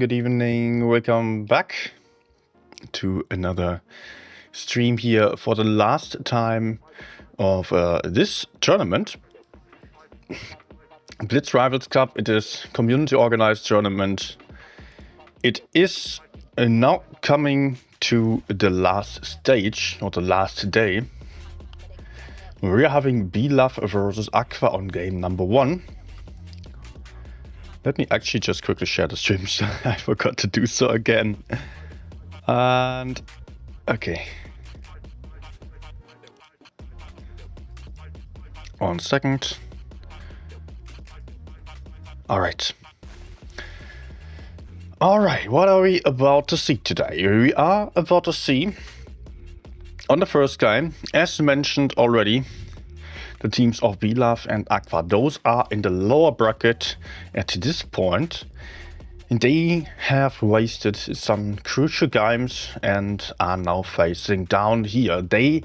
good evening. Welcome back to another stream here for the last time of this tournament. Blitz Rivals Cup. It is community organized tournament. It is now coming to the last stage, or the last day. We're having BLAF versus Aqua on game number 1. Let me actually just quickly share the streams. I forgot to do so again. And okay. 1 second. Alright. Alright, what are we about to see today? We are about to see, on the first game, as mentioned already, the teams of BLAF and Aqua. Those are in the lower bracket at this point. They have wasted some crucial games and are now facing down here. They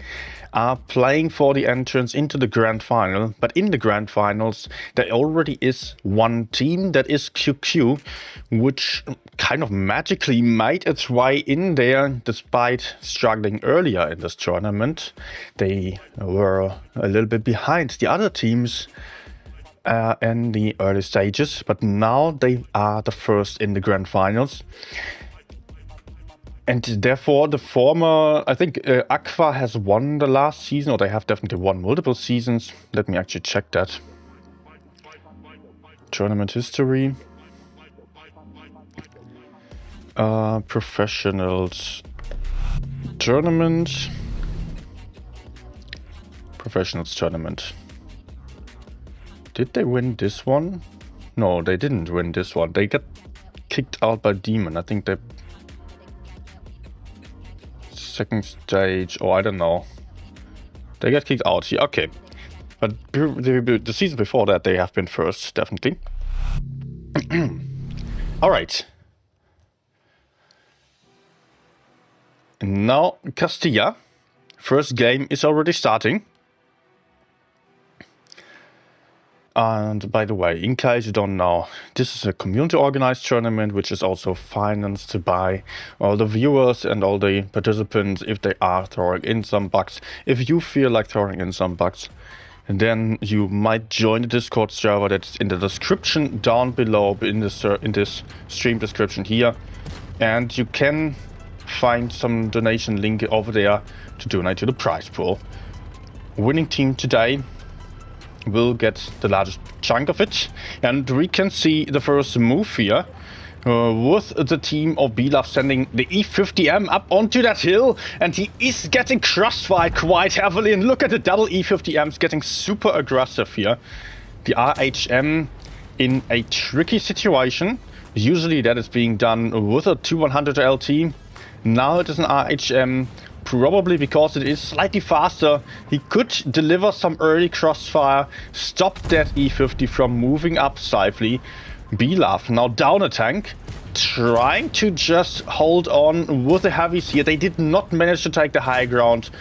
are playing for the entrance into the grand final, but in the grand finals there already is one team, that is QQ, which kind of magically made its way in there despite struggling earlier in this tournament. They were a little bit behind the other teams in the early stages, but now they are the first in the grand finals. And therefore the former, I think Aqua has won the last season, or they have definitely won multiple seasons. Let me actually check that. Tournament history. Professionals tournament. Professionals tournament. Did they win this one? No, they didn't win this one. They got kicked out by Demon. I think they... second stage, or I don't know. They got kicked out here. Okay. But the season before that, they have been first, definitely. Alright. Now, Castillia. First game is already starting. And by the way, in case you don't know, this is a community organized tournament which is also financed by all the viewers and all the participants if they are throwing in some bucks. If you feel like throwing in some bucks, then you might join the Discord server that's in the description down below in this stream description here. And you can find some donation link over there to donate to the prize pool. Winning team today will get the largest chunk of it, and we can see the first move here with the team of BLAF sending the E50M up onto that hill, and he is getting crossfired quite heavily, and look at the double E50Ms getting super aggressive here. The RHM in a tricky situation. Usually that is being done with a 2100 LT. Now it is an RHM. Probably because it is slightly faster, he could deliver some early crossfire, stop that E50 from moving up safely. BLAF now down a tank, trying to just hold on with the heavies here. They did not manage to take the high ground.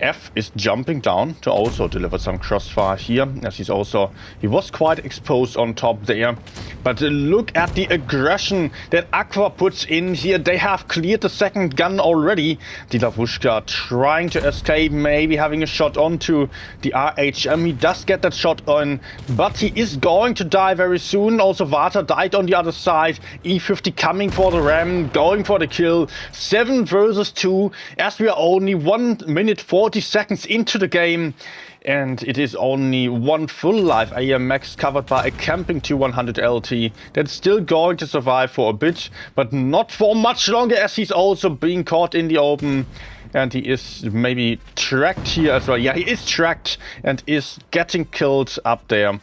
F is jumping down to also deliver some crossfire here, as he was quite exposed on top there. But look at the aggression that Aqua puts in here. They have cleared the second gun already. The Lavushka trying to escape, maybe having a shot onto the RHM. He does get that shot on, but he is going to die very soon. Also Vata died on the other side. E50 coming for the ram, going for the kill. 7 versus 2, as we are only 1 minute 40 seconds into the game, and it is only one full life AMX covered by a camping 2100 LT that's still going to survive for a bit, but not for much longer, as he's also being caught in the open, and he is maybe tracked here as well. Yeah, he is tracked and is getting killed up there,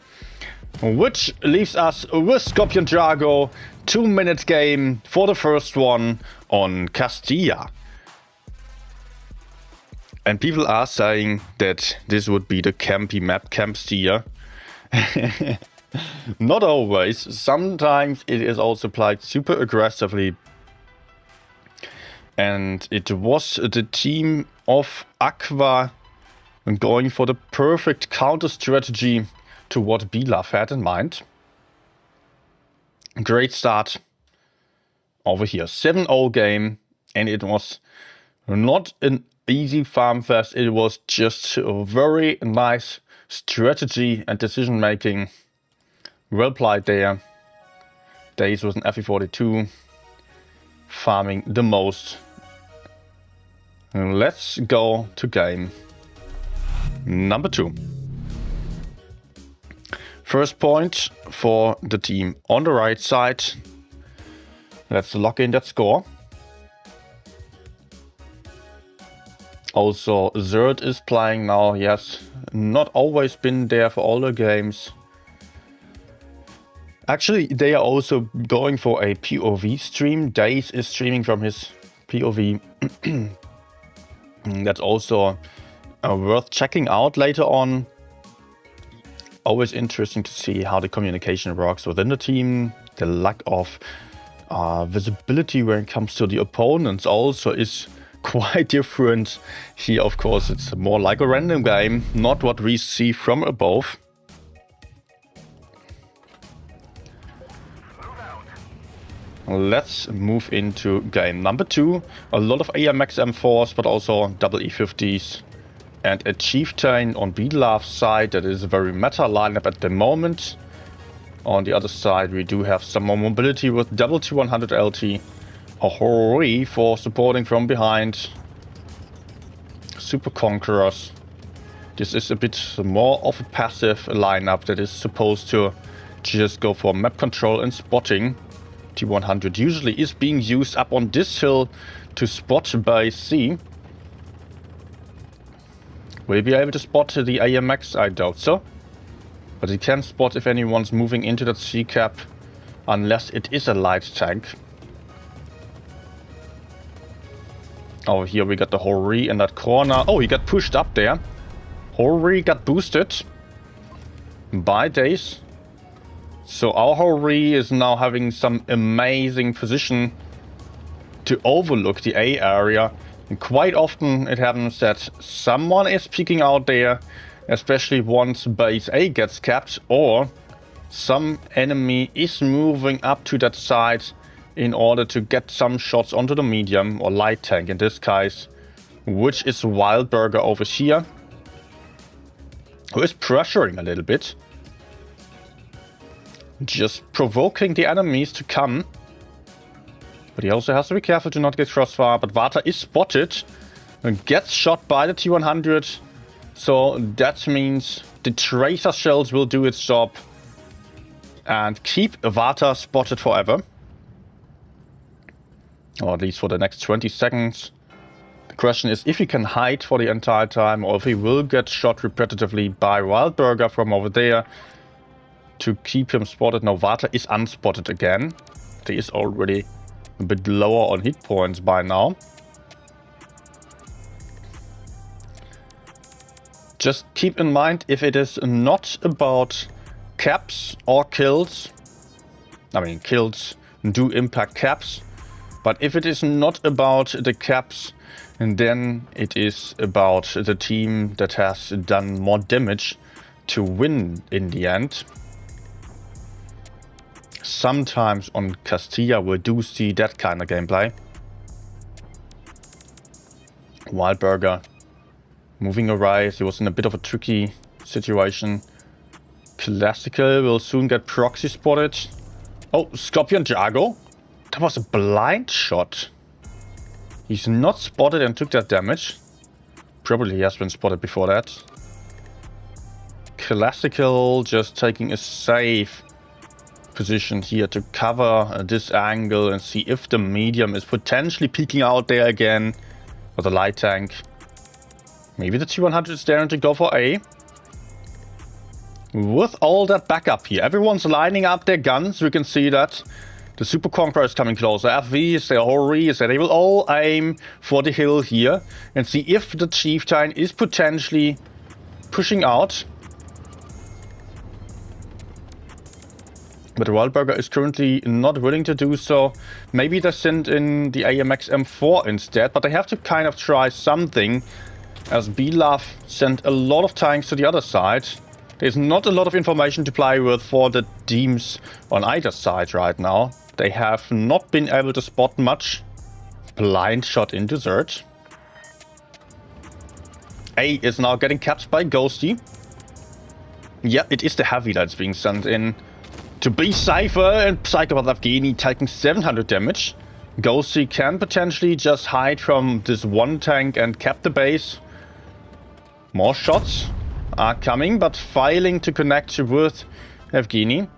which leaves us with Scorpion Drago. 2-minute game for the first one on Castillia. And people are saying that this would be the campy map, Castillia. Not always. Sometimes it is also played super aggressively. And it was the team of Aqua going for the perfect counter strategy to what BLAF had in mind. Great start. over here. 7-0 game, and it was not an easy farm fest. It was just a very nice strategy and decision making. Well played there. Days with an FE42, farming the most. Let's go to game number 2. First point for the team on the right side. Let's lock in that score. Also, Zerd is playing now. He has not always been there for all the games. Actually, they are also going for a POV stream. Days is streaming from his POV. That's also worth checking out later on. Always interesting to see how the communication works within the team. The lack of visibility when it comes to the opponents also is quite different. Here, of course, it's more like a random game, not what we see from above. Let's move into game number 2. A lot of AMX M4s, but also double E50s. And a Chieftain on Beedlaff's side. That is a very meta lineup at the moment. On the other side, we do have some more mobility with double T100 LT. A Hori for supporting from behind. Super Conquerors. This is a bit more of a passive lineup that is supposed to just go for map control and spotting. T100 usually is being used up on this hill to spot base C. Will he be able to spot the AMX? I doubt so. But he can spot if anyone's moving into that C cap, unless it is a light tank. Oh, here we got the Hori in that corner. Oh, he got pushed up there. Hori got boosted by Days. So our Hori is now having some amazing position to overlook the A area. And quite often it happens that someone is peeking out there, especially once base A gets capped, or some enemy is moving up to that side in order to get some shots onto the medium or light tank in this case, which is Wildburger over here, who is pressuring a little bit. Just provoking the enemies to come. But he also has to be careful to not get crossfire. But Vata is spotted and gets shot by the T100. So that means the tracer shells will do its job and keep Vata spotted forever. Or at least for the next 20 seconds. The question is if he can hide for the entire time or if he will get shot repetitively by Wildburger from over there to keep him spotted. Now Vata is unspotted again. He is already a bit lower on hit points by now. Just keep in mind, if it is not about caps or kills, I mean kills do impact caps, but if it is not about the caps, then it is about the team that has done more damage to win in the end. Sometimes on Castillia we do see that kind of gameplay. Wildburger moving away, he was in a bit of a tricky situation. Classical will soon get proxy spotted. Oh, Scorpion Jago. That was a blind shot. He's not spotted and took that damage. Probably he has been spotted before that. Classical just taking a safe position here to cover this angle and see if the medium is potentially peeking out there again. Or the light tank. Maybe the T100 is daring to go for A. With all that backup here. Everyone's lining up their guns. We can see that. The Super Conqueror is coming closer. FVs, their Horis, they will all aim for the hill here. And see if the Chieftain is potentially pushing out. But Wildburger is currently not willing to do so. Maybe they send in the AMX M4 instead. But they have to kind of try something. As Beedlaff sent a lot of tanks to the other side. There's not a lot of information to play with for the teams on either side right now. They have not been able to spot much. Blind shot into third. A is now getting capped by Ghosty. Yeah, it is the heavy that's being sent in to be Cypher, and Psychopath Evgeny taking 700 damage. Ghosty can potentially just hide from this one tank and cap the base. More shots are coming, but failing to connect with Evgeny.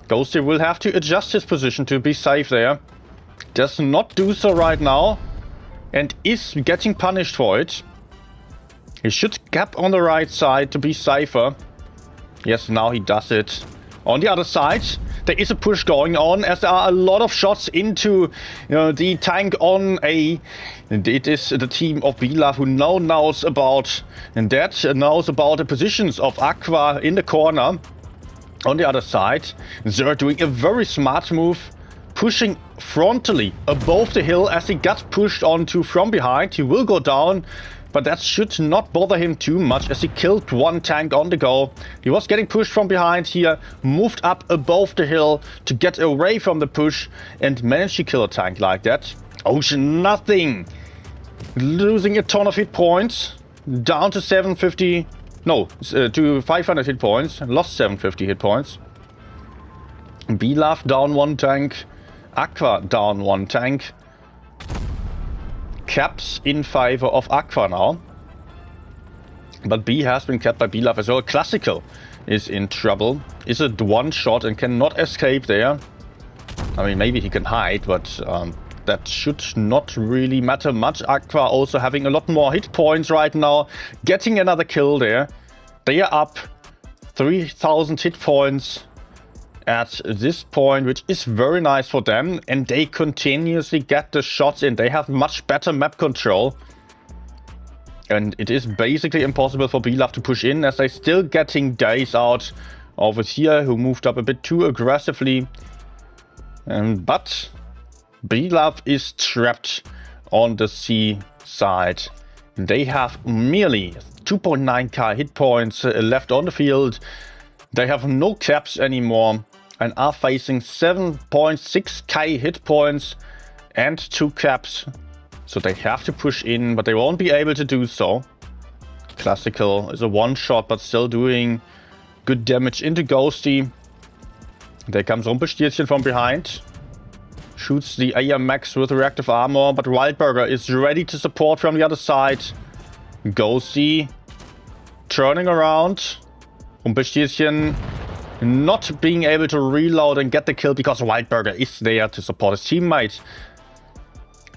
Ghosty will have to adjust his position to be safe there. Does not do so right now, and is getting punished for it. He should cap on the right side to be safer. Yes, now he does it. On the other side, there is a push going on, as there are a lot of shots into the tank on A. And it is the team of Bilaf who now knows about, and that knows about the positions of Aqua in the corner. On the other side, they're doing a very smart move, pushing frontally above the hill as he gets pushed onto from behind. He will go down, but that should not bother him too much as he killed one tank on the go. He was getting pushed from behind here, moved up above the hill to get away from the push and managed to kill a tank like that. Ocean nothing. Losing a ton of hit points. Down to 750. No, to 500 hit points. Lost 750 hit points. Bilaf down one tank. Aqua down one tank. Caps in favor of Aqua now. But B has been capped by Bilaf as well. Classical is in trouble. Is a one shot and cannot escape there. I mean, maybe he can hide, but that should not really matter much. Aqua also having a lot more hit points right now. Getting another kill there. They are up 3000 hit points at this point, which is very nice for them, and they continuously get the shots in. They have much better map control, and it is basically impossible for Bilaf to push in, as they're still getting days out over here, who moved up a bit too aggressively. But Bilaf is trapped on the C side. They have merely 2.9k hit points left on the field. They have no caps anymore and are facing 7.6k hit points and 2 caps. So they have to push in, but they won't be able to do so. Classical is a one shot, but still doing good damage into Ghosty. There comes Rumpelstilzchen from behind. Shoots the AM Max with reactive armor, but Wildburger is ready to support from the other side. Ghosty turning around. Rumpelstilzchen not being able to reload and get the kill because Wildburger is there to support his teammate.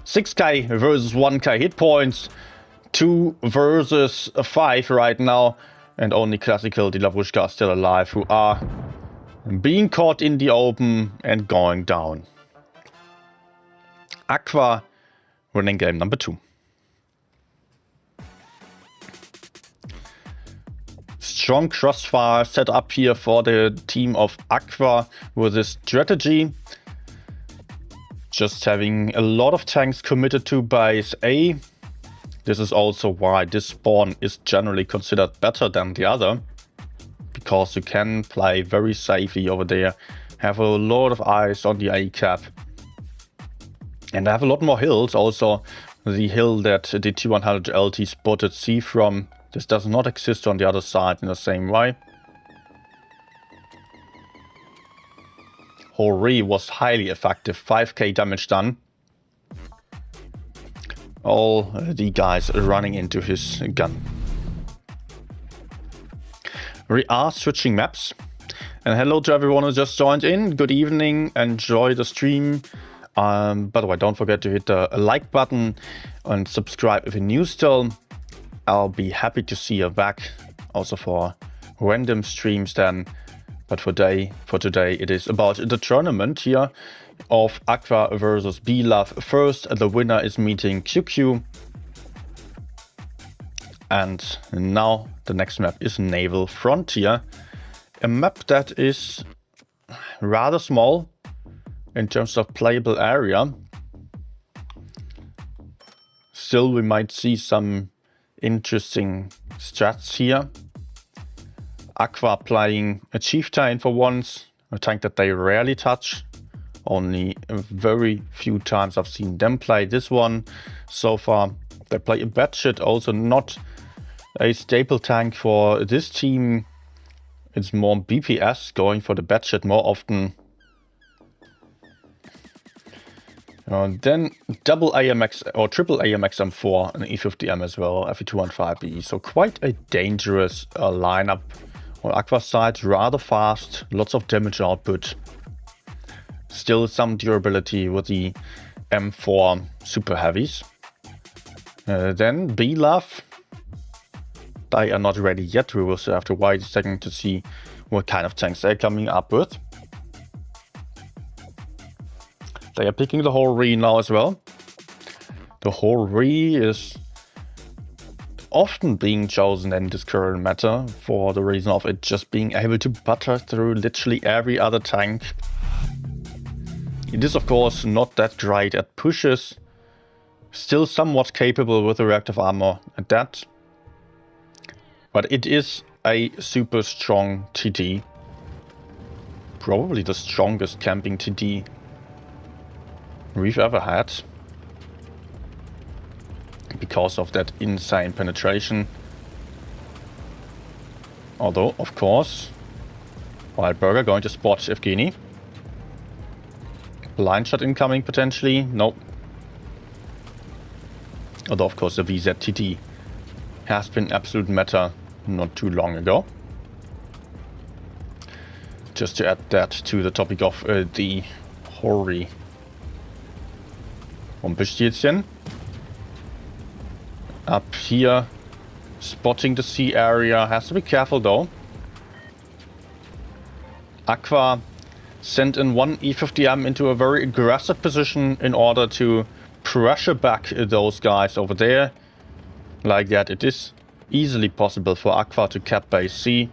6k versus 1k hit points. 2 versus 5 right now. And only Classical, the Lavushka are still alive, who are being caught in the open and going down. Aqua winning game number 2. Strong crossfire set up here for the team of Aqua with this strategy. Just having a lot of tanks committed to base A. This is also why this spawn is generally considered better than the other, because you can play very safely over there, have a lot of eyes on the A cap, and have a lot more hills. Also, the hill that the T100 LT spotted C from, this does not exist on the other side in the same way. Hori was highly effective, 5k damage done. All the guys running into his gun. We are switching maps. And hello to everyone who just joined in. Good evening, enjoy the stream. By the way, don't forget to hit the like button and subscribe if you're new still. I'll be happy to see you back also for random streams then. But for today it is about the tournament here of Aqua versus Bilaf. First, the winner is meeting QQ. And now the next map is Naval Frontier. A map that is rather small in terms of playable area. Still, we might see some interesting strats here. Aqua playing a chieftain for once, a tank that they rarely touch. Only very few times I've seen them play this one so far. They play a batshit, also not a staple tank for this team. It's more BPS going for the batshit more often. Then double AMX or triple AMX M4 and E50M as well, FE215BE. So quite a dangerous lineup on Aqua side, rather fast, lots of damage output. Still some durability with the M4 super heavies. Then B-Love. They are not ready yet. We will still have to wait a second to see what kind of tanks they're coming up with. They are picking the whole Re now as well. The whole Re is often being chosen in this current meta for the reason of it just being able to butter through literally every other tank. It is of course not that great at pushes. Still somewhat capable with the reactive armor at that. But it is a super strong TD. Probably the strongest camping TD we've ever had, because of that insane penetration. Although, of course, Wildburger going to spot Evgeny. Blind shot incoming potentially. Nope. Although, of course, the VZTD has been absolute meta not too long ago. Just to add that to the topic of the Hori. Rumpelstilzchen. Up here, spotting the sea area. Has to be careful though. Aqua sent in one E50M into a very aggressive position in order to pressure back those guys over there. Like that, it is easily possible for Aqua to cap base C.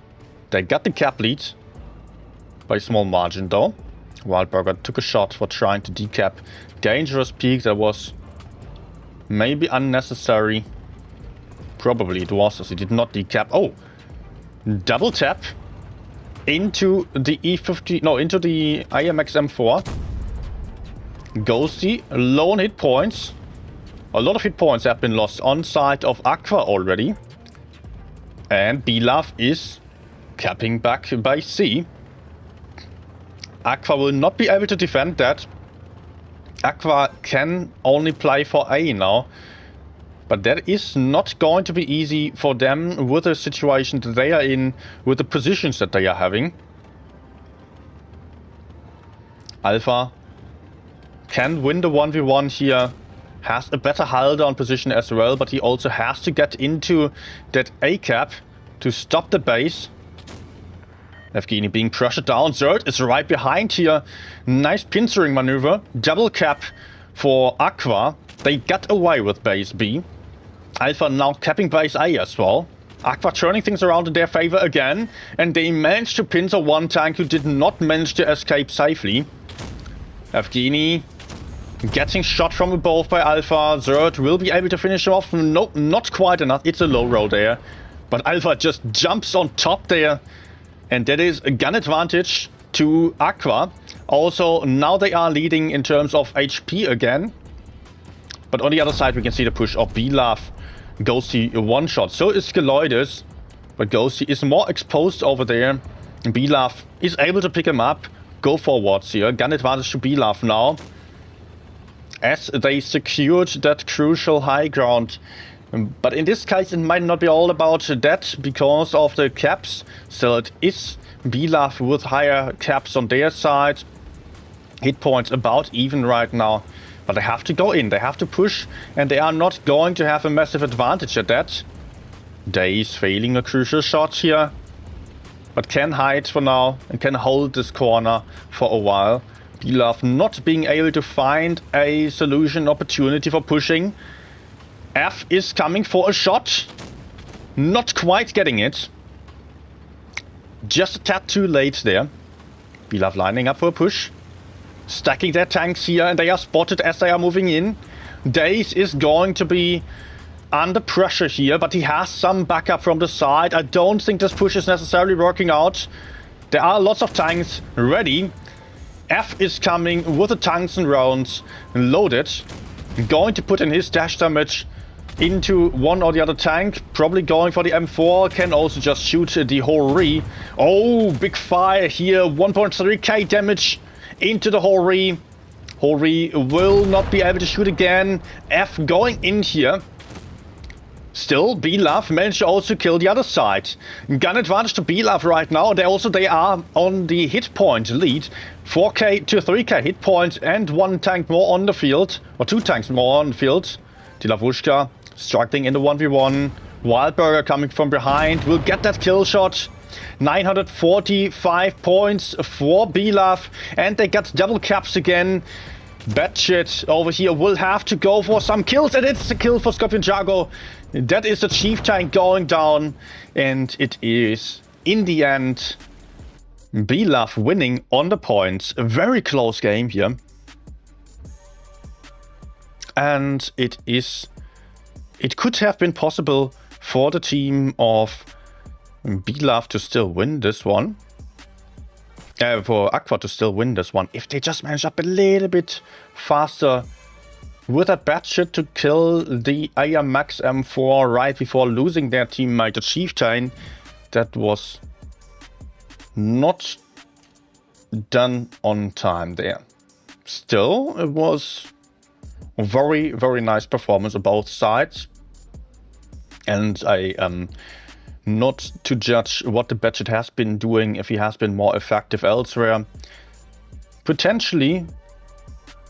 They got the cap lead by a small margin though. Wildburger took a shot for trying to decap. Dangerous peak that was maybe unnecessary. Probably it was, as he did not decap. Oh! Double tap into the E50, no, into the IMX M4. Ghosty, lone hit points. A lot of hit points have been lost on side of Aqua already. And B-Love is capping back by C. Aqua will not be able to defend that. Aqua can only play for A now. But that is not going to be easy for them with the situation that they are in, with the positions that they are having. Alpha can win the 1v1 here. Has a better hull down position as well, but he also has to get into that A cap to stop the base. Evgeny being pressured down. Zerd is right behind here. Nice pincering maneuver. Double cap for Aqua. They got away with base B. Alpha now capping base A as well. Aqua turning things around in their favor again. And they managed to pincer one tank who did not manage to escape safely. Evgeny getting shot from above by Alpha. Zerd will be able to finish him off. Nope, not quite enough. It's a low roll there. But Alpha just jumps on top there. And that is a gun advantage to Aqua. Also, now they are leading in terms of HP again. But on the other side, we can see the push of B-Love. Ghosty one shot. So is Skeloidus. But Ghosty is more exposed over there. B-Love is able to pick him up. Go forwards here. Gun advantage to B-Love now. As they secured that crucial high ground. But in this case, it might not be all about that because of the caps. So it is B-Love with higher caps on their side. Hit points about even right now. But they have to go in, they have to push. And they are not going to have a massive advantage at that. Days failing a crucial shot here. But can hide for now and can hold this corner for a while. B-Love not being able to find a solution opportunity for pushing. F is coming for a shot. Not quite getting it. Just a tad too late there. B-Love lining up for a push. Stacking their tanks here, and they are spotted as they are moving in. Days is going to be under pressure here, but he has some backup from the side. I don't think this push is necessarily working out. There are lots of tanks ready. F is coming with the tanks and rounds loaded. Going to put in his dash damage into one or the other tank. Probably going for the M4. Can also just shoot the Hori. Oh, big fire here. 1.3k damage into the Hori. Hori will not be able to shoot again. F going in here. Still, Belaf managed to also kill the other side. Gun advantage to Belaf right now. They are on the hit point lead. 4k to 3k hit point and one tank more on the field. Or two tanks more on the field. Die Lavushka struggling in the 1v1. Wildburger coming from behind. Will get that kill shot. 945 points for Belaf. And they got double caps again. Batshit over here will have to go for some kills. And it's a kill for Scorpion Jago. That is the chief tank going down, and it is, in the end, Belaf winning on the points. A very close game here. And it could have been possible for the team of Belaf to still win this one. For Aqua to still win this one, if they just manage up a little bit faster with that Batshit to kill the AR Max M4 right before losing their teammate, the Chieftain. That was not done on time there. Still, it was a very, very nice performance on both sides. And I am not to judge what the Batshit has been doing, if he has been more effective elsewhere. Potentially,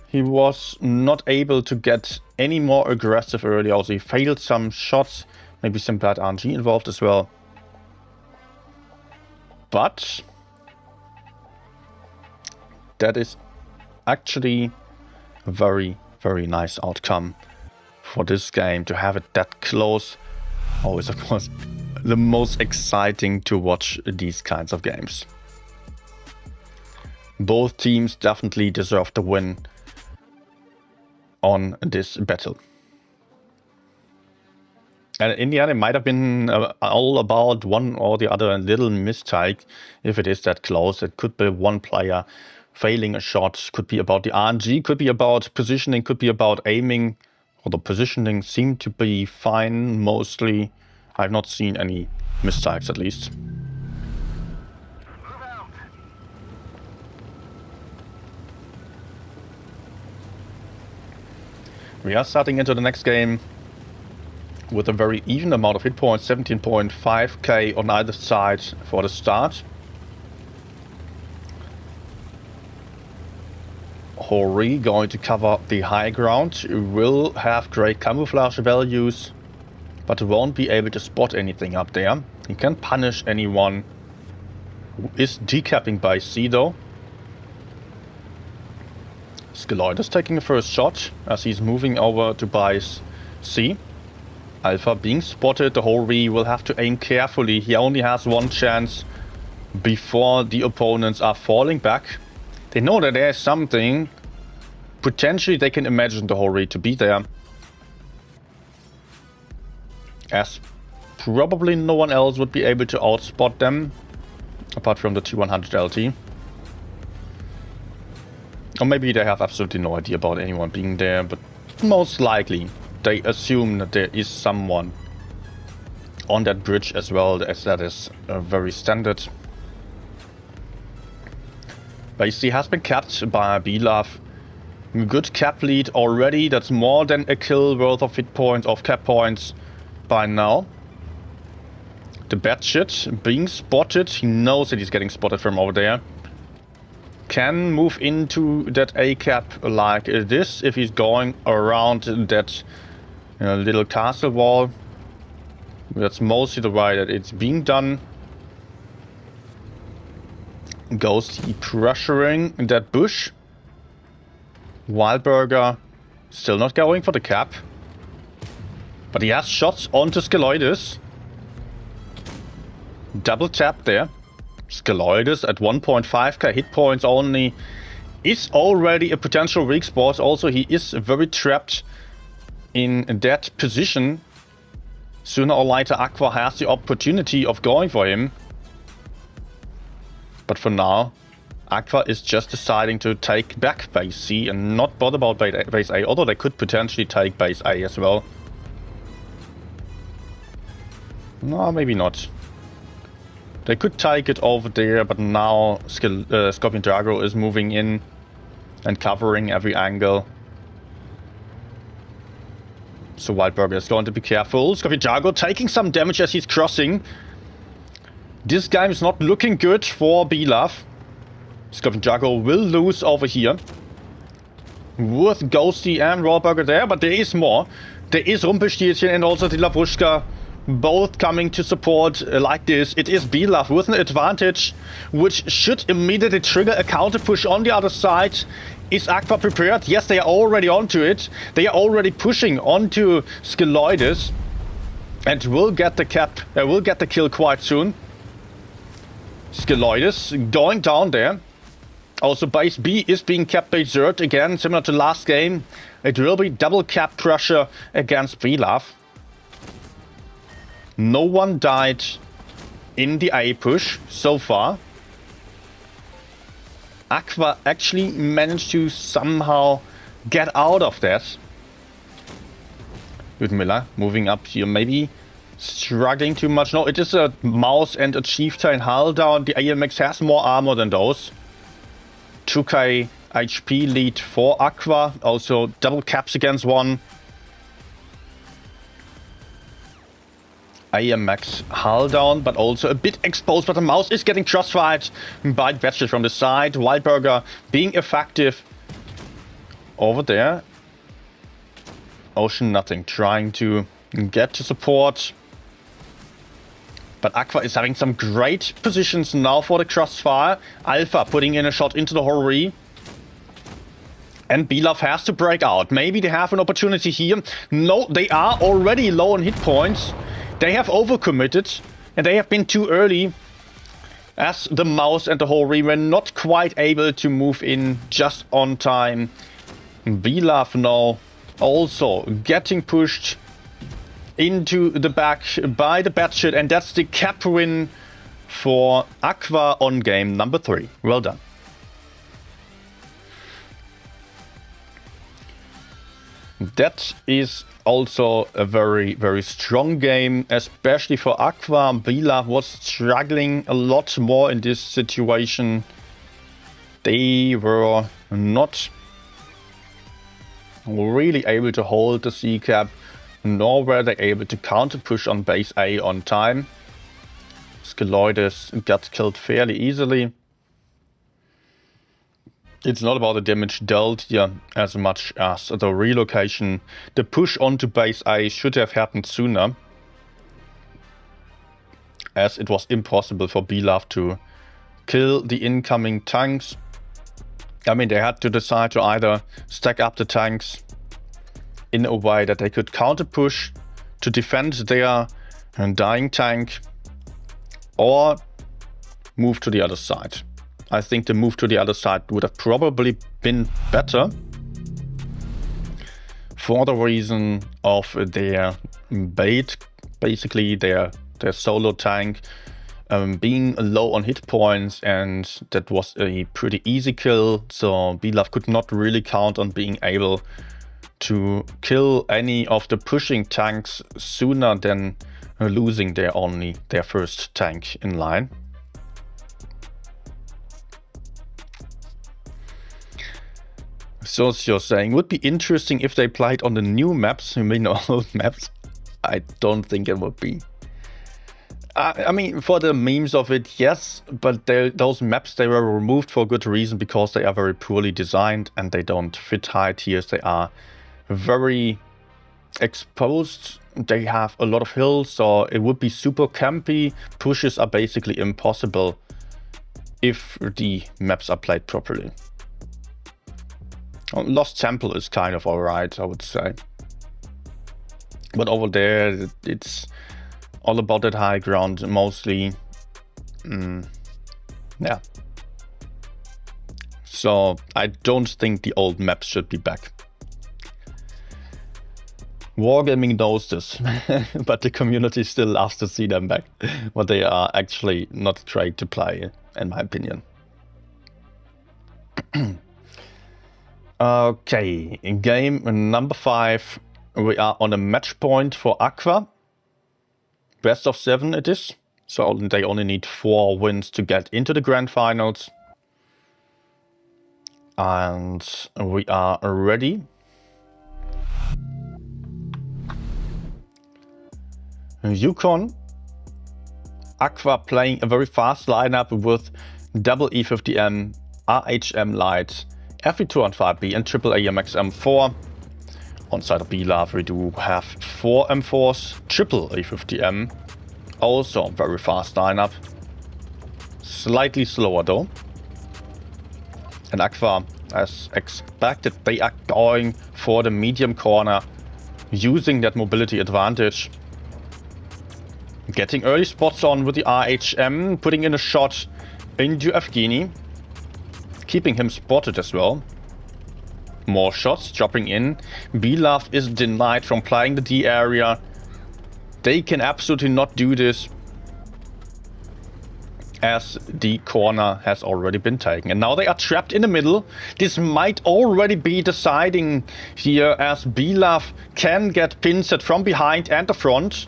he was not able to get any more aggressive early. Also, he failed some shots. Maybe some bad RNG involved as well. But that is actually a very, very nice outcome for this game. To have it that close always, of course, the most exciting to watch these kinds of games. Both teams definitely deserve the win on this battle. And in the end, it might have been all about one or the other little mistake. If it is that close, it could be one player failing a shot, could be about the RNG, could be about positioning, could be about aiming. Or the positioning seemed to be fine mostly. I've not seen any mistakes at least. We are starting into the next game with a very even amount of hit points, 17.5k on either side for the start. Hori going to cover the high ground, will have great camouflage values, but won't be able to spot anything up there. He can punish anyone who is decapping by C though. Skeloid is taking the first shot as he's moving over to buy C. Alpha being spotted. The Hori will have to aim carefully. He only has one chance before the opponents are falling back. They know that there's something. Potentially they can imagine the Hori to be there. As probably no one else would be able to outspot them. Apart from the T100 LT. Or maybe they have absolutely no idea about anyone being there, but most likely they assume that there is someone on that bridge as well, as that is very standard. Basically has been capped by Belaf. Good cap lead already, that's more than a kill worth of hit points, of cap points by now. The Batshit being spotted, he knows that he's getting spotted from over there. Can move into that A cap like this if he's going around that little castle wall. That's mostly the way that it's being done. Ghost pressuring that bush. Wildburger still not going for the cap. But he has shots onto Skeloidus. Double tap there. Skeloidus at 1.5k hit points only is already a potential weak spot. Also, he is very trapped in that position. Sooner or later, Aqua has the opportunity of going for him. But for now, Aqua is just deciding to take back base C and not bother about base A, although they could potentially take base A as well. No, maybe not. They could take it over there, but now Scorpion Drago is moving in and covering every angle. So Wildburger is going to be careful. Scorpion Drago taking some damage as he's crossing. This game is not looking good for Belaf. Scorpion Drago will lose over here. With Ghosty and Rawburger there, but there is more. There is Rumpelstilzchen and also the Lavrushka both coming to support like this. It is Belaf with an advantage, which should immediately trigger a counter push on the other side. Is Aqua prepared? Yes, they are already onto it. They are already pushing onto Skeloides and will get the kill quite soon. Skeloides going down there. Also, base B is being kept by Zert again, similar to last game. It will be double cap pressure against Belaf. No one died in the A push so far. Aqua actually managed to somehow get out of that. Ludmilla moving up here, maybe struggling too much. No, it is a Mouse and a Chieftain hull down. The AMX has more armor than those. 2k HP lead for Aqua. Also double caps against one. AMX hull down, but also a bit exposed. But the Mouse is getting crossfired by Batchet from the side. Wildburger being effective over there. Ocean nothing, trying to get to support. But Aqua is having some great positions now for the crossfire. Alpha putting in a shot into the Hori. And Belaf has to break out. Maybe they have an opportunity here. No, they are already low on hit points. They have overcommitted. And they have been too early. As the Mouse and the Hori were not quite able to move in just on time. Belaf now also getting pushed into the back by the Batchet, and that's the cap win for Aqua on game number 3. Well done. That is also a very, very strong game, especially for Aqua. Belaf was struggling a lot more in this situation. They were not really able to hold the C cap, nor were they able to counter push on base A on time. Skeloides got killed fairly easily. It's not about the damage dealt here as much as the relocation. The push onto base A should have happened sooner, as it was impossible for Belaf to kill the incoming tanks. I mean, they had to decide to either stack up the tanks in a way that they could counter push to defend their dying tank, or move to the other side. I think the move to the other side would have probably been better, for the reason of their bait, basically their solo tank being low on hit points, and that was a pretty easy kill, so Belaf could not really count on being able to kill any of the pushing tanks sooner than losing their first tank in line. So as you're saying, would be interesting if they played on the new maps. You mean old maps? I don't think it would be. I mean, for the memes of it, yes, but those maps, they were removed for good reason, because they are very poorly designed and they don't fit high tiers. They are very exposed. They have a lot of hills, so it would be super campy. Pushes are basically impossible if the maps are played properly. Lost Temple is kind of alright, I would say. But over there, it's all about that high ground, mostly. Yeah. So I don't think the old maps should be back. Wargaming knows this, but the community still loves to see them back. But they are actually not great to play, in my opinion. Okay, in game number 5, we are on a match point for Aqua. Best of 7 it is, so they only need 4 wins to get into the grand finals. And we are ready. Yukon. Aqua playing a very fast lineup with double E50M, RHM Light, FE215B and triple AMX M4. On side of BLAV we do have 4 M4s, triple E50M, also very fast lineup. Slightly slower though. And Aqua, as expected, they are going for the medium corner, using that mobility advantage. Getting early spots on with the RHM, putting in a shot into Evgeny, keeping him spotted as well. More shots dropping in. BLAV is denied from playing the D area. They can absolutely not do this, as the corner has already been taken. And now they are trapped in the middle. This might already be deciding here, as BLAV can get pinset from behind and the front.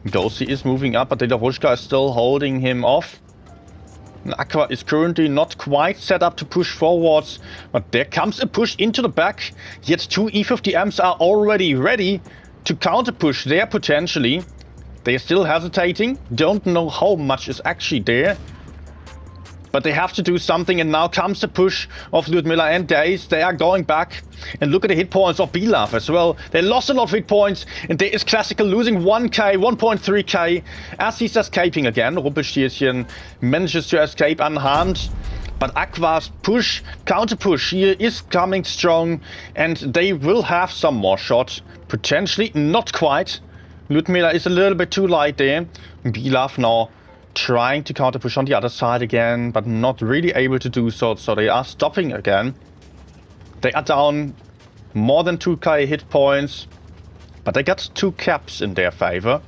Ghosty is moving up, but the Davushka is still holding him off. Aqua is currently not quite set up to push forwards, but there comes a push into the back. Yet 2 E50Ms are already ready to counter push there potentially. They are still hesitating, don't know how much is actually there. But they have to do something, and now comes the push of Ludmilla and Daze. They are going back. And look at the hit points of BLAV as well. They lost a lot of hit points, and there is Classical losing 1k, 1.3k as he's escaping again. Rumpelstilzchen manages to escape unharmed. But Aqua's push, counter push here is coming strong, and they will have some more shots. Potentially, not quite. Ludmilla is a little bit too light there. BLAV now trying to counter push on the other side again, but not really able to do so, so they are stopping again. They are down more than 2k hit points, but they got 2 caps in their favor,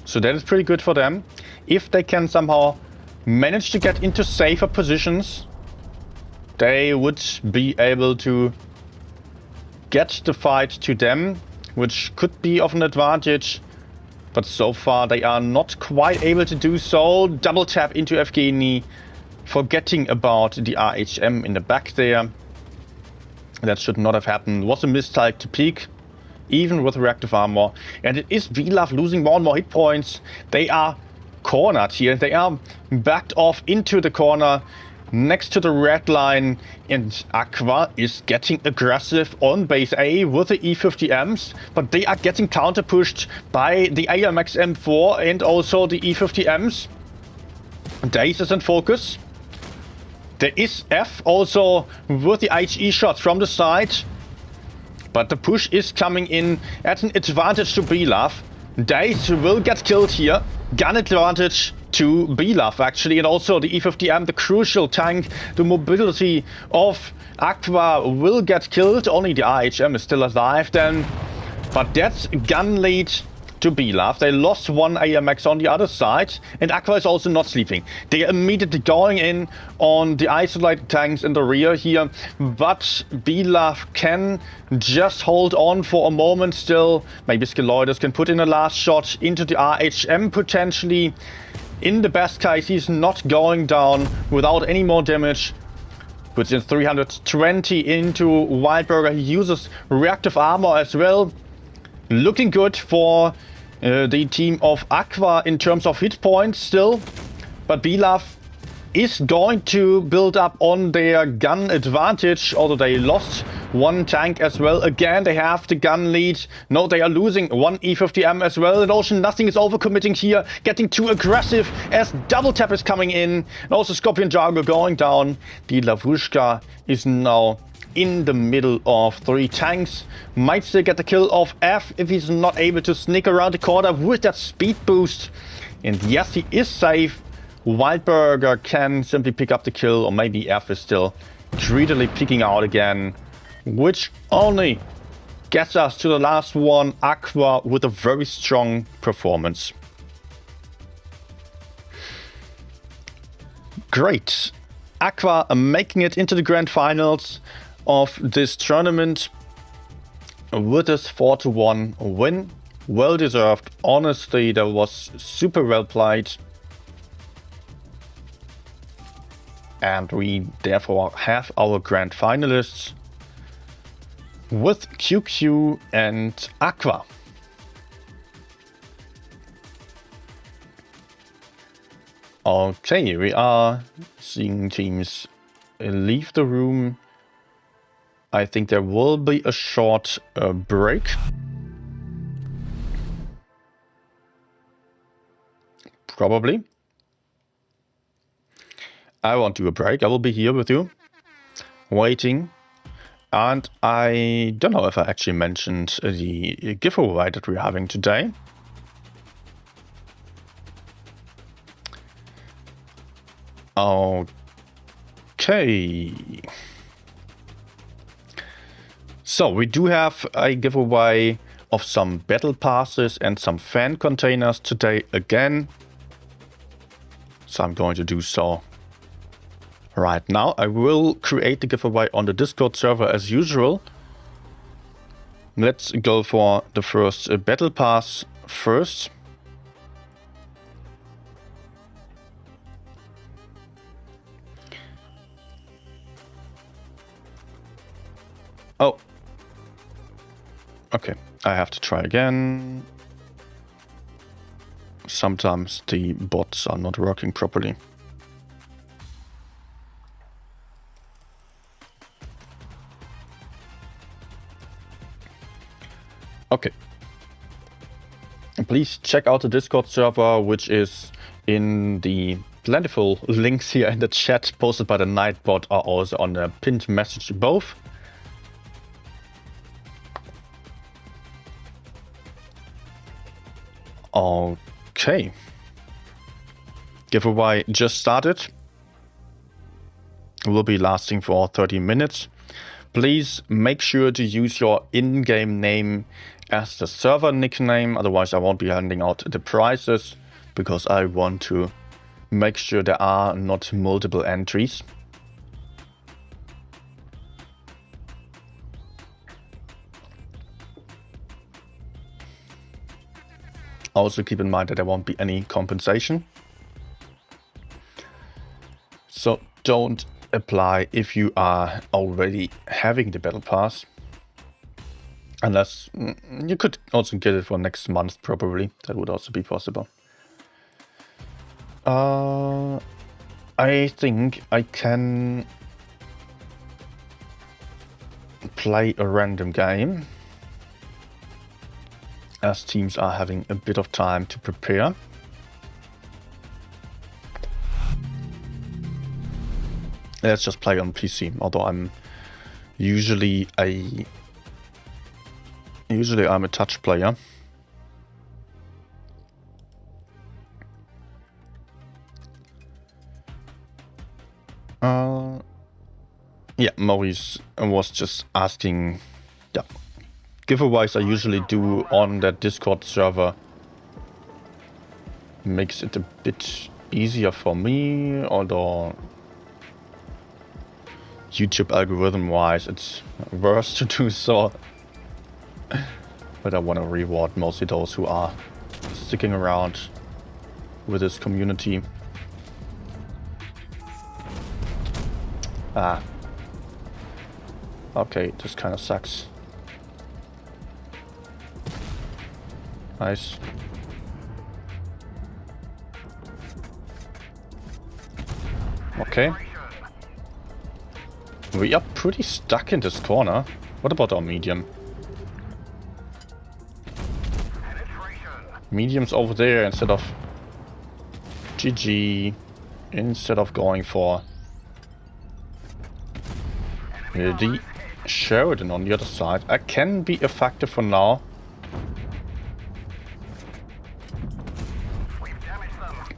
so that is pretty good for them. If they can somehow manage to get into safer positions, they would be able to get the fight to them, which could be of an advantage. But so far they are not quite able to do so. Double tap into Evgeny, forgetting about the RHM in the back there. That should not have happened. Was a mistake to peek, even with reactive armor. And it is BLAV losing more and more hit points. They are cornered here. They are backed off into the corner next to the red line, and Aqua is getting aggressive on base A with the E50Ms, but they are getting counter pushed by the AMX M4 and also the E50Ms. Daze is in focus. There is F also with the HE shots from the side, but the push is coming in at an advantage to BLAV. Daze will get killed here. Gun advantage to BLAV actually, and also the E50M, the crucial tank, the mobility of Aqua will get killed. Only the RHM is still alive then, but that's gun lead to BLAV. They lost 1 AMX on the other side, and Aqua is also not sleeping. They are immediately going in on the isolated tanks in the rear here, but BLAV can just hold on for a moment still. Maybe Skeloidus can put in a last shot into the RHM potentially. In the best case, he's not going down without any more damage. Puts in 320 into Wildburger. He uses reactive armor as well. Looking good for the team of Aqua in terms of hit points still. But BLAV is going to build up on their gun advantage, although they lost 1 tank as well. Again, they have the gun lead. No, they are losing 1 E50M as well. And also nothing is overcommitting here, getting too aggressive as double tap is coming in. And also Scorpion Jungle going down. The Lavushka is now in the middle of 3 tanks. Might still get the kill of F if he's not able to sneak around the corner with that speed boost. And yes, he is safe. Wildburger can simply pick up the kill, or maybe F is still greedily peeking out again, which only gets us to the last one. Aqua with a very strong performance. Great. Aqua making it into the grand finals of this tournament with this 4-1 win. Well deserved. Honestly, that was super well played. And we therefore have our grand finalists with QQ and Aqua. Okay, we are seeing teams leave the room. I think there will be a short break. Probably. I won't do a break. I will be here with you, waiting. And I don't know if I actually mentioned the giveaway that we're having today. Okay. So we do have a giveaway of some battle passes and some fan containers today again. So I'm going to do so right now. I will create the giveaway on the Discord server as usual. Let's go for the first battle pass first. Oh. Okay, I have to try again. Sometimes the bots are not working properly. Okay. Please check out the Discord server, which is in the plentiful links here in the chat posted by the Nightbot, are also on the pinned message above. Okay. Giveaway just started. Will be lasting for 30 minutes. Please make sure to use your in-game name as the server nickname, otherwise I won't be handing out the prizes, because I want to make sure there are not multiple entries. Also keep in mind that there won't be any compensation. So don't apply if you are already having the battle pass. Unless you could also get it for next month, probably. That would also be possible. I think I can play a random game, as teams are having a bit of time to prepare. Let's just play on PC, although I'm usually I'm a touch player. Yeah, Maurice was just asking. Yeah, giveaways I usually do on that Discord server makes it a bit easier for me, although YouTube algorithm wise it's worse to do so. But I want to reward mostly those who are sticking around with this community. Ah. Okay, this kind of sucks. Nice. Okay. We are pretty stuck in this corner. What about our medium? Medium's over there instead of GG. Instead of going for the Sheridan on the other side. I can be effective for now.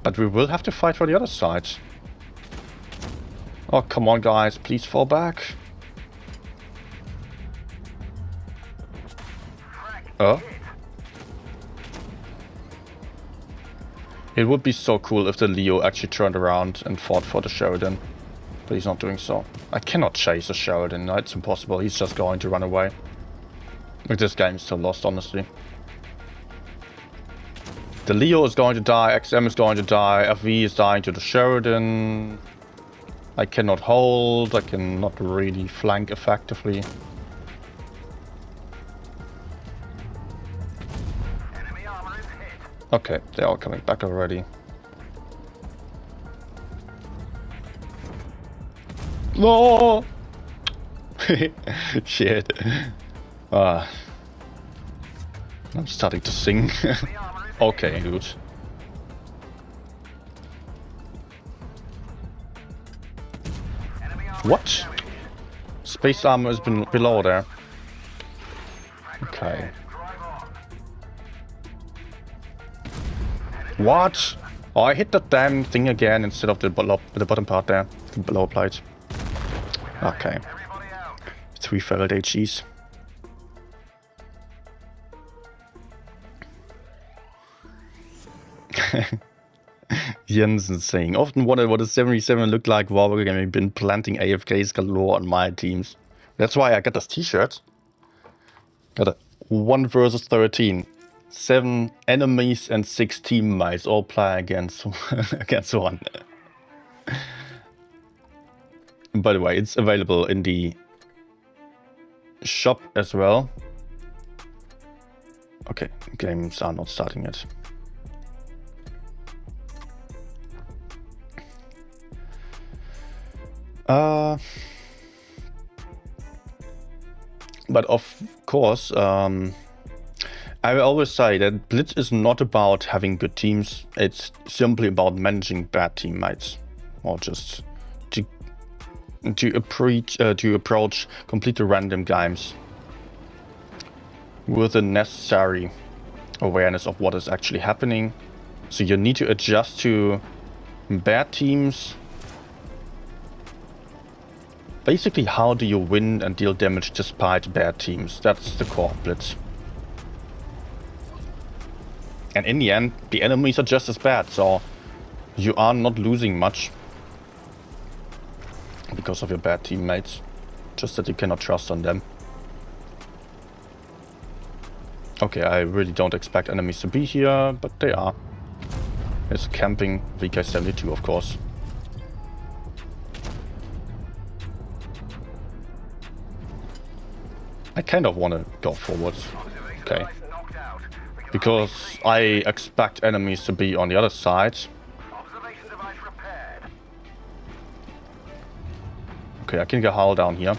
But we will have to fight for the other side. Oh, come on, guys. Please fall back. Oh. It would be so cool if the Leo actually turned around and fought for the Sheridan. But he's not doing so. I cannot chase a Sheridan. No, it's impossible. He's just going to run away. Like, this game is still lost, honestly. The Leo is going to die. XM is going to die. FV is dying to the Sheridan. I cannot hold. I cannot really flank effectively. Okay, they're all coming back already. No! Shit. I'm starting to sing. Okay, dude. What? Space armor has been below there. Okay. What? Oh, I hit that damn thing again instead of the bottom part there. The below plate. Okay. 3 failed HEs. Jensen saying, often wondered what a 77 looked like while we've been planting AFKs galore on my teams. That's why I got this t-shirt. Got a 1 versus 13. 7 enemies and 6 teammates all play against against 1. By the way, it's available in the shop as well. Okay, games are not starting yet. But of course, I will always say that Blitz is not about having good teams. It's simply about managing bad teammates, or just to approach completely random games with the necessary awareness of what is actually happening. So you need to adjust to bad teams. Basically, how do you win and deal damage despite bad teams? That's the core of Blitz. And in the end, the enemies are just as bad, so you are not losing much because of your bad teammates. Just that you cannot trust on them. Okay, I really don't expect enemies to be here, but they are. It's camping VK-72, of course. I kind of want to go forwards. Okay. Because I expect enemies to be on the other side. Okay, I can get Hull down here.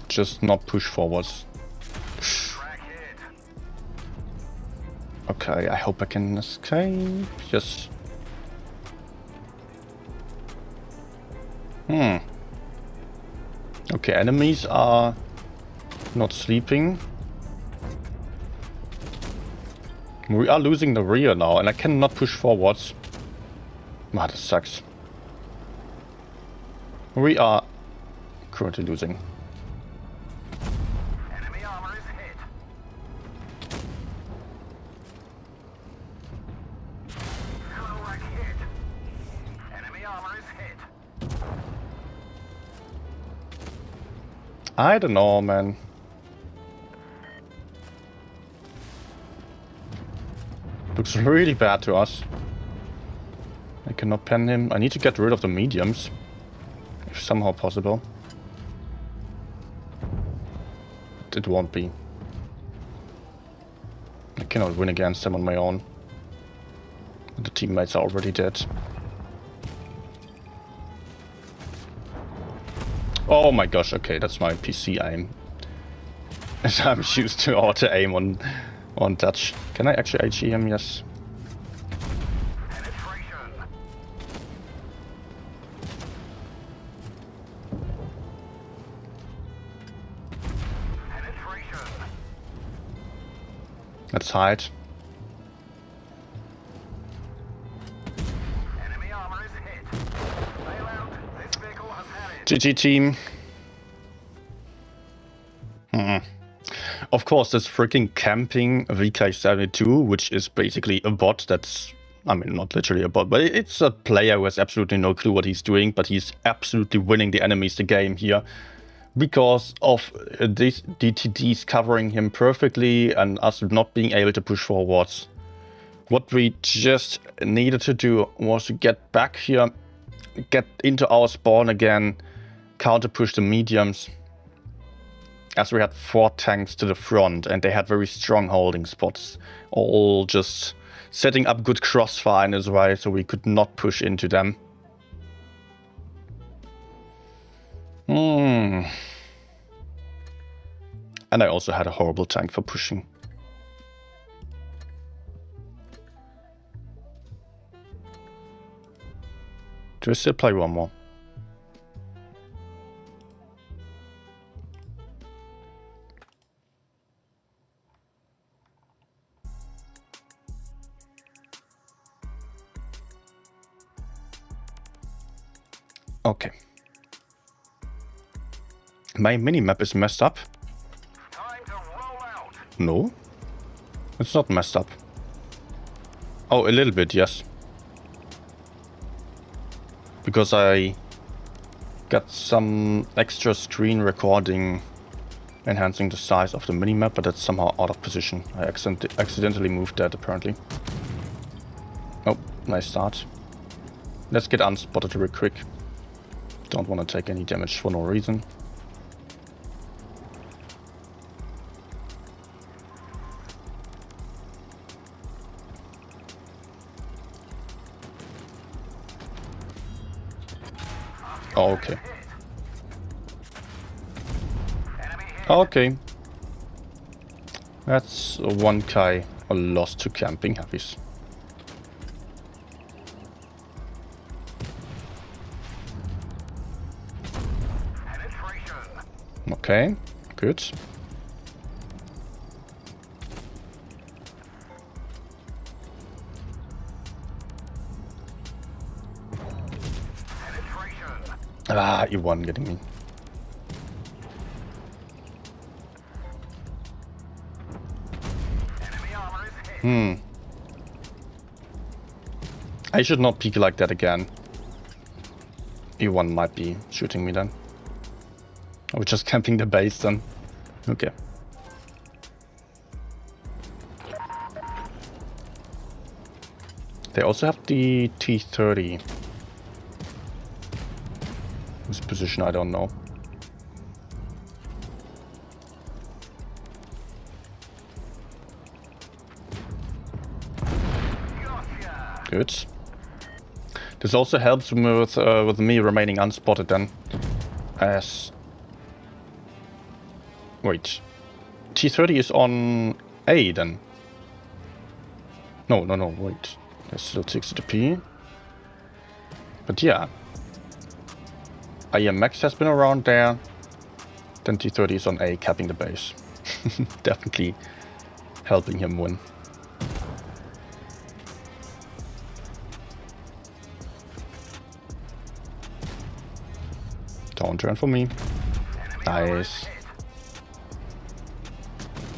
Just not push forwards. Okay, I hope I can escape. Yes. Okay, enemies are not sleeping. We are losing the rear now, and I cannot push forwards. Ah, this sucks. We are currently losing. Enemy armor is hit. Hello, rack hit. Enemy armor is hit. I don't know, man. Looks really bad to us. I cannot pen him. I need to get rid of the mediums. If somehow possible. It won't be. I cannot win against them on my own. The teammates are already dead. Oh my gosh, okay, that's my PC aim. As I'm used to auto aim on touch. Can I actually HE him? Yes. Let's hide. Enemy armor is hit. Bail out. This vehicle has had it. GG team. Of course, this freaking camping VK72, which is basically a bot that's, I mean, not literally a bot, but it's a player who has absolutely no clue what he's doing, but he's absolutely winning the enemies the game here because of these DTDs covering him perfectly and us not being able to push forwards. What we just needed to do was to get back here, get into our spawn again, counter push the mediums, as we had 4 tanks to the front and they had very strong holding spots, all just setting up good crossfire in his way so we could not push into them. And I also had a horrible tank for pushing. Do I still play one more? Okay. My minimap is messed up. Time to roll out. No, it's not messed up. Oh, a little bit, yes. Because I got some extra screen recording enhancing the size of the minimap, but that's somehow out of position. I accidentally moved that apparently. Oh, nice start. Let's get unspotted real quick. Don't want to take any damage for no reason. Oh, okay. Okay. That's 1k lost to camping heavies. Okay, good. Ah, you won getting me. I should not peek like that again. E1 might be shooting me then. I was just camping the base then. Okay. They also have the T-30. Whose position I don't know. Good. This also helps with me remaining unspotted then. As... Wait. T-30 is on A then. No, wait. There's still 6 to P. But yeah. IMX has been around there. Then T-30 is on A, capping the base. Definitely helping him win. Downturn for me. Nice.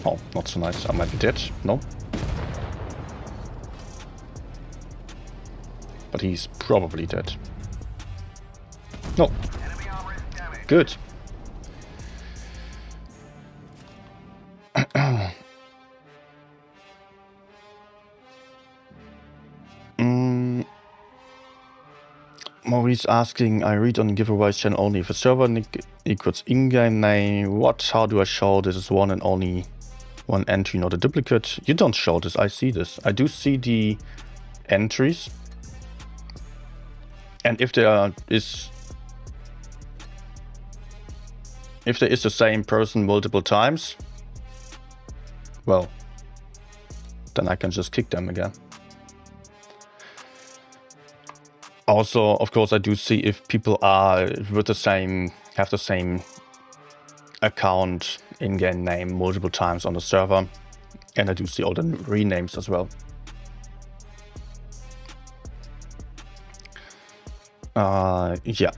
Oh, not so nice. I might be dead. No. But he's probably dead. No. Good. Maurice asking, I read on giveaways channel only. If a server nick equals in-game name, how do I show this is one and only one entry, not a duplicate? You don't show this, I see this. I do see the entries. And if there is the same person multiple times, well, then I can just kick them again. Also, of course, I do see if people are with the same, have the same account in-game name multiple times on the server, and I do see all the renames as well. Yeah.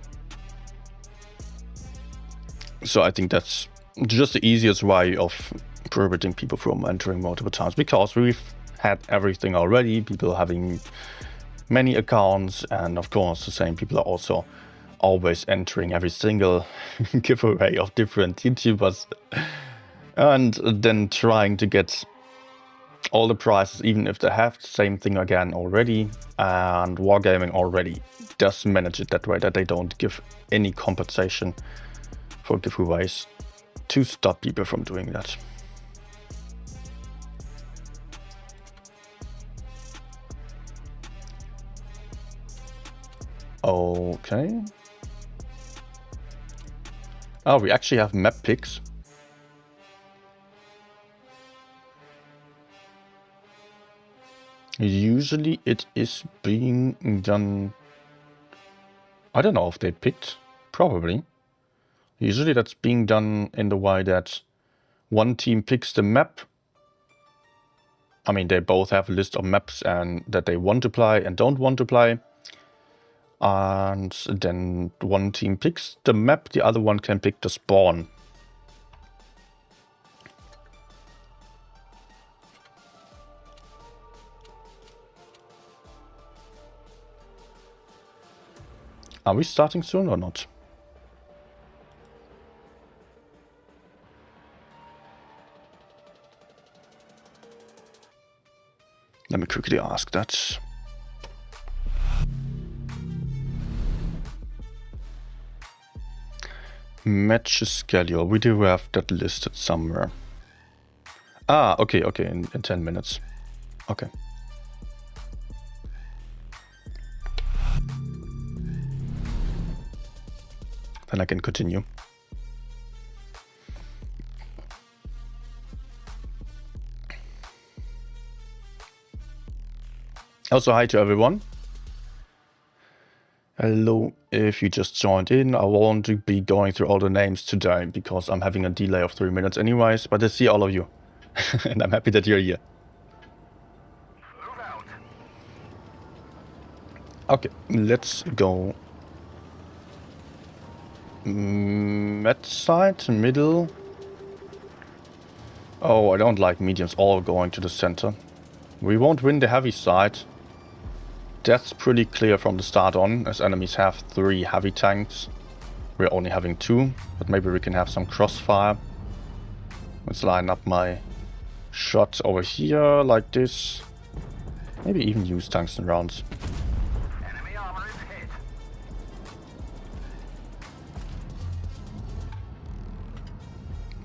So I think that's just the easiest way of prohibiting people from entering multiple times, because we've had everything already, people having many accounts, and of course the same people are also always entering every single giveaway of different YouTubers and then trying to get all the prizes, even if they have the same thing again already. And Wargaming already does manage it that way, that they don't give any compensation for giveaways to stop people from doing that. Okay. Oh, we actually have map picks. Usually it is being done... I don't know if they picked. Probably. Usually that's being done in the way that one team picks the map. I mean, they both have a list of maps and that they want to play and don't want to play. And then one team picks the map, the other one can pick the spawn. Are we starting soon or not? Let me quickly ask that. Match schedule. We do have that listed somewhere. Ah, okay, in 10 minutes. Okay. Then I can continue. Also, hi to everyone. Hello, if you just joined in, I won't be going through all the names today because I'm having a delay of 3 minutes anyways, but I see all of you. And I'm happy that you're here. Okay, let's go. Med side, middle. Oh, I don't like mediums all going to the center. We won't win the heavy side. That's pretty clear from the start on, as enemies have 3 heavy tanks. We're only having 2, but maybe we can have some crossfire. Let's line up my shots over here, like this. Maybe even use tungsten rounds. Enemy armor is hit.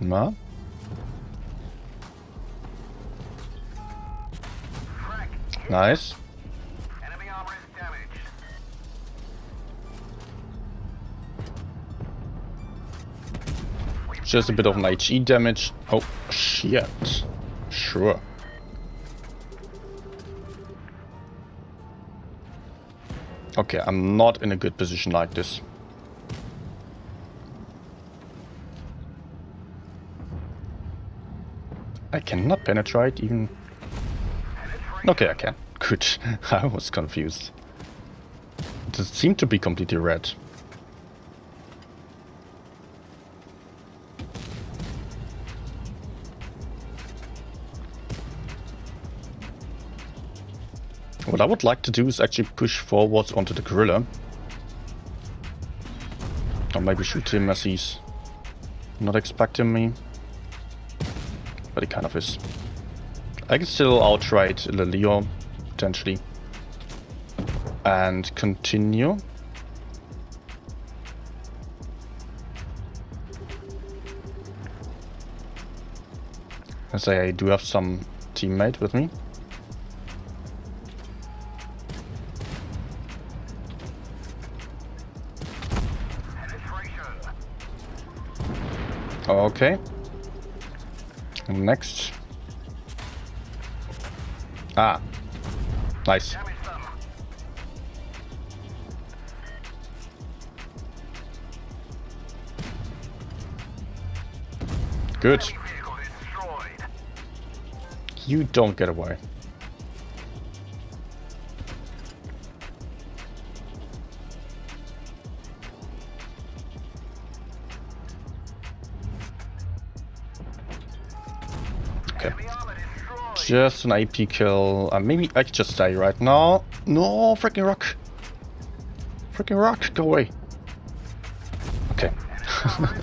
Nah. Frag. Nice. Enemy armor is damaged. Just a bit of an HE damage. Oh, shit. Sure. Okay, I'm not in a good position like this. I cannot penetrate even... Okay, I can. Good. I was confused. It seemed to be completely red. What I would like to do is actually push forwards onto the gorilla. Or maybe shoot him as he's not expecting me. But he kind of is. I can still outright the Leo, potentially. And continue. I say I do have some teammate with me. Okay. Next. Ah. Nice. Good. You don't get away. Okay. Enemy armor destroyed. Just an AP kill. Maybe I could just stay right now. No, freaking rock. Freaking rock, go away. Okay. Armor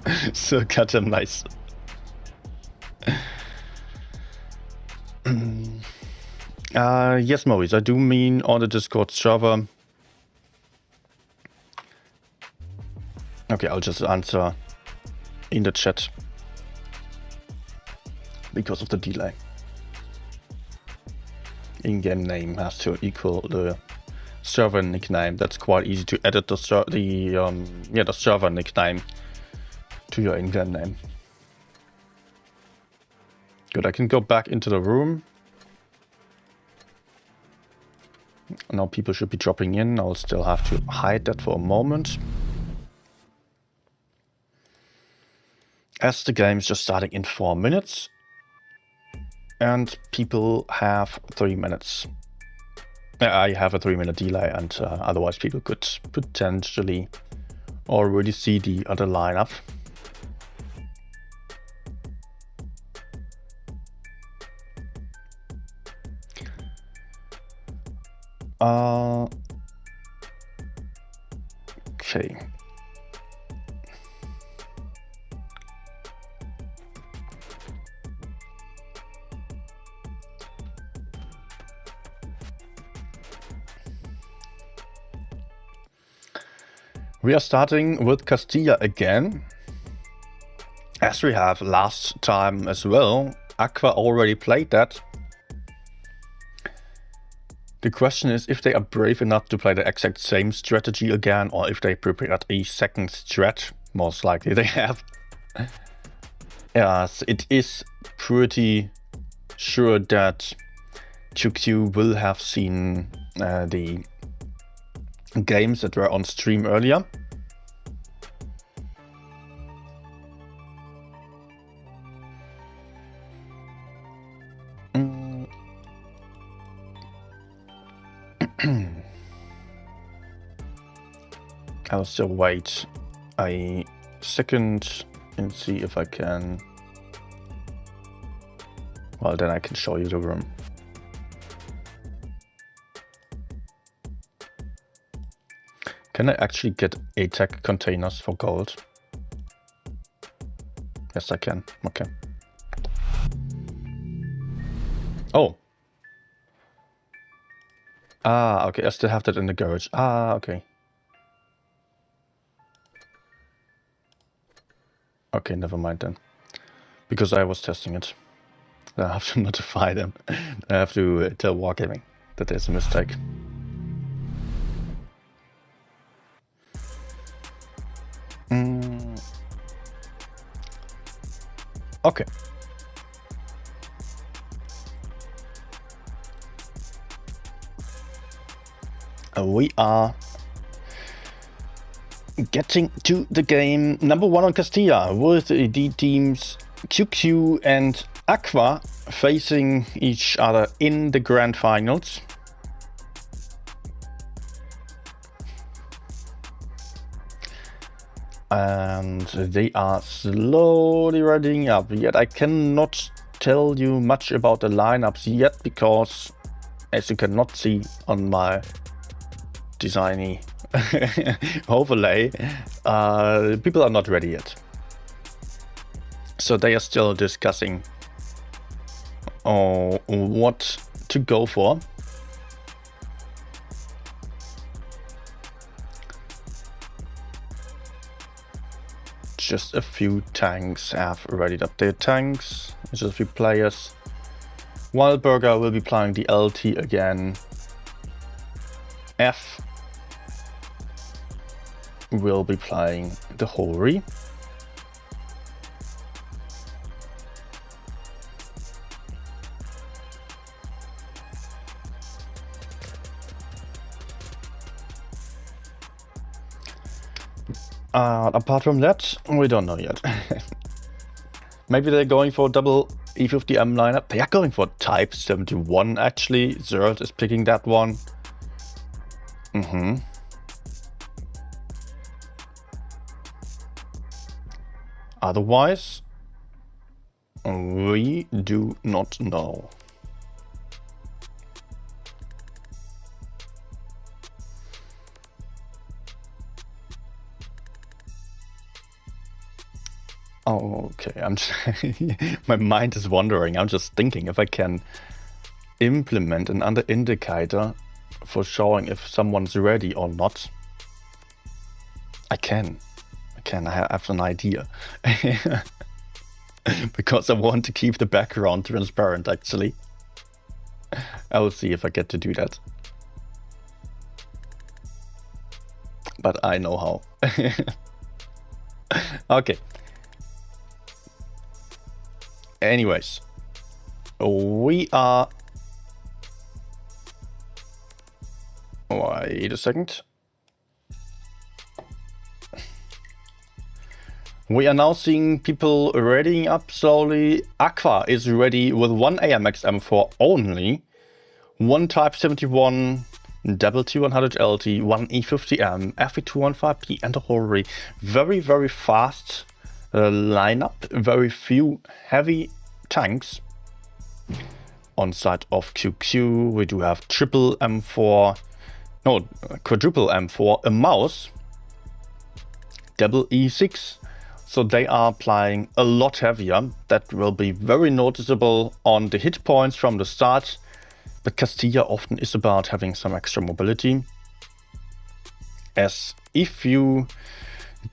is hit. So got him, nice. Yes, Maurice, I do mean on the Discord server. Okay, I'll just answer in the chat because of the delay. In-game name has to equal the server nickname. That's quite easy to edit the server nickname to your in-game name. Good, I can go back into the room. Now people should be dropping in. I'll still have to hide that for a moment, as the game is just starting in 4 minutes and people have 3 minutes. I have a 3-minute delay, and otherwise people could potentially already see the other lineup. Okay. We are starting with Castillia again, as we have last time as well. Aqua already played that. The question is if they are brave enough to play the exact same strategy again, or if they prepared a second strat. Most likely they have. Yes, it is pretty sure that QQ will have seen the games that were on stream earlier. I'll still wait a second and see if I can. Well, then I can show you the room. Can I actually get ATAC containers for gold? Yes, I can. Okay. Oh. Ah, okay. I still have that in the garage. Ah, okay. Okay, never mind then. Because I was testing it. I have to notify them. I have to tell Wargaming that there's a mistake. Okay. We are getting to the game number 1 on Castillia, with the teams QQ and Aqua facing each other in the grand finals. And they are slowly running up. Yet I cannot tell you much about the lineups yet, because as you cannot see on my designy overlay, people are not ready yet. So they are still discussing what to go for. Just a few tanks have readied up their tanks. Just a few players. Wildburger will be playing the LT again. F will be playing the Hori. Apart from that, we don't know yet. Maybe they're going for double E50M lineup. They are going for Type 71 actually. Zerd is picking that one. Otherwise, We do not know. Okay, I'm just my mind is wandering. I'm just thinking if I can implement another indicator for showing if someone's ready or not. I can. I have an idea. Because I want to keep the background transparent, actually. I will see if I get to do that. But I know how. Okay. Anyways, we are... Wait a second. We are now seeing people readying up slowly. Aqua is ready with one AMX M4 only, one Type 71, double T100 LT, one E50M, FE215P and a Horry. Very, very fast lineup, very few heavy tanks. On side of QQ, we do have triple M4, no, quadruple M4, a mouse, double E6. So they are applying a lot heavier. That will be very noticeable on the hit points from the start. But Castillia often is about having some extra mobility. As if you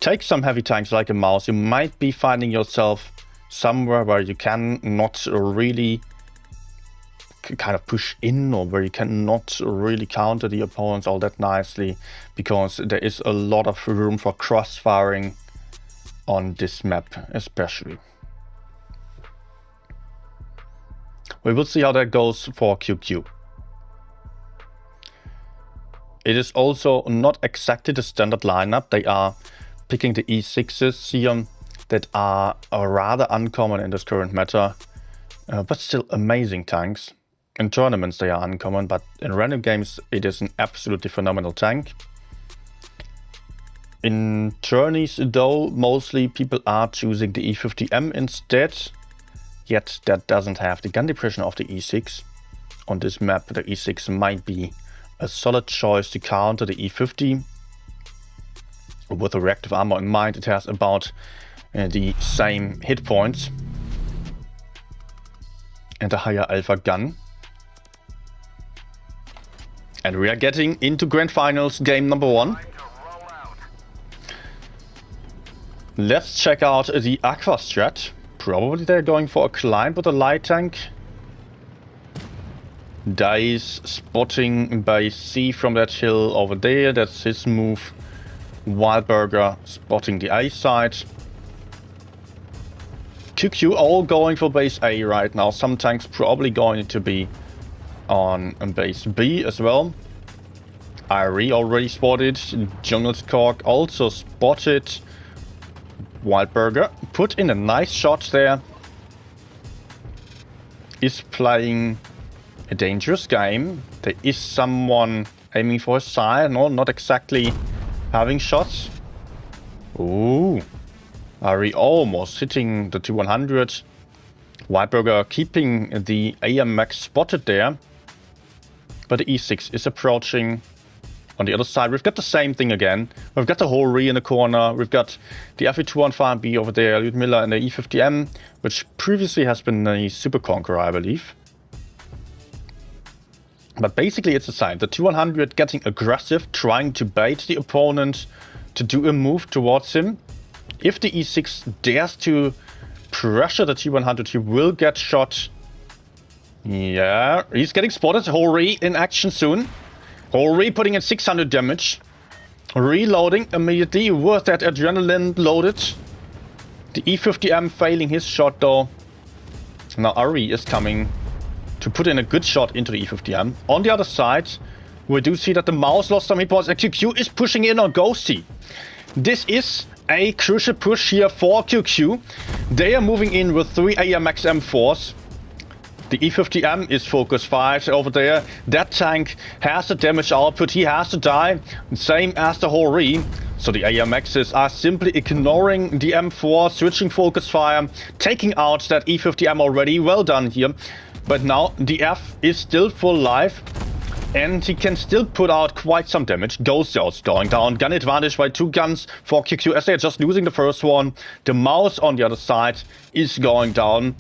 take some heavy tanks like a mouse, you might be finding yourself somewhere where you can not really kind of push in, or where you cannot really counter the opponents all that nicely, because there is a lot of room for cross-firing on this map especially. We will see how that goes for QQ. It is also not exactly the standard lineup. They are picking the E6s here that are rather uncommon in this current meta, but still amazing tanks. In tournaments they are uncommon, but in random games it is an absolutely phenomenal tank. In tourneys though, mostly people are choosing the E50M instead, yet that doesn't have the gun depression of the E6. On this map the E6 might be a solid choice to counter the E50. With the reactive armor in mind, it has about the same hit points and a higher alpha gun. And we are getting into Grand Finals game number 1. Let's check out the Aqua strat. Probably they're going for a climb with a light tank. Dice spotting by C from that hill over there. That's his move. Wildburger spotting the A side. QQ all going for base A right now. Some tanks probably going to be on base B as well. Irie already spotted. Jungle's Cork also spotted. Wildburger put in a nice shot there. Is playing a dangerous game. There is someone aiming for his side. No, not exactly having shots. Ooh. Ari almost hitting the 200. Wildburger keeping the AMX spotted there. But the E6 is approaching. On the other side, we've got the same thing again. We've got the Horry in the corner. We've got the FE215B over there, Ludmilla and the E50M, which previously has been a Super Conqueror, I believe. But basically it's the same. The 200 getting aggressive, trying to bait the opponent to do a move towards him. If the E6 dares to pressure the T100, he will get shot. Yeah, he's getting spotted. Horry in action soon. Horry putting in 600 damage. Reloading immediately with that adrenaline loaded. The E50M failing his shot though. Now Ari is coming to put in a good shot into the E50M. On the other side, we do see that the mouse lost some hit points. QQ is pushing in on Ghosty. This is a crucial push here for QQ. They are moving in with 3 AMX M4s. The E50M is focus 5 over there. That tank has the damage output. He has to die. Same as the Horry. So the AMXs are simply ignoring the M4, switching focus fire, taking out that E50M already. Well done here. But now the F is still full life. And he can still put out quite some damage. Ghost Yachts going down. Gun advantage by 2 guns for QQ as they are just losing the first one. The mouse on the other side is going down.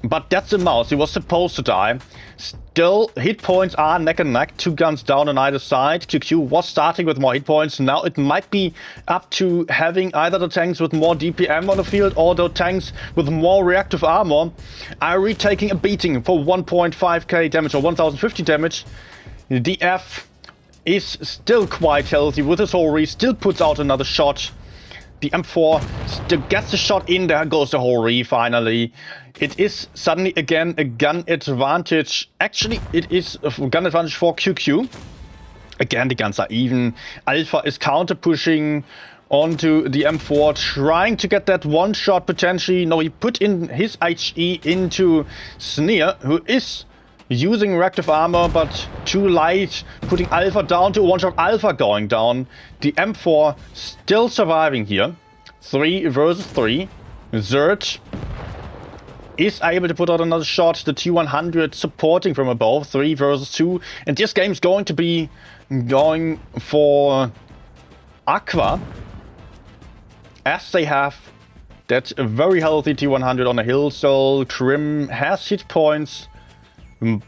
But that's the mouse. He was supposed to die. Still, hit points are neck and neck. 2 guns down on either side. QQ was starting with more hit points. Now it might be up to having either the tanks with more DPM on the field or the tanks with more reactive armor. Irie taking a beating for 1.5k damage or 1050 damage. The F is still quite healthy with his Hori, still puts out another shot. The M4 still gets the shot in, there goes the Hori finally. It is suddenly again a gun advantage. Actually, it is a gun advantage for QQ. Again, the guns are even. Alpha is counter pushing onto the M4, trying to get that one shot potentially. No, he put in his HE into Sneer, who is using reactive armor, but too light, putting Alpha down to one-shot. Alpha going down. The M4 still surviving here. 3 versus 3. Zert is able to put out another shot. The T100 supporting from above. 3 versus 2. And this game is going to be going for Aqua, as they have that very healthy T100 on the hill. So Krim has hit points,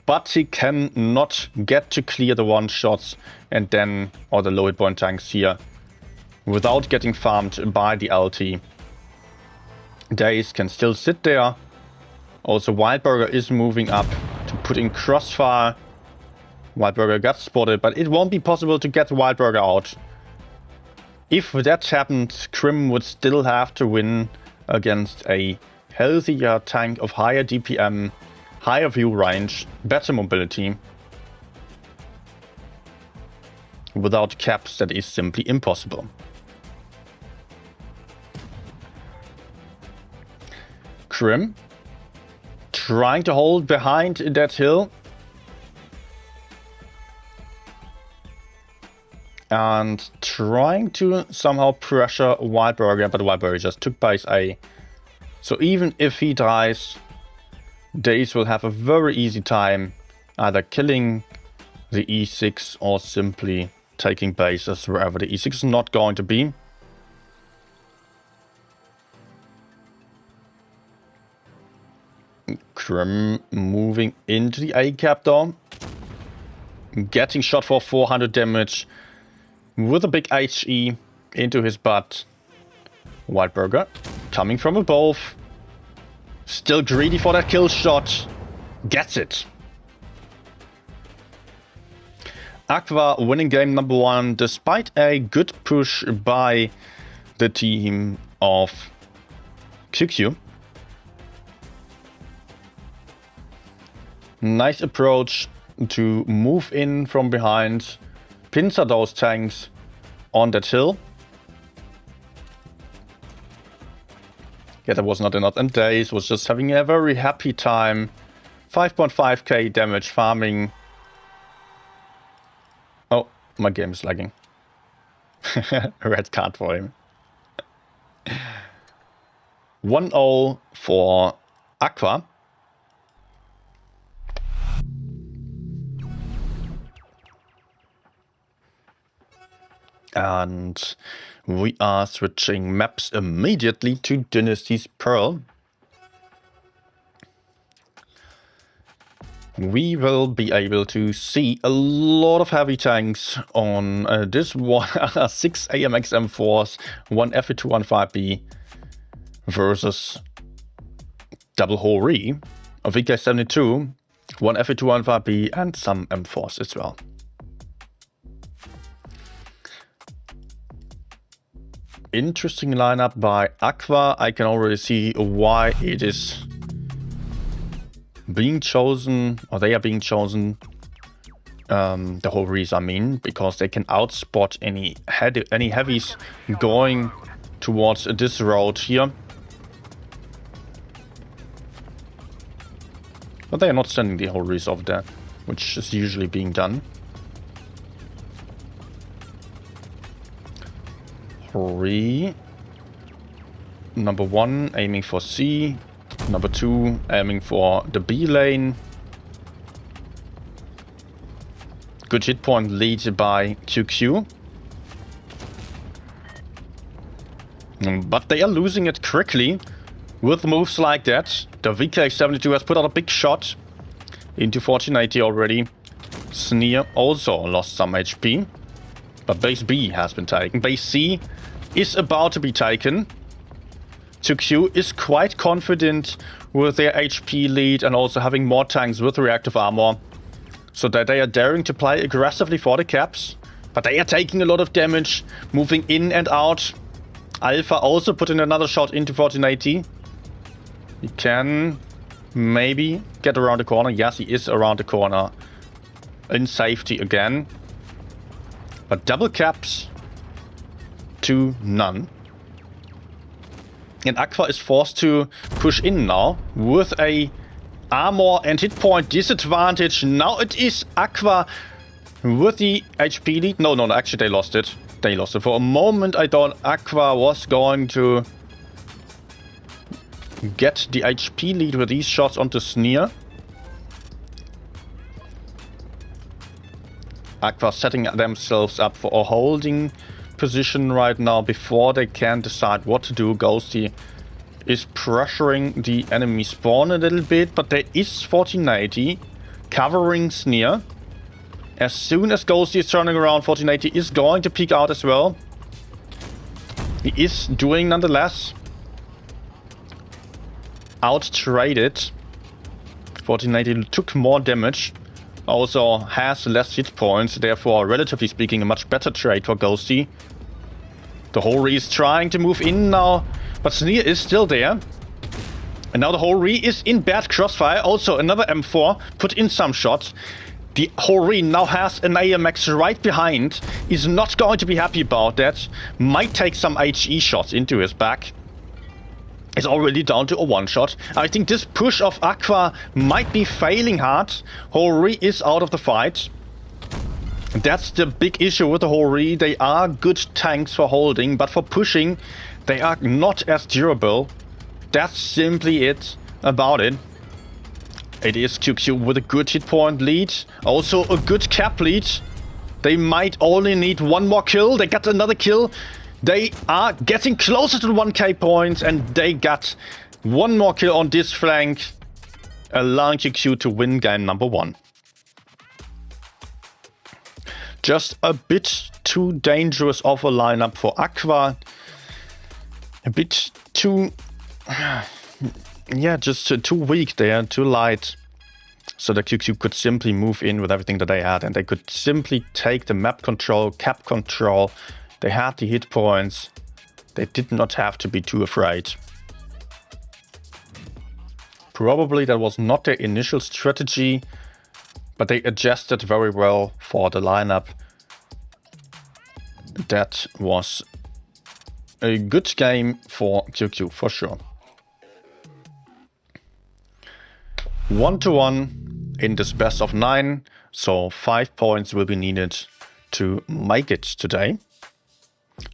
but he cannot get to clear the one-shots and then, or the low hit point tanks here, without getting farmed by the LT. Daze can still sit there. Also, Wildburger is moving up to put in crossfire. Wildburger got spotted, but it won't be possible to get Wildburger out. If that happened, Krim would still have to win against a healthier tank of higher DPM, higher view range, better mobility. Without caps, that is simply impossible. Krim trying to hold behind that hill. And trying to somehow pressure Wildburger, but Wildburger just took base A. So even if he dies, Daze will have a very easy time either killing the E6 or simply taking bases wherever the E6 is not going to be. Krim moving into the A-cap though. Getting shot for 400 damage with a big HE into his butt. Wildburger coming from above. Still greedy for that kill shot. Gets it. Aqua winning game number 1 despite a good push by the team of QQ. Nice approach to move in from behind. Pincer those tanks on that hill. Yeah, that was not enough. And Daze was just having a very happy time. 5.5k damage farming. Oh, my game is lagging. Red card for him. 1-0 for Aqua. And we are switching maps immediately to Dynasty's Pearl. We will be able to see a lot of heavy tanks on this one. 6 AMX M4s, 1 FE215B versus double Hori, a VK72, 1 FE215B and some M4s as well. Interesting lineup by Aqua. I can already see why it is being chosen, or they are being chosen. The Horis, I mean, because they can outspot any heavies going towards this road here. But they are not sending the Horis over there, which is usually being done. 3. Number 1 aiming for C. Number 2 aiming for the B lane. Good hit point lead by QQ. But they are losing it quickly with moves like that. The VK72 has put out a big shot into 1480 already. Sneer also lost some HP. But base B has been taken. Base C is about to be taken. 2Q is quite confident with their HP lead and also having more tanks with reactive armor. So that they are daring to play aggressively for the caps. But they are taking a lot of damage, moving in and out. Alpha also put in another shot into 1480. He can maybe get around the corner. Yes, he is around the corner. In safety again. But double caps to none. And Aqua is forced to push in now with a armor and hit point disadvantage. Now it is Aqua with the HP lead. No, actually they lost it. They lost it. For a moment I thought Aqua was going to get the HP lead with these shots onto Sneer. Aqua setting themselves up for a holding position right now before they can decide what to do. Ghosty is pressuring the enemy spawn a little bit, but there is 1480 covering Sneer. As soon as Ghosty is turning around, 1480 is going to peek out as well. He is doing nonetheless. Out-traded. 1480 took more damage. Also has less hit points, therefore, relatively speaking, a much better trade for Ghosty. The Hori is trying to move in now, but Sneer is still there. And now the Hori is in bad crossfire. Also, another M4 put in some shots. The Hori now has an AMX right behind. He's not going to be happy about that. Might take some HE shots into his back. It's already down to a one-shot. I think this push of Aqua might be failing hard. Hori is out of the fight. That's the big issue with the Hori. They are good tanks for holding, but for pushing, they are not as durable. That's simply it about it. It is QQ with a good hit point lead. Also a good cap lead. They might only need one more kill. They got another kill. They are getting closer to 1k points, and they got one more kill on this flank, allowing QQ to win game number 1. Just a bit too dangerous of a lineup for Aqua. A bit too... yeah, just too weak there, too light. So the QQ could simply move in with everything that they had, and they could simply take the map control, cap control. They had the hit points. They did not have to be too afraid. Probably that was not their initial strategy, but they adjusted very well for the lineup. That was a good game for QQ, for sure. 1-1 in this best of 9, so 5 points will be needed to make it today.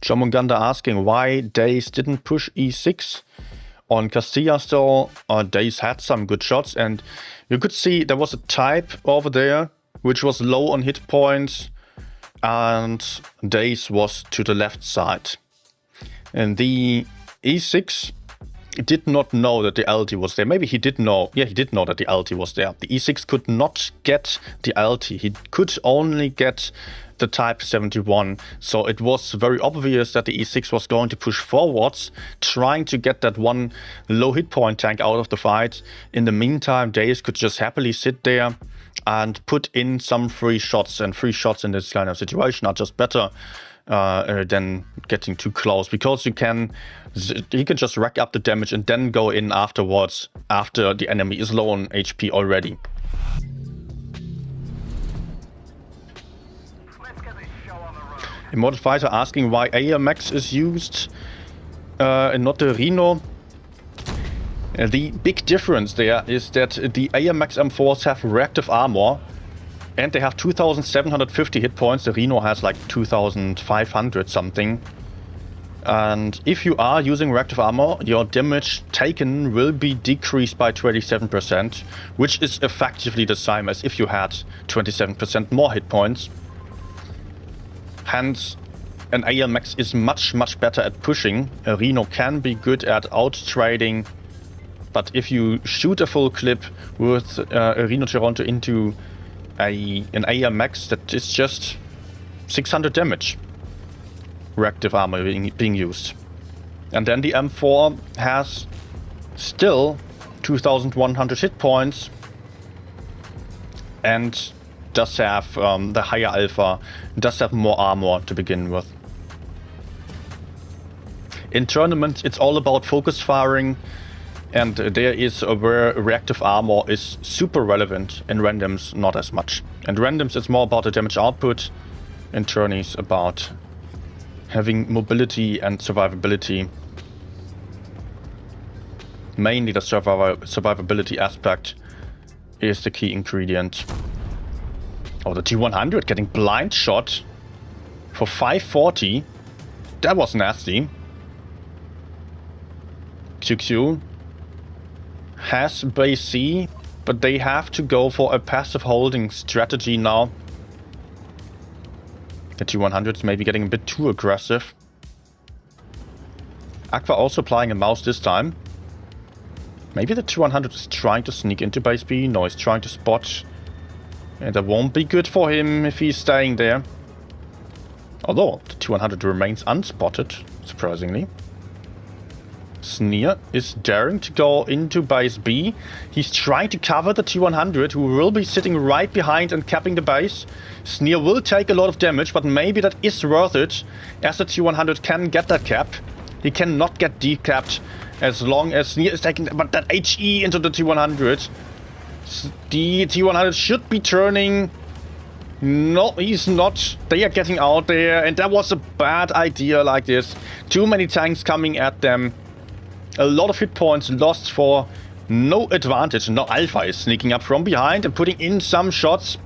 Jomunganda asking why Daze didn't push E6 on Castillia still. Daze had some good shots, and you could see there was a type over there which was low on hit points, and Daze was to the left side. And the E6 did not know that the LT was there. Maybe he did know. Yeah, he did know that the LT was there. The E6 could not get the LT. He could only get the Type 71. So it was very obvious that the E6 was going to push forwards, trying to get that one low hit point tank out of the fight. In the meantime, Daze could just happily sit there and put in some free shots. And free shots in this kind of situation are just better than getting too close, because he can just rack up the damage and then go in afterwards, after the enemy is low on HP already. Immortal Fighter asking why AMX is used and not the Rhino. The big difference there is that the AMX M4s have reactive armor and they have 2750 hit points. The Rhino has like 2500 something. And if you are using reactive armor, your damage taken will be decreased by 27%, which is effectively the same as if you had 27% more hit points. Hence, an ALMax is much better at pushing. A Rhino can be good at out-trading, but if you shoot a full clip with a Rhino Toronto into an ALMax, that is just 600 damage. Reactive armor being used. And then the M4 has still 2100 hit points and does have the higher alpha, does have more armor to begin with. In tournaments, it's all about focus firing, and there is where reactive armor is super relevant. In randoms, not as much. In randoms, it's more about the damage output. In tourneys, about having mobility and survivability. Mainly the survivability aspect is the key ingredient. Oh, the T100 getting blind shot for 540. That was nasty. QQ has base C, but they have to go for a passive holding strategy now. The T100 is maybe getting a bit too aggressive. Aqua also applying a mouse this time. Maybe the T100 is trying to sneak into base B. No, he's trying to spot. And that won't be good for him if he's staying there. Although the T100 remains unspotted, surprisingly. Sneer is daring to go into base B. He's trying to cover the T100, who will be sitting right behind and capping the base. Sneer will take a lot of damage, but maybe that is worth it, as the T100 can get that cap. He cannot get decapped as long as Sneer is taking but that HE into the T100. The T100 should be turning. No, he's not. They are getting out there, and that was a bad idea like this. Too many tanks coming at them. A lot of hit points lost for no advantage. Now Alpha is sneaking up from behind and putting in some shots.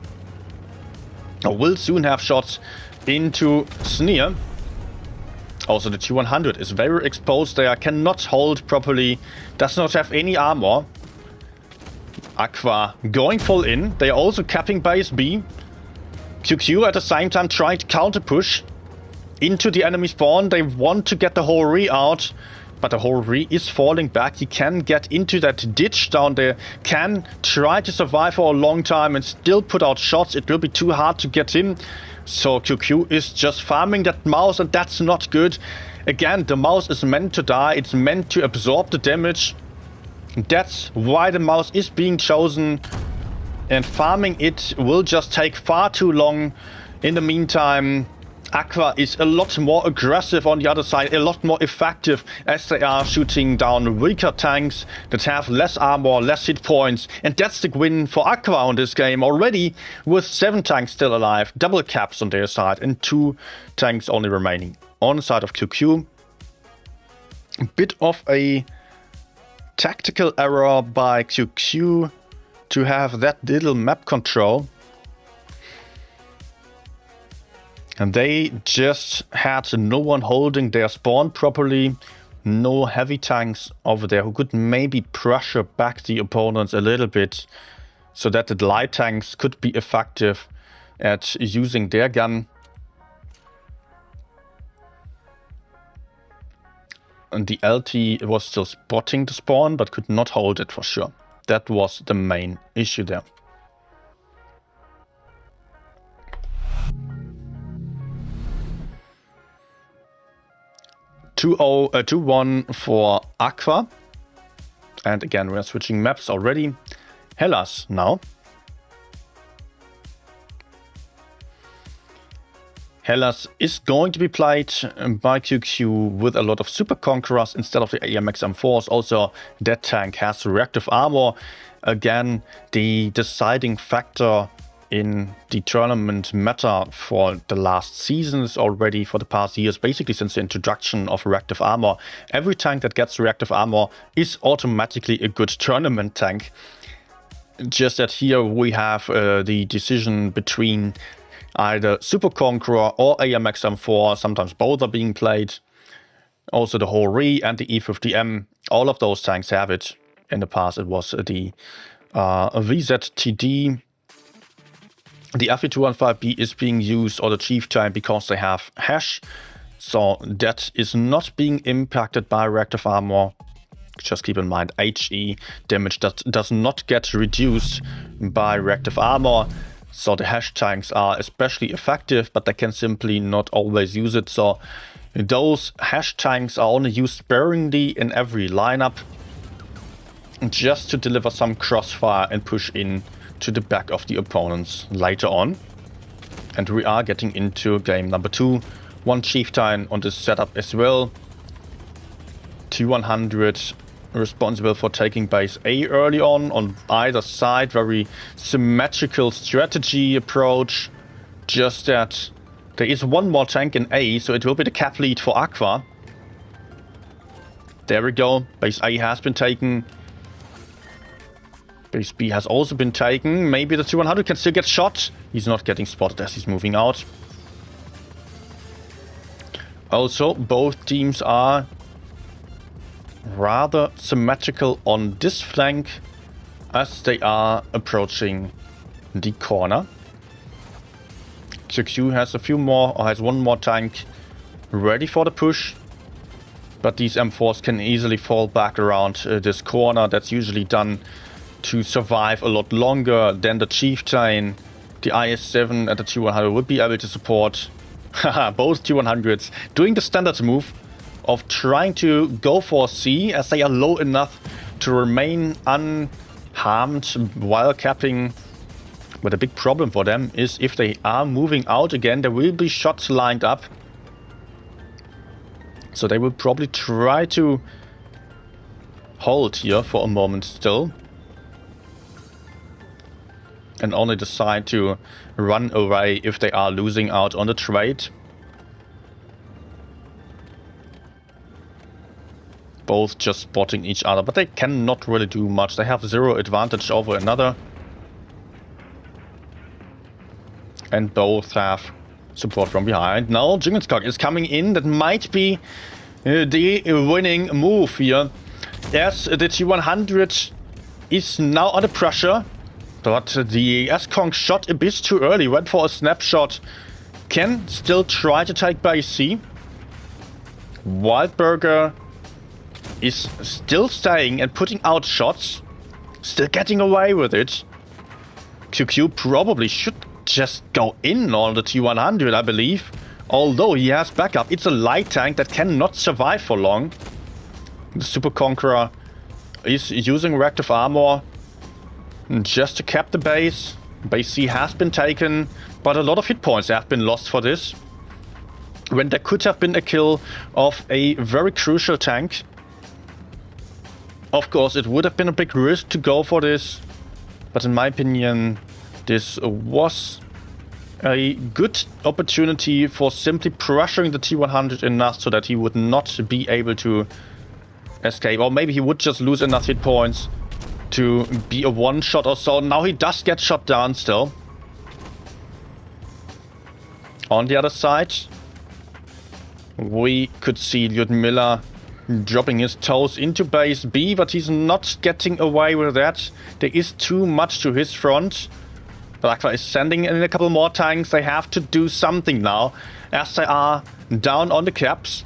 Or will soon have shots into Sneer. Also the T100 is very exposed there. Cannot hold properly. Does not have any armor. Aqua going full in. They are also capping base B. QQ at the same time trying to counter push into the enemy spawn. They want to get the Hori out. But the Hori is falling back. He can get into that ditch down there. Can try to survive for a long time and still put out shots. It will be too hard to get him. So QQ is just farming that mouse, and that's not good. Again, the mouse is meant to die. It's meant to absorb the damage. That's why the mouse is being chosen. And farming it will just take far too long. In the meantime, Aqua is a lot more aggressive on the other side, a lot more effective, as they are shooting down weaker tanks that have less armor, less hit points. And that's the win for Aqua on this game already, with 7 tanks still alive, double caps on their side, and 2 tanks only remaining on the side of QQ. A bit of a tactical error by QQ to have that little map control. And they just had no one holding their spawn properly. No heavy tanks over there who could maybe pressure back the opponents a little bit, so that the light tanks could be effective at using their gun. And the LT was still spotting the spawn, but could not hold it for sure. That was the main issue there. 2-1 for Aqua. And again, we are switching maps already. Hellas now. Hellas is going to be played by QQ with a lot of Super Conquerors instead of the AMX M4s. Also, that tank has reactive armor. Again, the deciding factor in the tournament meta for the last seasons already, for the past years, basically since the introduction of reactive armor. Every tank that gets reactive armor is automatically a good tournament tank. Just that here we have the decision between either Super Conqueror or AMX M4. Sometimes both are being played. Also the Hori and the E50M, all of those tanks have it. In the past it was the VZTD. The FE215B is being used, or the Chieftain, because they have hash. So that is not being impacted by reactive armor. Just keep in mind, HE damage does not get reduced by reactive armor. So the hash tanks are especially effective, but they can simply not always use it. So those hash tanks are only used sparingly in every lineup, just to deliver some crossfire and push in to the back of the opponents later on. And we are getting into game number 2. One Chieftain on this setup as well. T100 responsible for taking base A early on either side. Very symmetrical strategy approach. Just that there is one more tank in A, so it will be the cap lead for Aqua. There we go. Base A has been taken. Base B has also been taken. Maybe the T100 can still get shot. He's not getting spotted as he's moving out. Also, both teams are rather symmetrical on this flank as they are approaching the corner. QQ has a few more, or has one more tank ready for the push. But these M4s can easily fall back around this corner. That's usually done to survive a lot longer than the Chieftain. The IS-7 and the T100 would be able to support. Both T100s doing the standard move of trying to go for C as they are low enough to remain unharmed while capping. But the big problem for them is if they are moving out again, there will be shots lined up. So they will probably try to hold here for a moment still. And only decide to run away if they are losing out on the trade. Both just spotting each other, but they cannot really do much. They have zero advantage over another. And both have support from behind. Now Jingenskog is coming in. That might be the winning move here. As the T100 is now under pressure. But the S-Kong shot a bit too early, went for a snapshot. Can still try to take base C. Wildburger is still staying and putting out shots. Still getting away with it. QQ probably should just go in on the T100, I believe. Although he has backup. It's a light tank that cannot survive for long. The Super Conqueror is using reactive armor just to cap the base. Base C has been taken, but a lot of hit points have been lost for this. When there could have been a kill of a very crucial tank. Of course, it would have been a big risk to go for this. But in my opinion, this was a good opportunity for simply pressuring the T100 enough so that he would not be able to escape. Or maybe he would just lose enough hit points to be a one-shot or so. Now he does get shot down still. On the other side, we could see Lyudmila dropping his toes into base B, but he's not getting away with that. There is too much to his front. But Aqua is sending in a couple more tanks. They have to do something now, as they are down on the caps.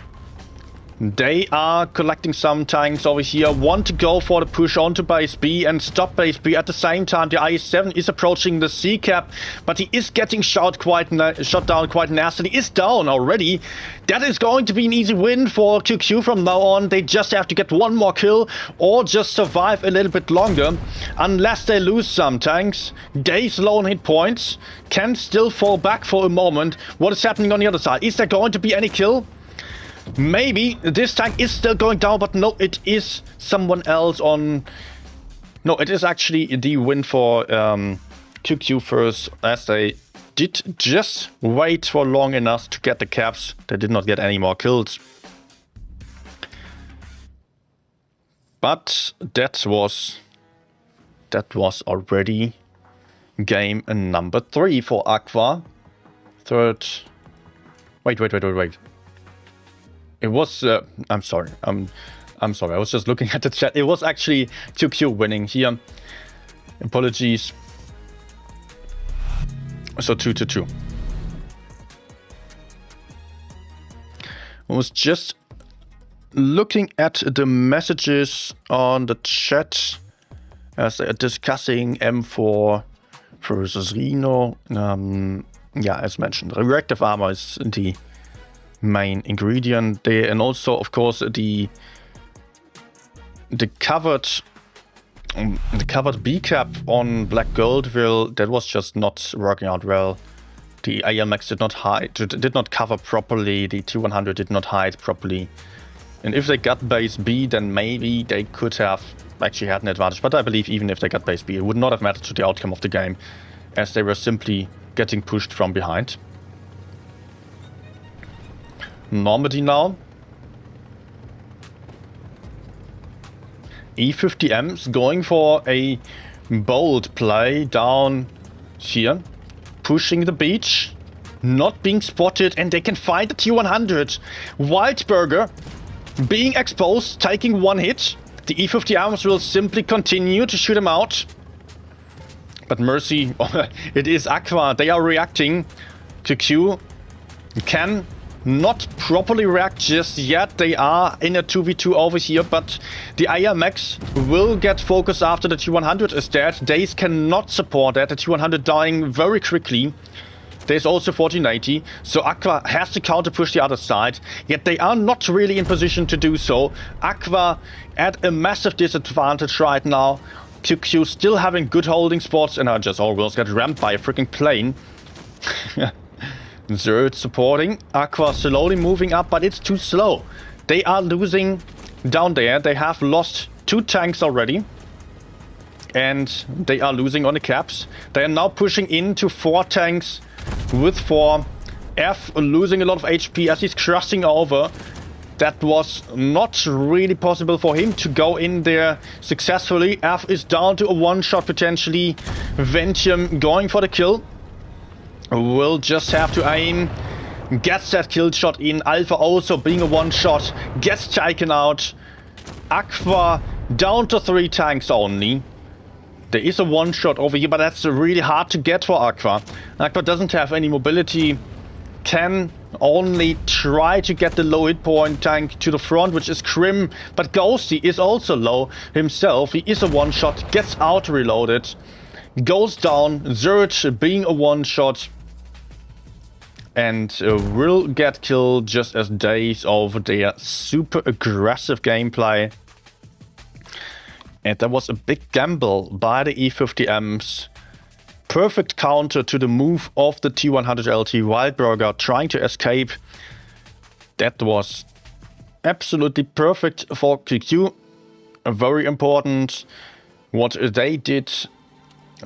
They are collecting some tanks over here, want to go for the push onto base B and stop base B. At the same time, the IS-7 is approaching the C cap, but he is getting shot down quite nastily. He is down already. That is going to be an easy win for QQ from now on. They just have to get one more kill or just survive a little bit longer. Unless they lose some tanks, Day's low on hit points can still fall back for a moment. What is happening on the other side? Is there going to be any kill? Maybe this tank is still going down, but no, it is someone else on. No, it is actually the win for QQ first, as they did just wait for long enough to get the caps. They did not get any more kills. But that was already game number 3 for Aqua. Third. Wait. It was, I'm sorry, I'm sorry, I was just looking at the chat. It was actually 2Q winning here. Apologies. So 2-2. I was just looking at the messages on the chat as they are discussing M4 versus Rhino. Yeah, as mentioned, reactive armor is the main ingredient there, and also, of course, the covered B cap on Black Goldville, that was just not working out well. The ALMX did not cover properly. The T100 did not hide properly. And if they got base B, then maybe they could have actually had an advantage. But I believe even if they got base B, it would not have mattered to the outcome of the game, as they were simply getting pushed from behind. Normandy now. E50M's going for a bold play down here. Pushing the beach. Not being spotted, and they can find the T100. Wildburger being exposed, taking one hit. The E50M's will simply continue to shoot him out. But mercy, it is Aqua. They are reacting. QQ can not properly react just yet. They are in a 2v2 over here, but the ALMX will get focused after the T100 is dead. Daze cannot support that. The T100 dying very quickly. There's also 1480, so Aqua has to counter push the other side, yet they are not really in position to do so. Aqua at a massive disadvantage right now. QQ still having good holding spots, and just almost got rammed by a freaking plane. Zerd supporting. Aqua slowly moving up, but it's too slow. They are losing down there. They have lost 2 tanks already. And they are losing on the caps. They are now pushing into 4 tanks with 4. F losing a lot of HP as he's crossing over. That was not really possible for him to go in there successfully. F is down to a one-shot potentially. Ventium going for the kill. Will just have to aim. Gets that kill shot in. Alpha also being a one-shot. Gets taken out. Aqua down to 3 tanks only. There is a one-shot over here, but that's really hard to get for Aqua. Aqua doesn't have any mobility. Can only try to get the low hit point tank to the front, which is Krim. But Ghosty is also low himself. He is a one-shot. Gets out reloaded. Goes down. Zurich being a one-shot. And will get killed just as Daze over there. Super aggressive gameplay. And that was a big gamble by the E50Ms. Perfect counter to the move of the T100LT Wildburger trying to escape. That was absolutely perfect for QQ. Very important what they did,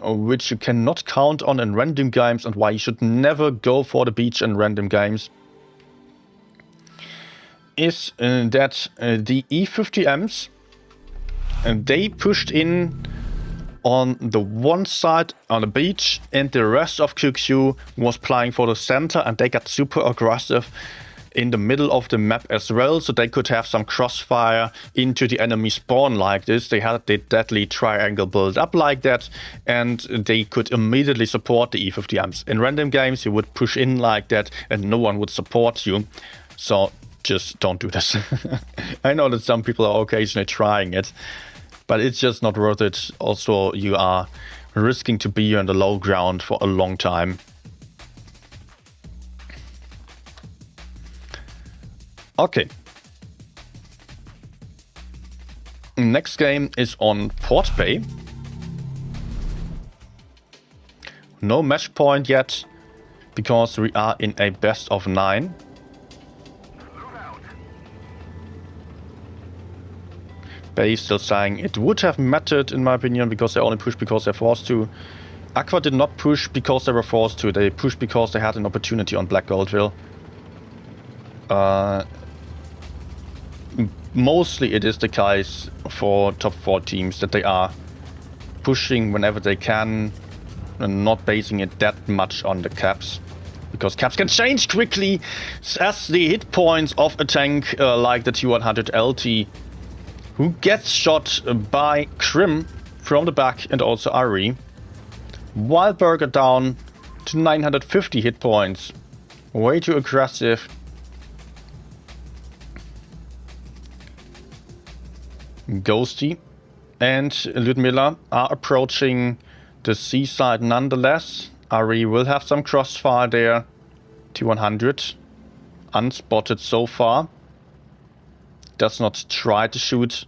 which you cannot count on in random games, and why you should never go for the beach in random games, is that the E50Ms, and they pushed in on the one side on the beach, and the rest of QQ was playing for the center, and they got super aggressive in the middle of the map as well, so they could have some crossfire into the enemy spawn like this. They had the deadly triangle build up like that, and they could immediately support the E50Ms. In random games, you would push in like that, and no one would support you. So just don't do this. I know that some people are occasionally trying it, but it's just not worth it. Also, you are risking to be on the low ground for a long time. Okay. Next game is on Port Bay. No match point yet, because we are in a best of 9. Bay still saying it would have mattered in my opinion, because they only pushed because they're forced to. Aqua did not push because they were forced to. They pushed because they had an opportunity on Black Goldville. Mostly it is the case for top 4 teams that they are pushing whenever they can and not basing it that much on the caps. Because caps can change quickly as the hit points of a tank like the T-100 LT, who gets shot by Krim from the back and also Ari. Wildburger down to 950 hit points. Way too aggressive. Ghosty and Ludmilla are approaching the seaside nonetheless. Ari will have some crossfire there. T-100 unspotted so far. Does not try to shoot,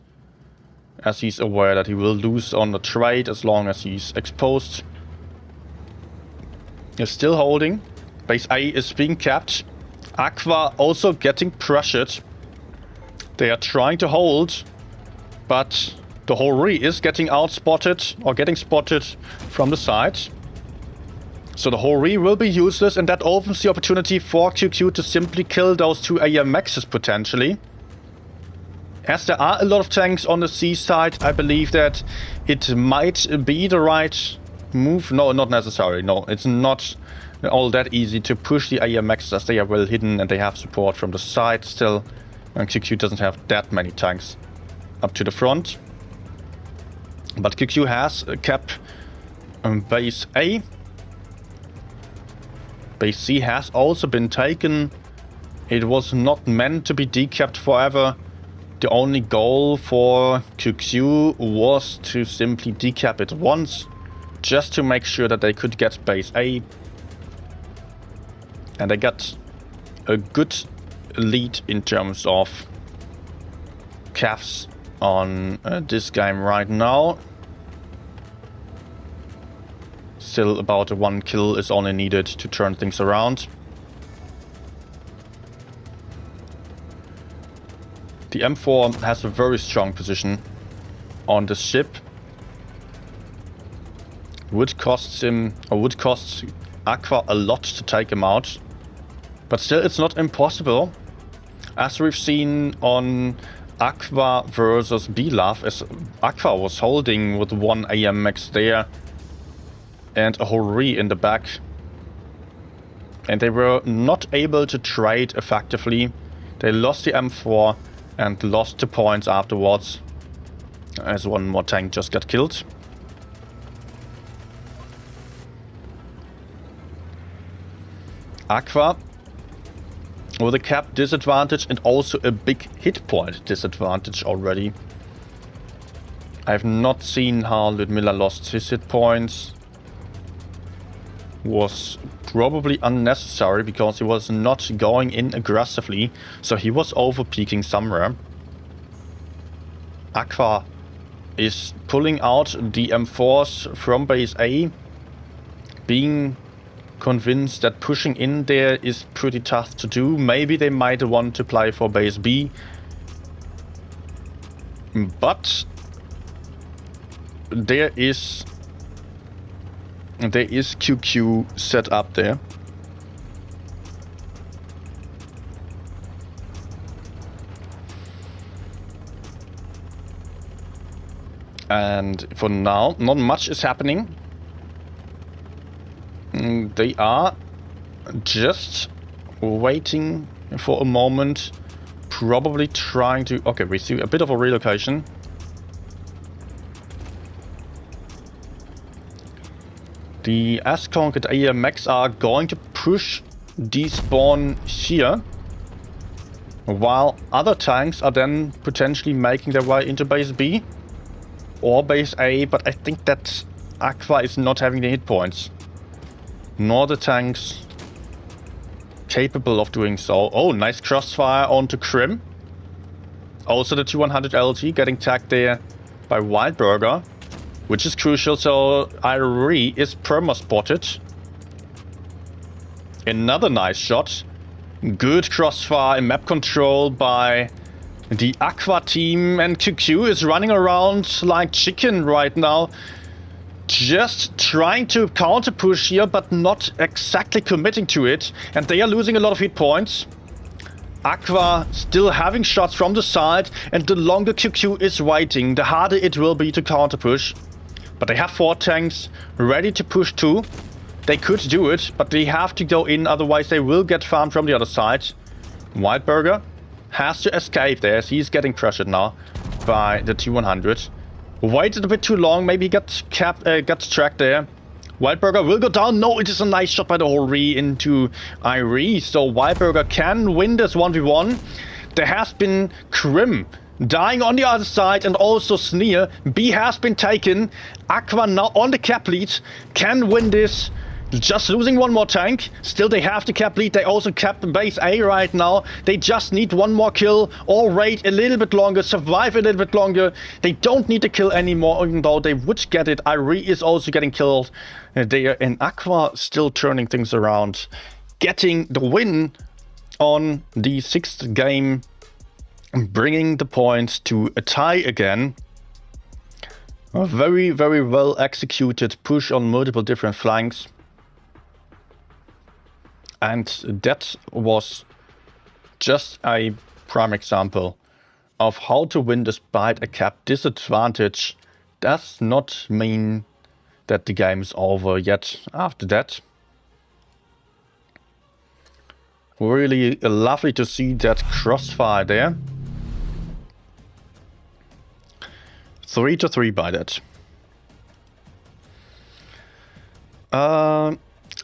as he's aware that he will lose on the trade as long as he's exposed. He's still holding. Base A is being capped. Aqua also getting pressured. They are trying to hold, but the Hori is getting outspotted or getting spotted from the side. So the Hori will be useless, and that opens the opportunity for QQ to simply kill those two AMXs potentially. As there are a lot of tanks on the seaside, I believe that it might be the right move. No, not necessarily. No, it's not all that easy to push the AMXs as they are well hidden and they have support from the side still. And QQ doesn't have that many tanks up to the front. But QQ has kept base A. Base C has also been taken. It was not meant to be decapped forever. The only goal for QQ was to simply decap it once, just to make sure that they could get base A. And they got a good lead in terms of caps on this game right now. Still about a 1 kill is only needed to turn things around. The M4 has a very strong position on the ship. Would cost him, or would cost Aqua a lot to take him out. But still, it's not impossible. As we've seen on Aqua versus Bilaf, as Aqua was holding with one AMX there and a Hori in the back. And they were not able to trade effectively. They lost the M4 and lost 2 points afterwards, as one more tank just got killed. Aqua with a cap disadvantage and also a big hit point disadvantage already. I have not seen how Ludmilla lost his hit points. Was probably unnecessary because he was not going in aggressively, so he was over-peaking somewhere. Aqua is pulling out the M4s from base A, being convinced that pushing in there is pretty tough to do. Maybe they might want to play for base B, but there is QQ set up there. And for now, not much is happening. They are just waiting for a moment, probably trying to... Okay, we see a bit of a relocation. The Askonk and AMX are going to push despawn here, while other tanks are then potentially making their way into base B or base A, but I think that Aqua is not having the hit points, nor the tanks capable of doing so. Oh, nice crossfire onto Krim. Also the T-100 LT getting tagged there by Wildburger, which is crucial, so Irie is perma-spotted. Another nice shot. Good crossfire and map control by the Aqua team, and QQ is running around like chicken right now. Just trying to counter push here, but not exactly committing to it. And they are losing a lot of hit points. Aqua still having shots from the side, and the longer QQ is waiting, the harder it will be to counter push. But they have 4 tanks ready to push too. They could do it, but they have to go in, otherwise they will get farmed from the other side. Wildburger has to escape there, as he's getting pressured now by the T-100. Waited a bit too long, maybe he got tracked there. Wildburger will go down. No, it is a nice shot by the whole Re into Irie. So Wildburger can win this 1v1. There has been Krim dying on the other side, and also Sneer. B has been taken. Aqua now on the cap lead. Can win this. Just losing one more tank. Still, they have the cap lead. They also cap base A right now. They just need one more kill or wait a little bit longer, survive a little bit longer. They don't need to kill anymore, even though they would get it. Irie is also getting killed. They are in Aqua, still turning things around, getting the win on the 6th game, bringing the points to a tie again. A very, very well executed push on multiple different flanks. And that was just a prime example of how to win despite a cap disadvantage. Does not mean that the game is over yet after that. Really lovely to see that crossfire there. 3-3 by that.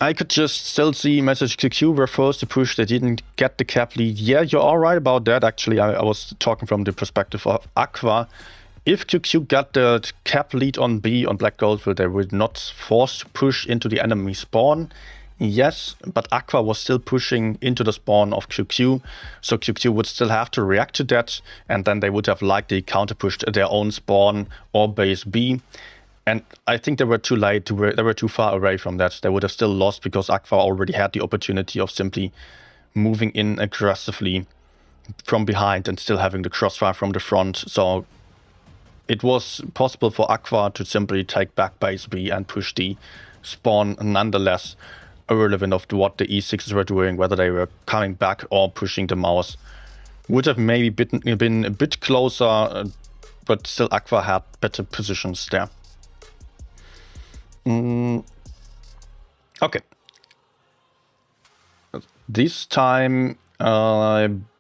I could just still see message QQ were forced to push. They didn't get the cap lead. Yeah, you're all right about that. Actually, I was talking from the perspective of Aqua. If QQ got the cap lead on B on Black Goldfield, they were not forced to push into the enemy spawn. Yes, but Aqua was still pushing into the spawn of QQ, so QQ would still have to react to that, and then they would have likely counter-pushed their own spawn or base B. And I think they were too late, they were too far away from that. They would have still lost because Aqua already had the opportunity of simply moving in aggressively from behind and still having the crossfire from the front. So it was possible for Aqua to simply take back base B and push the spawn nonetheless, irrelevant of what the E6s were doing, whether they were coming back or pushing the mouse. Would have maybe been a bit closer, but still Aqua had better positions there. Okay. This time,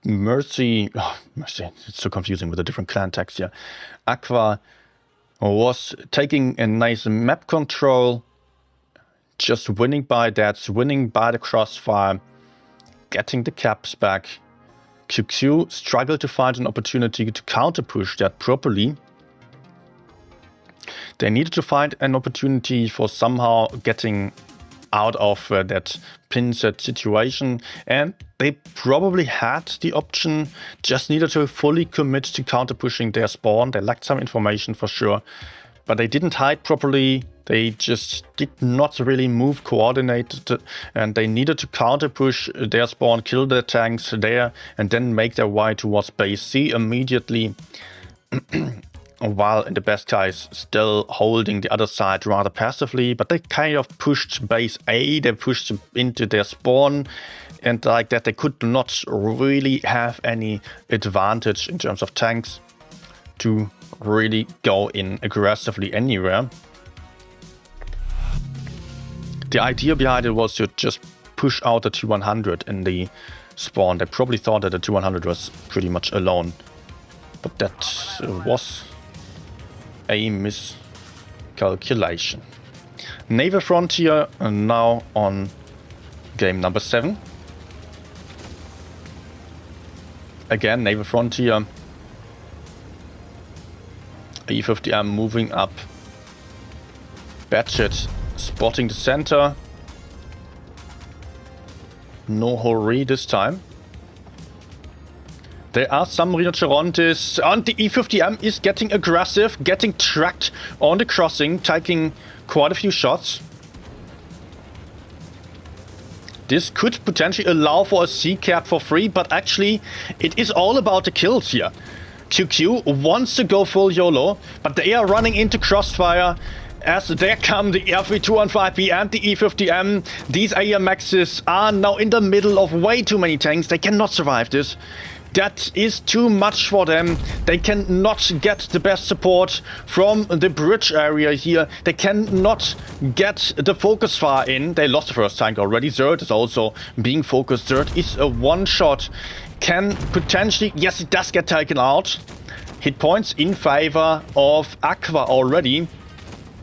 Mercy, it's so confusing with the different clan tags here. Aqua was taking a nice map control, just winning by that, winning by the crossfire, getting the caps back. QQ struggled to find an opportunity to counter push that properly. They needed to find an opportunity for somehow getting out of that pin set situation, and they probably had the option, just needed to fully commit to counter pushing their spawn. They lacked some information for sure, but they didn't hide properly. They just did not really move coordinated, and they needed to counter push their spawn, kill their tanks there, and then make their way towards base C immediately. While in the best case still holding the other side rather passively, but they kind of pushed base A, they pushed into their spawn, and like that they could not really have any advantage in terms of tanks to really go in aggressively anywhere. The idea behind it was to just push out the T-100 in the spawn. They probably thought that the T-100 was pretty much alone, but that was a miscalculation. Naval Frontier now on game number 7. Again, Naval Frontier. E50M moving up. Batchet spotting the center. No hurry this time. There are some rinocerontes, and the E50M is getting aggressive, getting tracked on the crossing, taking quite a few shots. This could potentially allow for a C-cap for free, but actually it is all about the kills here. QQ wants to go full YOLO, but they are running into crossfire. As there come the RV215B and the E50M. These AMXs are now in the middle of way too many tanks. They cannot survive this. That is too much for them. They cannot get the best support from the bridge area here. They cannot get the focus fire in. They lost the first tank already. Zerd is also being focused. Zerd is a one-shot. Can potentially... Yes, it does get taken out. Hit points in favor of Aqua already.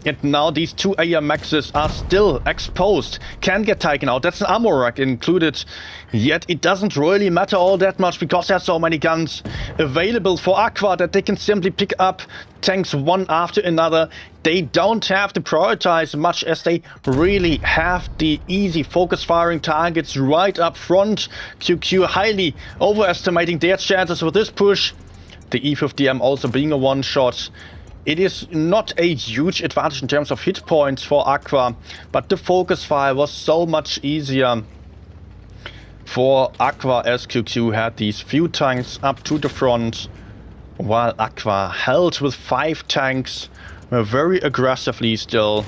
And now these two AMXs are still exposed. Can get taken out. That's an armor rack included. Yet it doesn't really matter all that much because there's so many guns available for Aqua that they can simply pick up tanks one after another. They don't have to prioritize much as they really have the easy focus firing targets right up front. QQ highly overestimating their chances with this push. The E50M also being a one-shot. It is not a huge advantage in terms of hit points for Aqua, but the focus fire was so much easier for Aqua as QQ had these few tanks up to the front, while Aqua held with 5 tanks very aggressively still.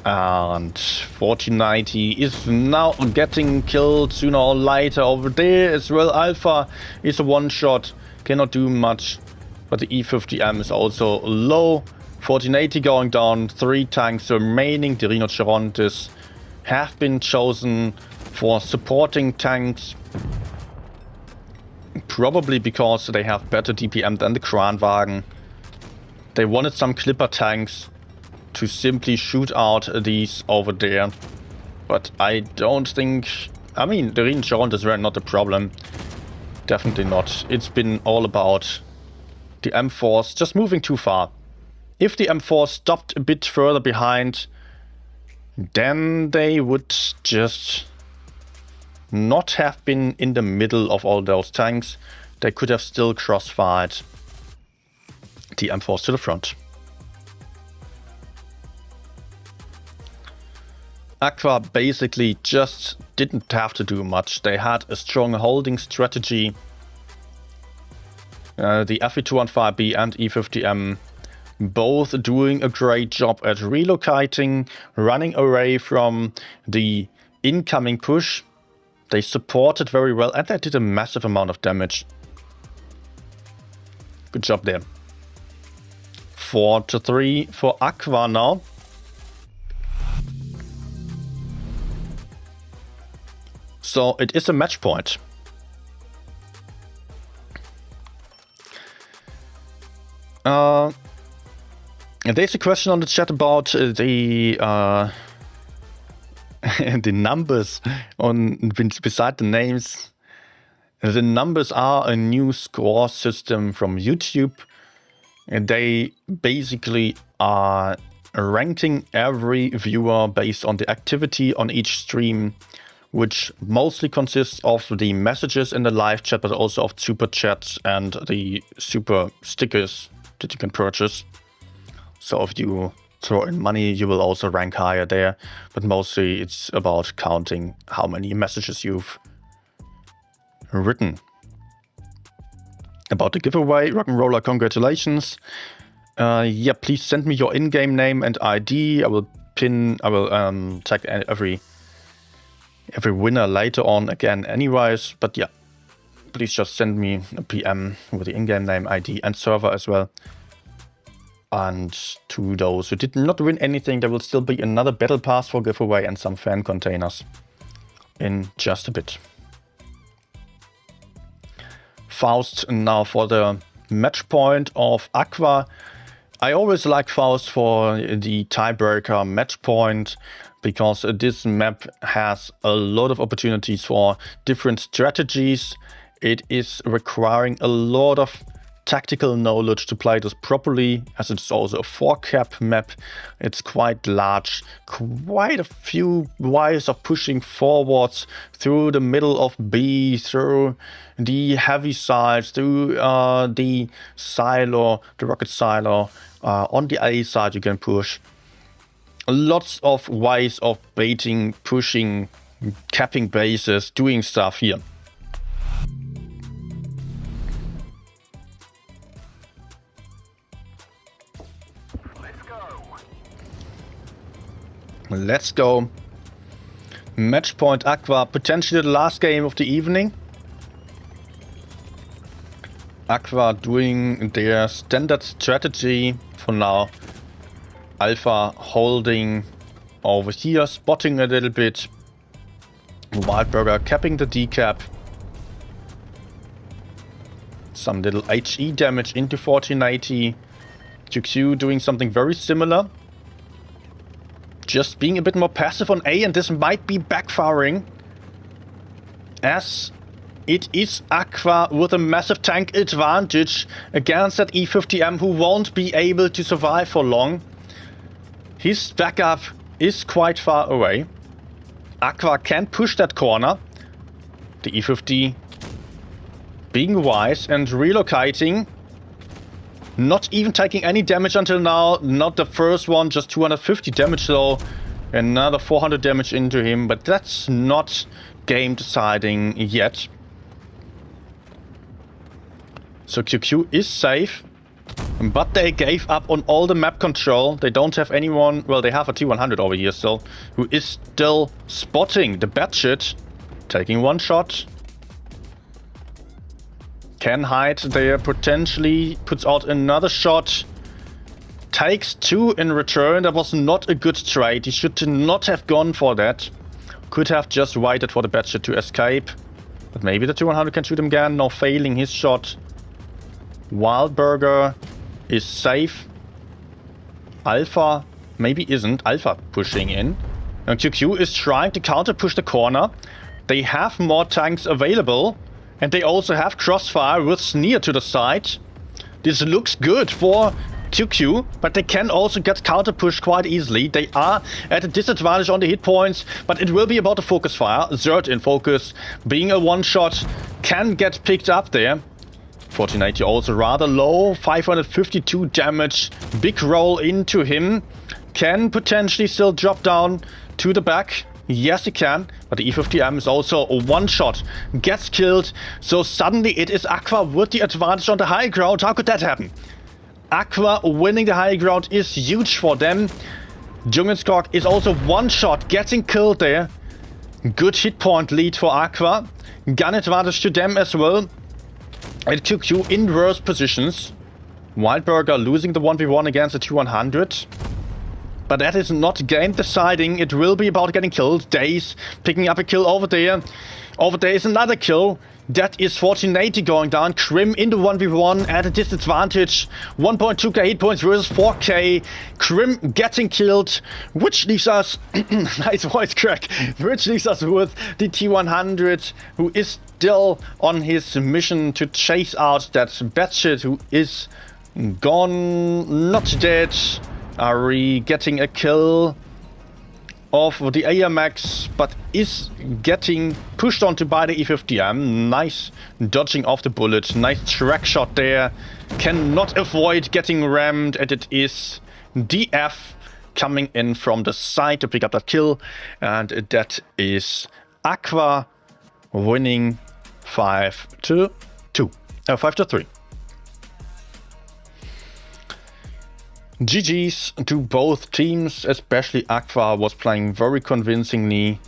And 1490 is now getting killed sooner or later over there as well. Alpha is a one-shot, cannot do much. But the E50M is also low. 1480 going down, 3 tanks remaining. The Rhinocerontes have been chosen for supporting tanks. Probably because they have better DPM than the Kranwagen. They wanted some Clipper tanks to simply shoot out these over there. But I don't think... I mean, the Rhinocerontes were not a problem. Definitely not. It's been all about... the M4s just moving too far. If the M4 stopped a bit further behind, then they would just not have been in the middle of all those tanks. They could have still crossfired the M4s to the front. Aqua basically just didn't have to do much. They had a strong holding strategy. The FE215B and E50M both doing a great job at relocating, running away from the incoming push. They supported very well and they did a massive amount of damage. Good job there. 4-3 for Aqua now. So it is a match point. There's a question on the chat about the the numbers on beside the names. The numbers are a new score system from YouTube. And they basically are ranking every viewer based on the activity on each stream, which mostly consists of the messages in the live chat, but also of super chats and the super stickers that you can purchase. So if you throw in money, you will also rank higher there. But mostly it's about counting how many messages you've written. About the giveaway, Rock'n'Roller, congratulations. Yeah, please send me your in-game name and ID. I will tag every winner later on again anyways. But yeah, please just send me a PM with the in-game name, ID and server as well. And to those who did not win anything, there will still be another battle pass for giveaway and some fan containers in just a bit. Faust now for the match point of Aqua. I always like Faust for the tiebreaker match point because this map has a lot of opportunities for different strategies. It is requiring a lot of tactical knowledge to play this properly, as it's also a 4-cap map. It's quite large, quite a few ways of pushing forwards through the middle of B, through the heavy side, through the silo, the rocket silo. On the A side you can push. Lots of ways of baiting, pushing, capping bases, doing stuff here. Let's go. Match point Aqua, potentially the last game of the evening. Aqua doing their standard strategy for now. Alpha holding over here, spotting a little bit. Wildburger capping the decap. Some little HE damage into 1480. QQ doing something very similar. Just being a bit more passive on A, and this might be backfiring. As it is Aqua with a massive tank advantage against that E50M, who won't be able to survive for long. His backup is quite far away. Aqua can push that corner. The E50 being wise and relocating. Not even taking any damage until now. Not the first one, just 250 damage though. Another 400 damage into him, but that's not game deciding yet. So QQ is safe, but they gave up on all the map control. They don't have anyone, well, they have a T100 over here still, who is still spotting the batshit, taking one shot. Can hide there, potentially puts out another shot. Takes two in return. That was not a good trade. He should not have gone for that. Could have just waited for the batshit to escape. But maybe the 200 can shoot him again. Now failing his shot. Wildburger is safe. Alpha maybe isn't. Alpha pushing in. And QQ is trying to counter push the corner. They have more tanks available. And they also have Crossfire with Sneer to the side. This looks good for QQ, but they can also get counter pushed quite easily. They are at a disadvantage on the hit points, but it will be about the focus fire. Zerd in focus, being a one-shot, can get picked up there. 1480 also rather low, 552 damage. Big roll into him. Can potentially still drop down to the back. Yes, he can, but the E50M is also a one-shot. Gets killed, so suddenly it is Aqua with the advantage on the high ground. How could that happen? Aqua winning the high ground is huge for them. Jungenskog is also one-shot, getting killed there. Good hit point lead for Aqua. Gun advantage to them as well. And QQ in worse positions. Wildburger losing the 1v1 against the T100. But that is not game deciding. It will be about getting killed. Daze picking up a kill over there. Over there is another kill. That is 1480 going down. Krim into 1v1 at a disadvantage. 1.2k hit points versus 4k. Krim getting killed. Which leaves us... nice voice crack. Which leaves us with the T100, who is still on his mission to chase out that batshit who is gone, not dead. Ari getting a kill of the AMX, but is getting pushed onto by the E50M. Nice dodging off the bullet. Nice track shot there. Cannot avoid getting rammed, and it is DF coming in from the side to pick up that kill. And that is Aqua winning 5-2. 5-3. GG's to both teams, especially Aqua was playing very convincingly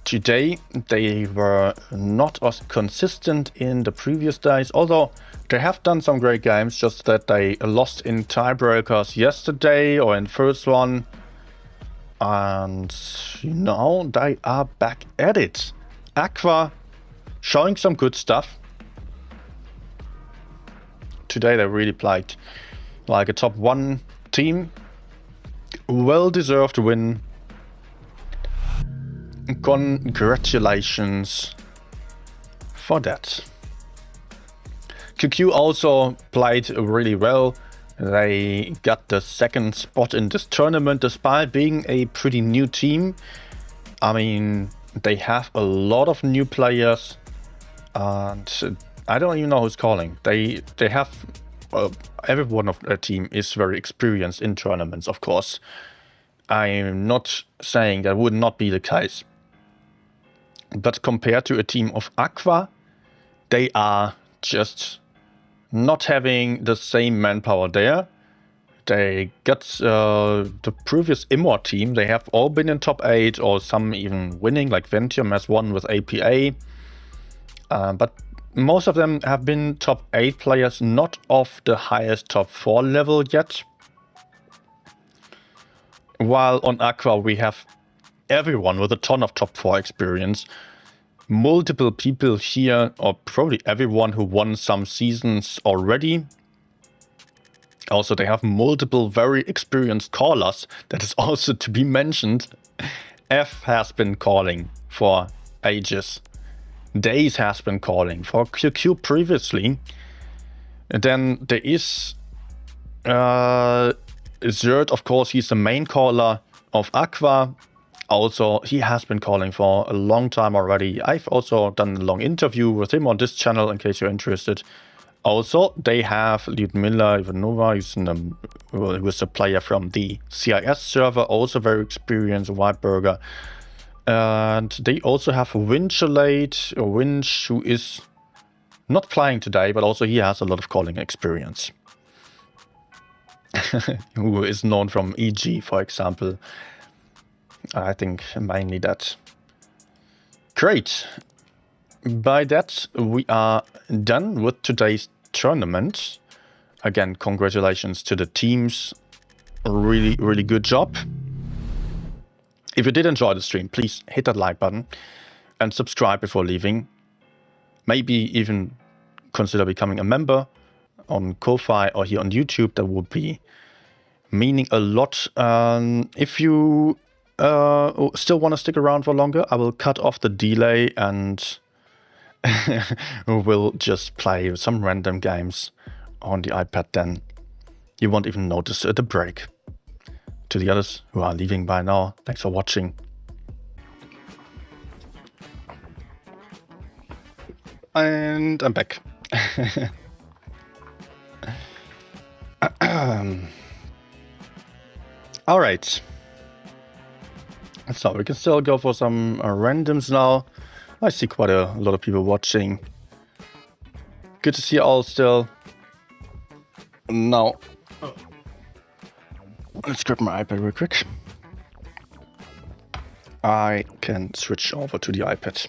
today. They were not as consistent in the previous days, although they have done some great games, just that they lost in tiebreakers yesterday or in first one. And now they are back at it. Aqua showing some good stuff. Today they really played like a top 1 team. Well-deserved win. Congratulations for that. QQ also played really well. They got the second spot in this tournament despite being a pretty new team. I mean, they have a lot of new players and I don't even know who's calling. They have everyone of their team is very experienced in tournaments, of course. I'm not saying that would not be the case. But compared to a team of Aqua, they are just not having the same manpower there. They got the previous Immort team. They have all been in top 8 or some even winning, like Ventium has won with APA. But most of them have been top 8 players, not of the highest top 4 level yet. While on Aqua we have everyone with a ton of top 4 experience. Multiple people here, or probably everyone who won some seasons already. Also, they have multiple very experienced callers. That is also to be mentioned. F has been calling for ages. Days has been calling for QQ previously. And then there is Zerd, of course, he's the main caller of Aqua. Also, he has been calling for a long time already. I've also done a long interview with him on this channel, in case you're interested. Also, they have Lyudmila Ivanova, who is a player from the CIS server, also very experienced, Whiteburger. And they also have Winch, who is not playing today, but also he has a lot of calling experience. Who is known from EG, for example. I think mainly that. Great. By that, we are done with today's tournament. Again, congratulations to the teams. Really, really good job. If you did enjoy the stream, please hit that like button and subscribe before leaving. Maybe even consider becoming a member on Ko-Fi or here on YouTube. That would be meaning a lot. If you still want to stick around for longer, I will cut off the delay and we'll just play some random games on the iPad then. You won't even notice the break. To the others who are leaving by now, thanks for watching. And I'm back. Alright. So we can still go for some randoms now. I see quite a lot of people watching. Good to see you all still. Now, let's grab my iPad real quick. I can switch over to the iPad.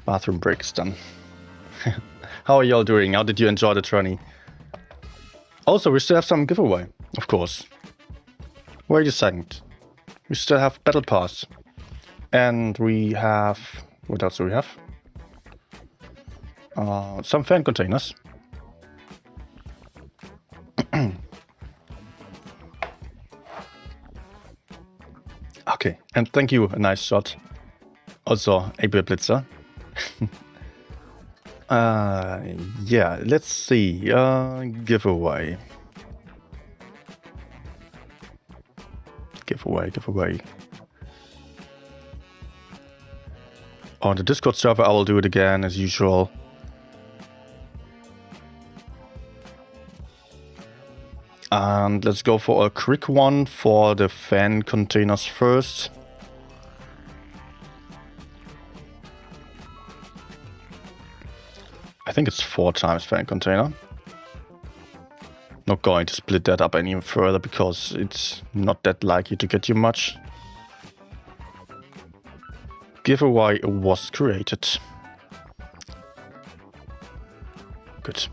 Bathroom break is done. How are y'all doing? How did you enjoy the tourney? Also, we still have some giveaway, of course. Wait a second. We still have Battle Pass. And we have... What else do we have? Some fan containers. Okay, and thank you, a nice shot. Also, a Blitzer. Yeah, let's see. Giveaway. Giveaway. On the Discord server, I will do it again as usual. And let's go for a quick one for the fan containers first. I think it's 4 times fan container. Not going to split that up any further because it's not that likely to get you much. Giveaway was created. Good.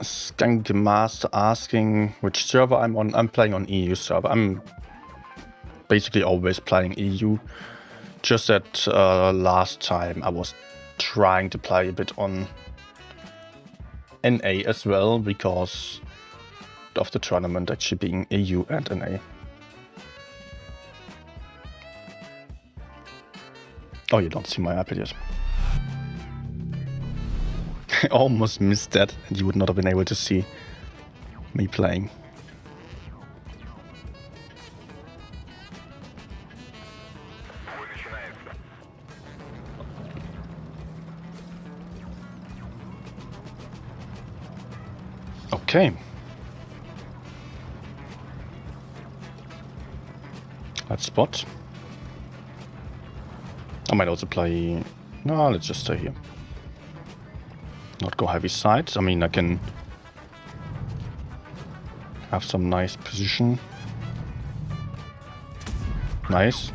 Skunk Master asking which server I'm on. I'm playing on EU server. I'm basically always playing EU. Just that last time I was trying to play a bit on NA as well because of the tournament actually being EU and NA. Oh, you don't see my iPad yet. I almost missed that and you would not have been able to see me playing. Okay. Let's spot. I might also play... No, let's just stay here. Not go heavy side. I mean, I can Have some nice position. Nice.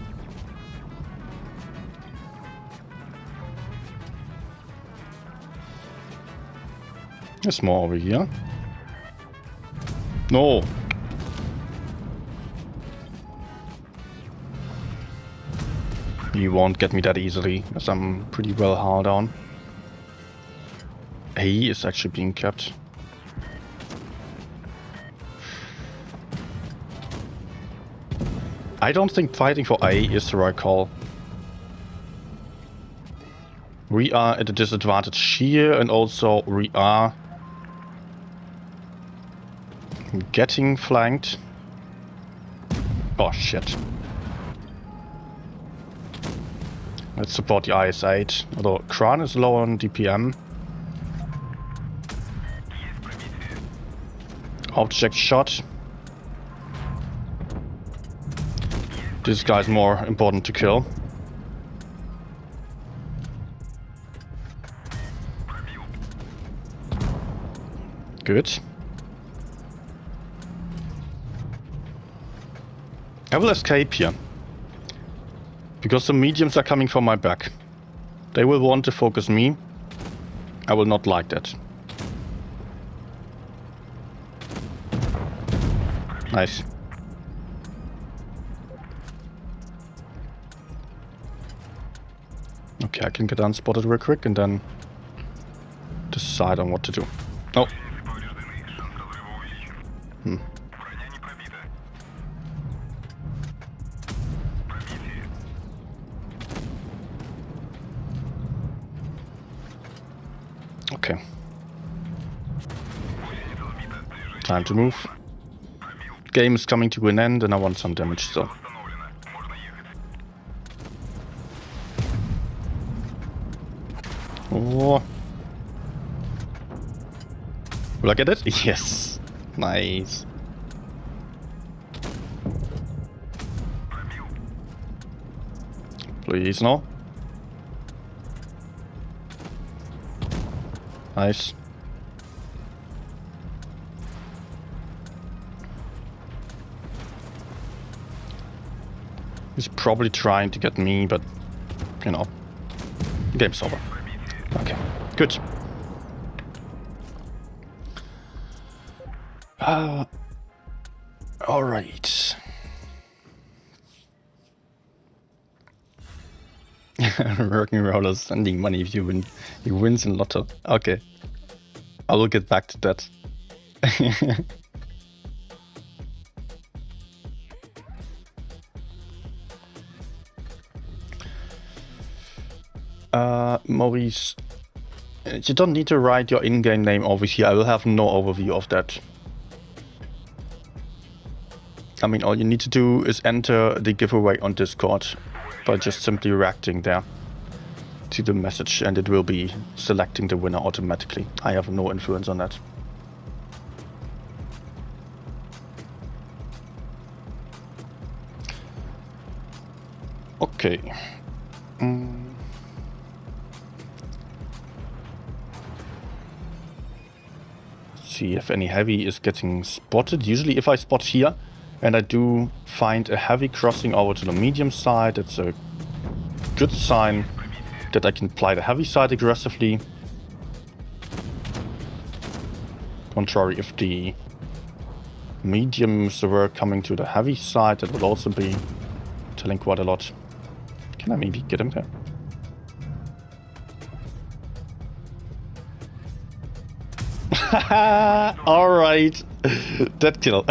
There's more over here. No! You won't get me that easily, as I'm pretty well hard on. A is actually being kept. I don't think fighting for A is the right call. We are at a disadvantage here, and also we are getting flanked. Oh shit. Let's support the IS-8, although Kran is low on DPM. Object shot. This guy's more important to kill. Good. I will escape here. Because the mediums are coming from my back. They will want to focus me. I will not like that. Nice. Okay, I can get unspotted real quick and then decide on what to do. Oh. Okay. Time to move. Game is coming to an end and I want some damage still. Oh. Will I get it? Yes. Nice. Please, no. Nice. He's probably trying to get me, but, you know, game's over. Okay, good. All right. Working rollers sending money if you win. He wins in Lotto. Okay. I will get back to that. Maurice, you don't need to write your in-game name over here. I will have no overview of that. I mean, all you need to do is enter the giveaway on Discord by just simply reacting there to the message, and it will be selecting the winner automatically. I have no influence on that. Okay. See if any heavy is getting spotted. Usually if I spot here and I do find a heavy crossing over to the medium side, it's a good sign that I can apply the heavy side aggressively. Contrary, if the mediums were coming to the heavy side, that would also be telling quite a lot. Can I maybe get him there? Alright. Dead kill.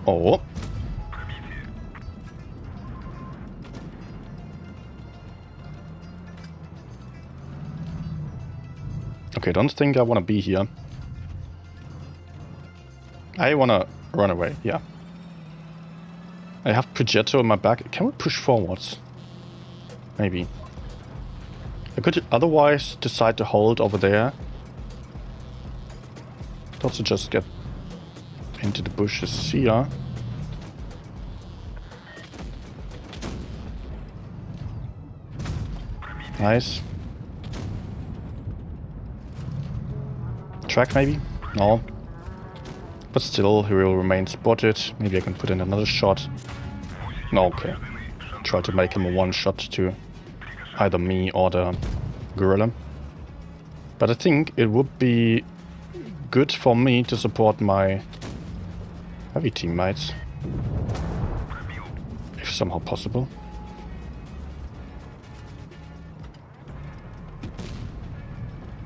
Oh. Okay, don't think I want to be here. I want to run away, yeah. I have Progetto in my back. Can we push forwards? Maybe. I could otherwise decide to hold over there. Could also just get into the bushes here. Nice. Track maybe? No. But still, he will remain spotted. Maybe I can put in another shot. No, okay. Try to make him a one-shot to either me or the gorilla. But I think it would be good for me to support my heavy teammates. If somehow possible.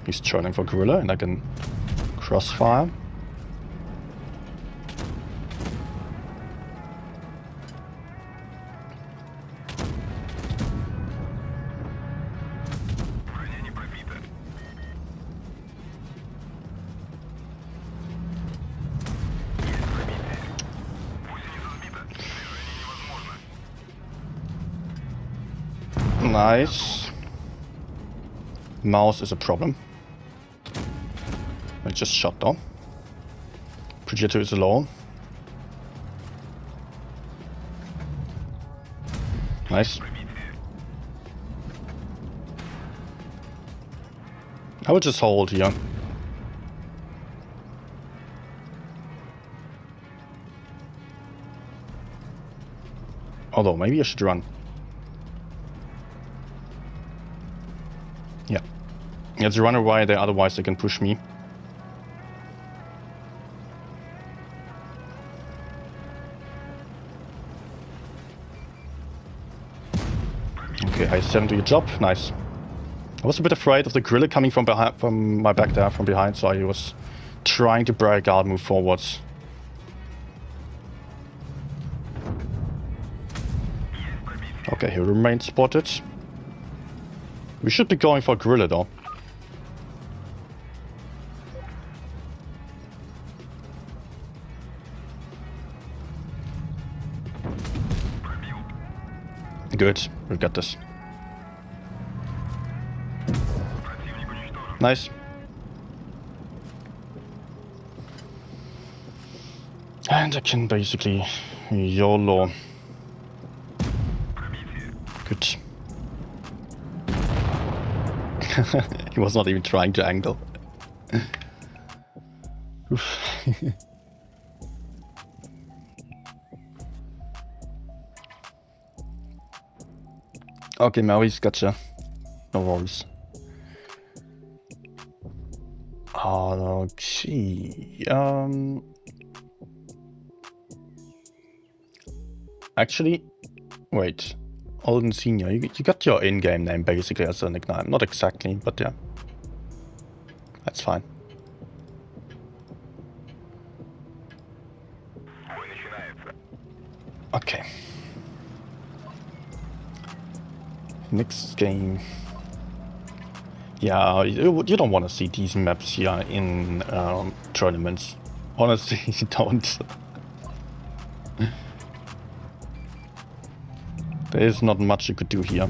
He's turning for gorilla and I can crossfire. Nice. Mouse is a problem. I just shot down. Projector is low. Nice. I will just hold here. Although, maybe I should run. Yeah. Let's run away there, otherwise they can push me. Okay, I 7 to your job. Nice. I was a bit afraid of the gorilla coming from behind, from my back there, from behind, so I was trying to break out, move forwards. Okay, he remains spotted. We should be going for gorilla though. Good, we got this. Nice. And I can basically YOLO. Good. He was not even trying to angle. Okay, Maui's gotcha. No worries. Okay. Actually, wait. Olden Senior, you got your in-game name basically as a nickname. Not exactly, but yeah. That's fine. Okay. Next game. Yeah, you don't want to see these maps here in tournaments. Honestly, you don't. There is not much you could do here.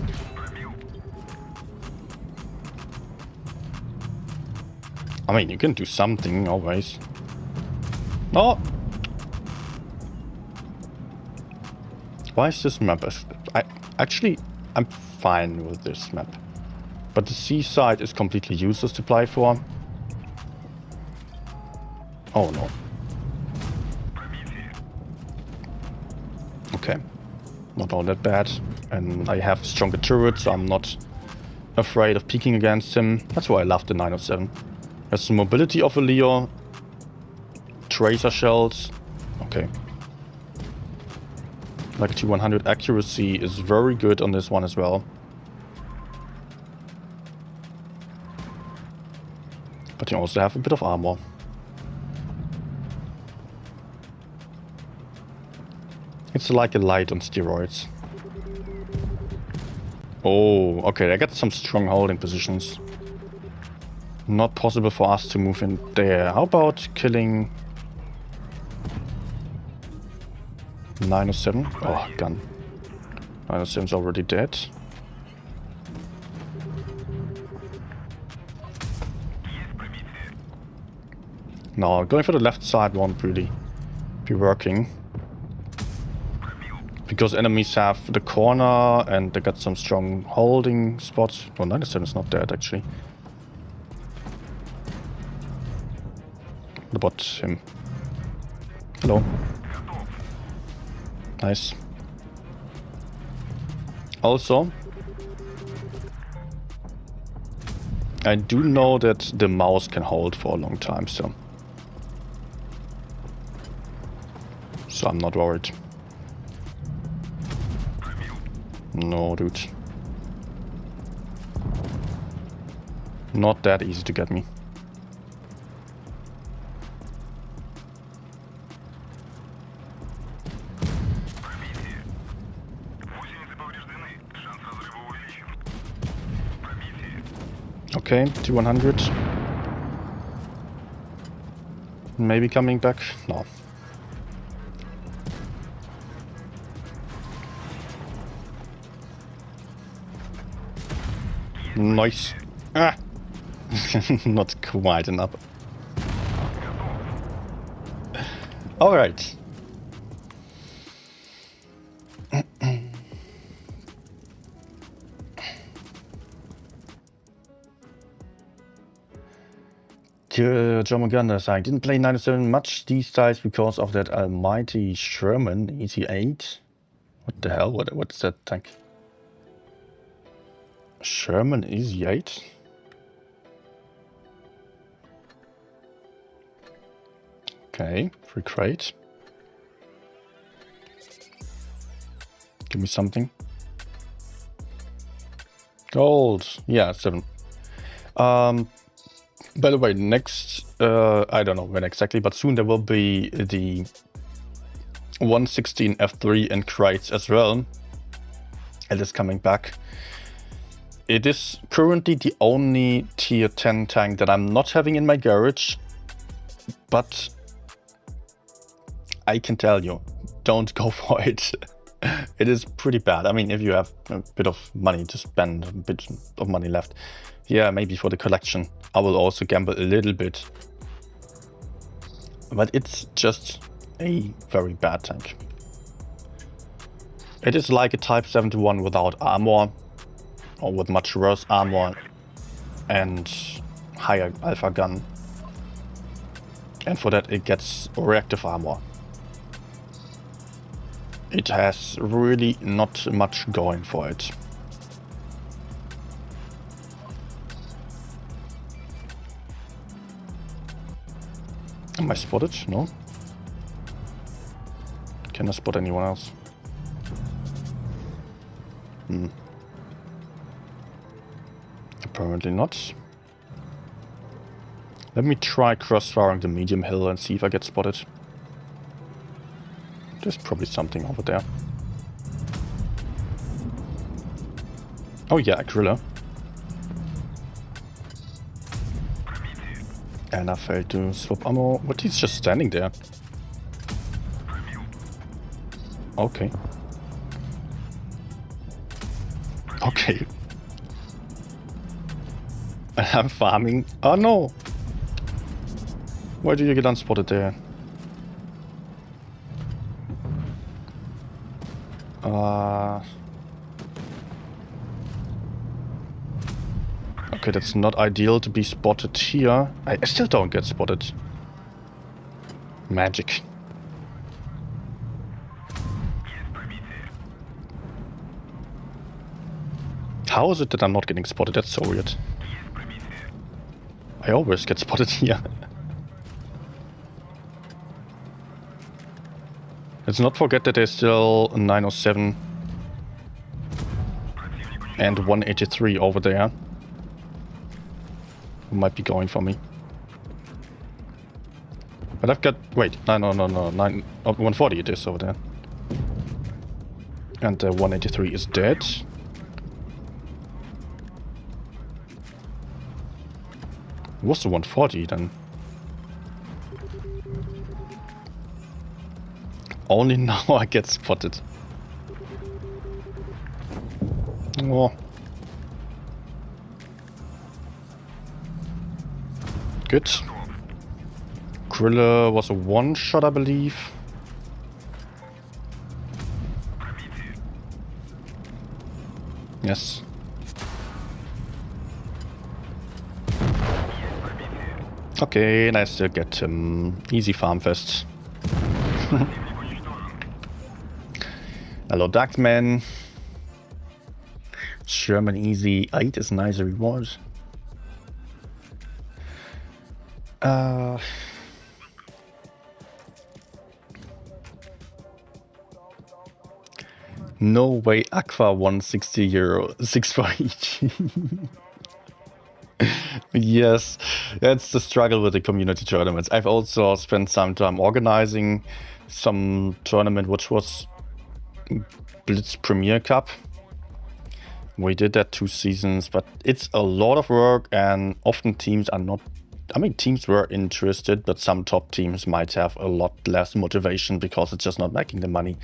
I mean, you can do something always. No! Why is this map? I'm fine with this map. But the seaside is completely useless to play for. Oh no. Okay. Not all that bad. And I have stronger turrets, so I'm not afraid of peeking against him. That's why I love the 907. Has the mobility of a Leo. Tracer shells. Okay. Like 100 accuracy is very good on this one as well. But you also have a bit of armor. It's like a light on steroids. Oh, okay, I got some strong holding positions. Not possible for us to move in there. How about killing 907? Oh, gun. 907's already dead. No, going for the left side won't really be working. Because enemies have the corner and they got some strong holding spots. Oh, 907 is not dead actually. About him. Hello. Nice. Also, I do know that the mouse can hold for a long time, so I'm not worried. No, dude. Not that easy to get me. Okay, 200. Maybe coming back? No. Nice. Ah! Not quite enough. Alright. German gunner saying, didn't play 97 much these days because of that almighty Sherman EC8. What the hell? What's that tank? Sherman EC8? Okay, free crate. Give me something. Gold. Yeah, 7. By the way, next, I don't know when exactly, but soon there will be the 116 F3 in crates as well. It is coming back. It is currently the only tier 10 tank that I'm not having in my garage, but I can tell you, don't go for it. It is pretty bad. I mean, if you have a bit of money to spend, a bit of money left, yeah, maybe for the collection, I will also gamble a little bit. But it's just a very bad tank. It is like a Type 71 without armor, or with much worse armor and higher alpha gun. And for that it gets reactive armor. It has really not much going for it. Am I spotted? No. Can I spot anyone else? Apparently not. Let me try cross-firing the medium hill and see if I get spotted. There's probably something over there. Oh yeah, a griller. And I failed to swap ammo. What, he's just standing there? Okay. Okay. I'm farming. Oh no! Why did you get unspotted there? Okay, that's not ideal to be spotted here. I still don't get spotted. Magic. How is it that I'm not getting spotted? That's so weird. I always get spotted here. Let's not forget that there's still 907 and 183 over there. Who might be going for me. But I've got... Wait, no, 140 it is over there. And 183 is dead. Was the 140 then? Only now I get spotted. Oh. Good. Griller was a one-shot, I believe. Yes. Okay, and I still get him. Easy farm fest. Hello, Duckman. Sherman easy 8 is nice reward. No way Aqua 160 euro 6 for each. Yes, that's the struggle with the community tournaments. I've also spent some time organizing some tournament which was Blitz Premier Cup. We did that 2 seasons, but it's a lot of work and often teams are not... I mean, teams were interested, but some top teams might have a lot less motivation because it's just not making the money.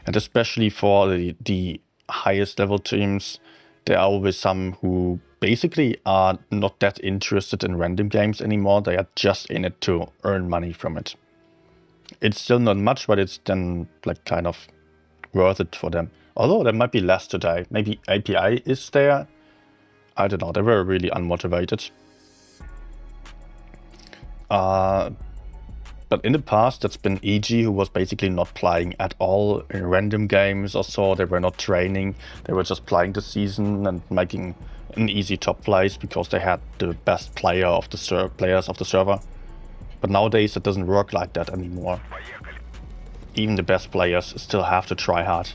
And especially for the highest level teams, there are always some who basically are not that interested in random games anymore. They are just in it to earn money from it. It's still not much, but it's then like kind of worth it for them. Although there might be less today. Maybe API is there. I don't know. They were really unmotivated. But in the past, that's been EG, who was basically not playing at all in random games or so. They were not training. They were just playing the season and making an easy top place because they had the best players of the server. But nowadays, it doesn't work like that anymore. Even the best players still have to try hard.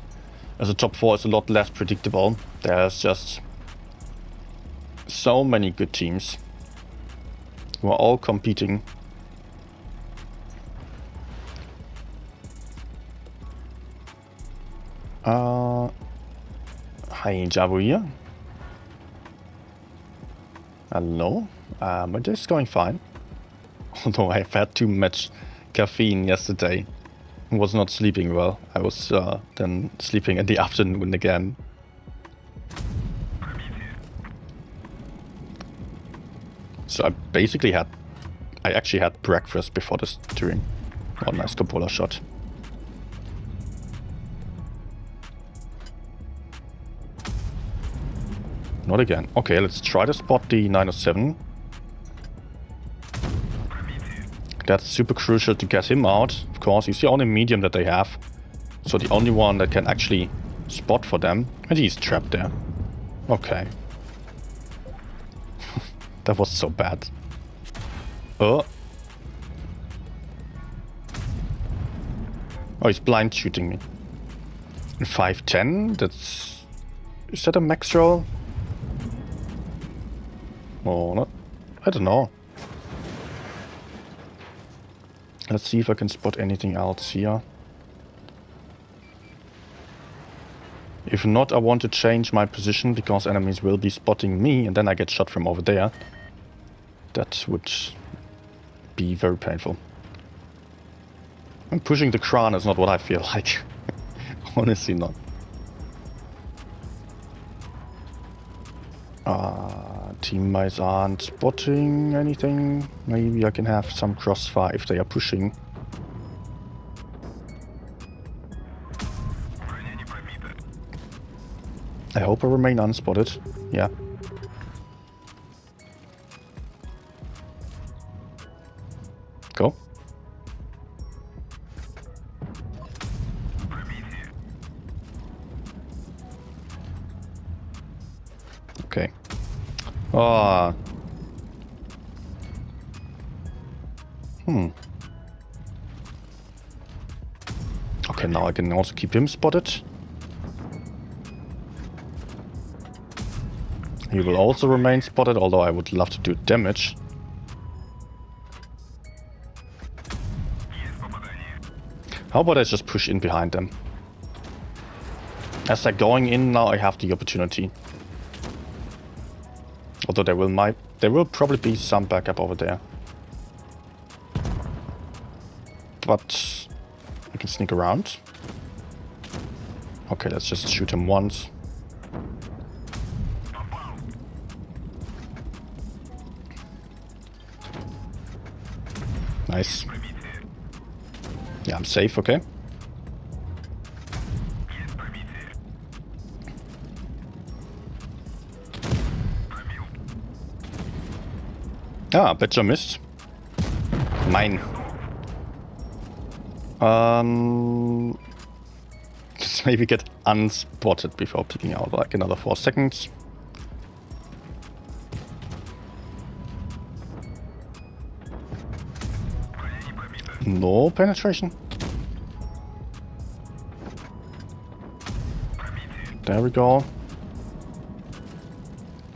As a top 4 is a lot less predictable. There's just so many good teams who are all competing. Hi, Javu here. Hello. My day is going fine. Although I've had too much caffeine yesterday. I was not sleeping well. I was then sleeping in the afternoon again. So I actually had breakfast before this stream. Oh, nice cupola shot. Not again. Okay, let's try to spot the 907. That's super crucial to get him out. Of course, he's the only medium that they have. So the only one that can actually spot for them. And he's trapped there. Okay. That was so bad. Oh, he's blind shooting me. 510? That's... Is that a max roll? Oh, not... I don't know. Let's see if I can spot anything else here. If not, I want to change my position because enemies will be spotting me and then I get shot from over there. That would be very painful. And pushing the crown is not what I feel like. Honestly not. Teammates aren't spotting anything. Maybe I can have some crossfire if they are pushing. I hope I remain unspotted. Yeah. Go. Okay. Oh. Okay, now I can also keep him spotted. He will also remain spotted, although I would love to do damage. How about I just push in behind them? As they're going in now, I have the opportunity. Although there will probably be some backup over there. But I can sneak around. Okay, let's just shoot him once. Nice. Yeah, I'm safe, okay. Ah, Betcha missed. Mine. Let's maybe get unspotted before peeking out, like another 4 seconds. No penetration. There we go.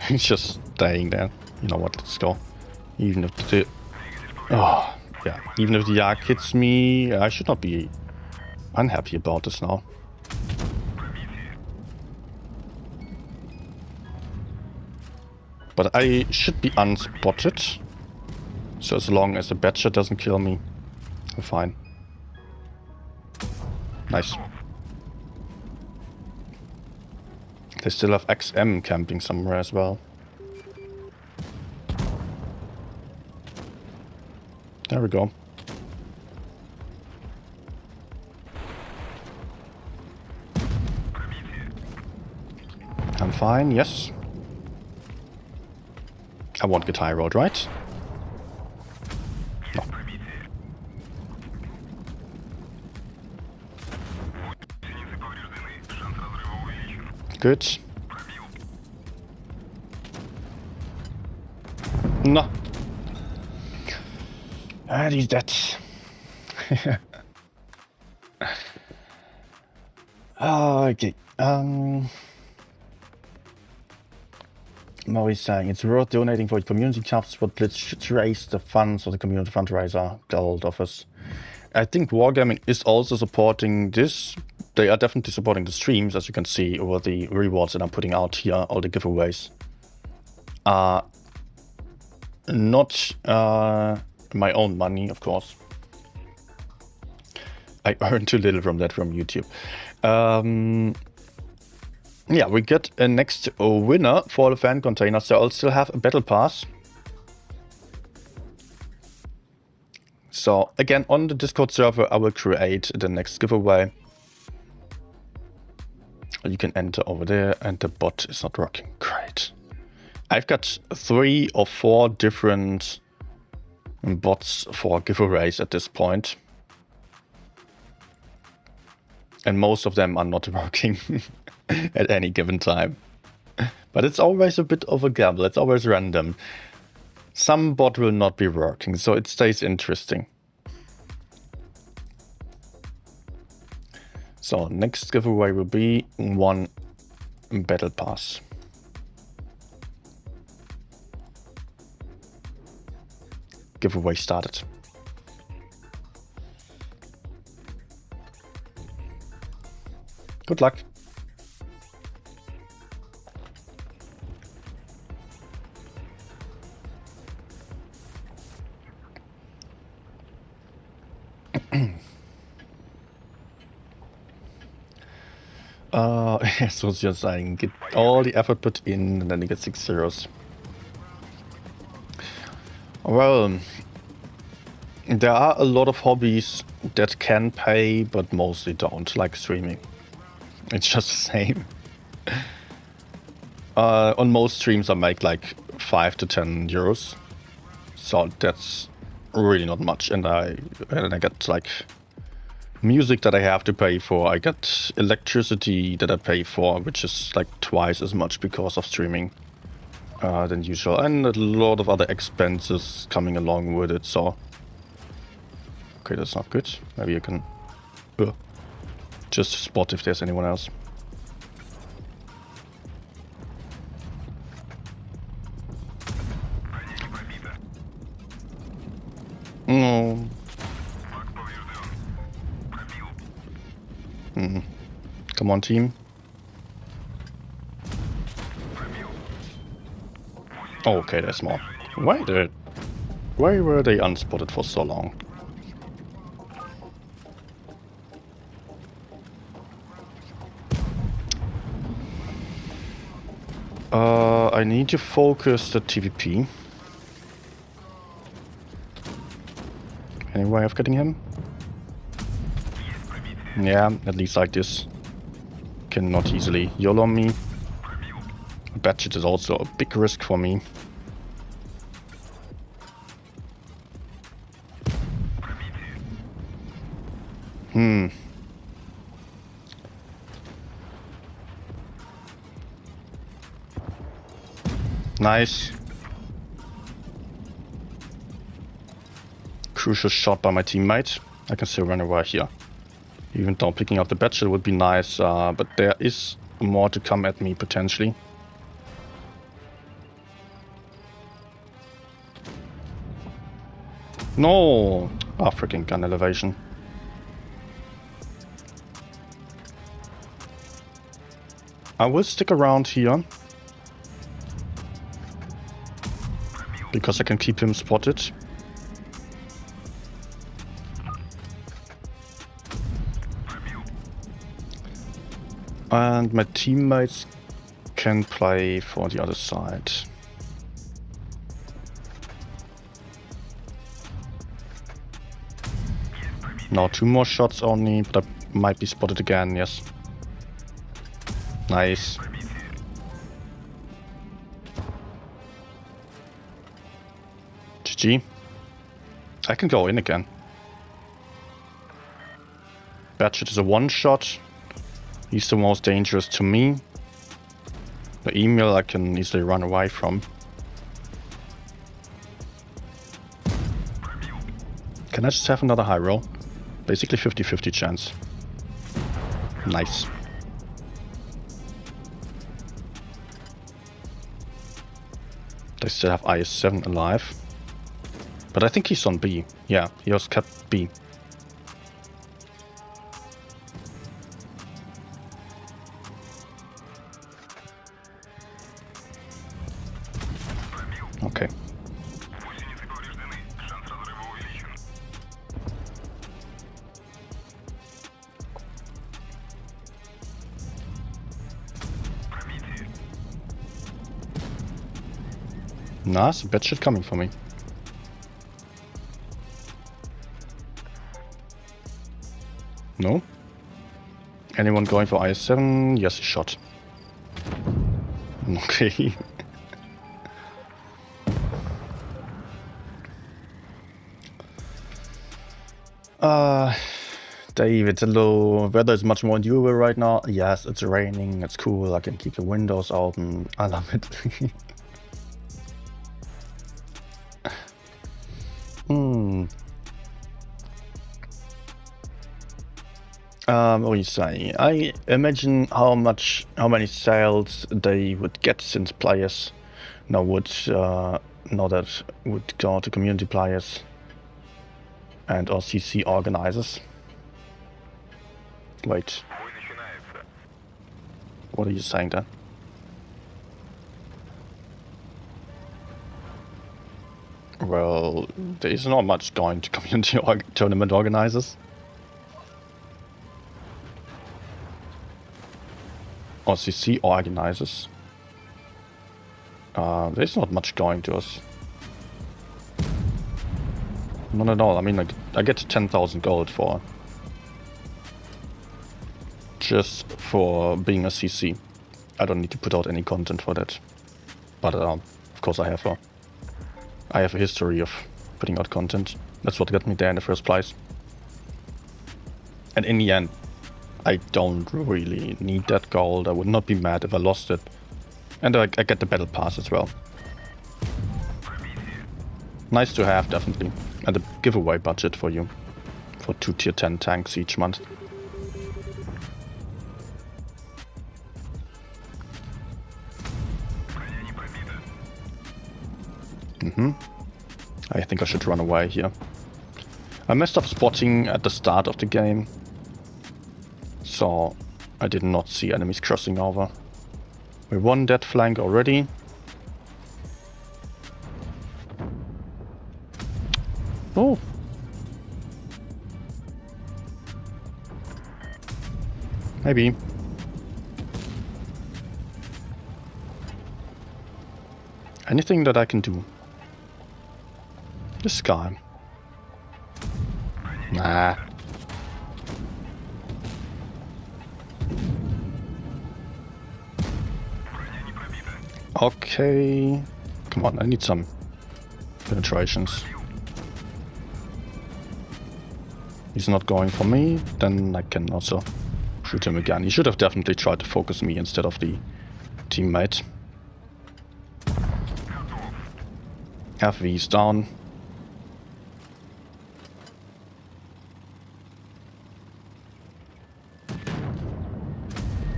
He's just staying there. You know what, let's go. Even if the... Oh, yeah. Even if the Yak hits me, I should not be unhappy about this now. But I should be unspotted. So as long as the Badger doesn't kill me, I'm fine. Nice. They still have XM camping somewhere as well. There we go. I'm fine, yes. I won't get high road, right? No. Good. No. And he's dead. Okay. Mo is saying it's worth donating for community clubs, but Blitz should raise the funds for the community fundraiser gold office. I think Wargaming is also supporting this. They are definitely supporting the streams, as you can see over the rewards that I'm putting out here, all the giveaways. Not my own money, of course. I earned too little from that from YouTube. Yeah, we get a next winner for the fan container, so I'll still have a battle pass. So again, on the Discord server, I will create the next giveaway. You can enter over there, and the bot is not working. Great. I've got 3 or 4 different bots for giveaways at this point. And most of them are not working at any given time. But it's always a bit of a gamble. It's always random. Some bot will not be working, so it stays interesting. So next giveaway will be 1 battle pass. Giveaway started. Good luck. So you're saying, get all the effort put in and then you get 6 zeros. Well, there are a lot of hobbies that can pay, but mostly don't, like streaming. It's just the same. On most streams I make like 5 to 10 euros. So that's really not much. And I get like music that I have to pay for. I get electricity that I pay for, which is like twice as much because of streaming than usual. And a lot of other expenses coming along with it, so... Okay, that's not good. Maybe you can just spot if there's anyone else. No. Come on, team. Oh, okay, there's more. Why were they unspotted for so long? I need to focus the TVP. Any way of getting him? Yeah, at least like this. Cannot easily YOLO me. Budget is also a big risk for me. Nice. Crucial shot by my teammate. I can still run away here. Even though picking up the battle would be nice, but there is more to come at me potentially. No! Ah, freaking gun elevation. I will stick around here. Because I can keep him spotted. And my teammates can play for the other side. Now 2 more shots only, but I might be spotted again, yes. Nice. GG. I can go in again. Batchet is a 1-shot. He's the most dangerous to me. The email I can easily run away from. Can I just have another high roll? Basically 50-50 chance. Nice. They still have IS-7 alive. But I think he's on B. Yeah, he was kept B. Okay. Nice, bad shit coming for me. No? Anyone going for IS-7? Yes, he shot. Okay. David, hello. Weather is much more endurable right now. Yes, it's raining, it's cool, I can keep the windows open. I love it. What are you saying? I imagine how many sales they would get since players now would go to community players and or CC organizers. Wait. What are you saying then? Well, there is not much going to community tournament organizers. Or CC organizers. There's not much going to us. Not at all. I mean, I get 10,000 gold for just for being a CC. I don't need to put out any content for that. But of course I have a history of putting out content. That's what got me there in the first place. And in the end, I don't really need that gold. I would not be mad if I lost it. And I get the battle pass as well. Nice to have, definitely. And a giveaway budget for you. For 2 tier 10 tanks each month. I think I should run away here. I messed up spotting at the start of the game. So I did not see enemies crossing over. We won that flank already. Oh. Maybe. Anything that I can do. This guy. Nah. Okay. Come on, I need some penetrations. he's not going for me, then I can also shoot him again. He should have definitely tried to focus me instead of the teammate. FV's down.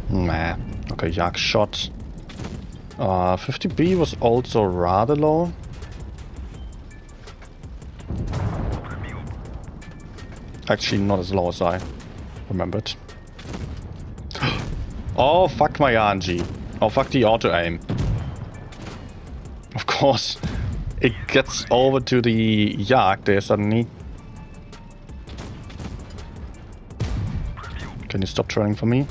Nah. Okay, Yak shot. 50B was also rather low. Actually, not as low as I remembered. Oh, fuck my RNG. Oh, fuck the auto-aim. Of course. It gets over to the Yak there suddenly. Can you stop trailing for me?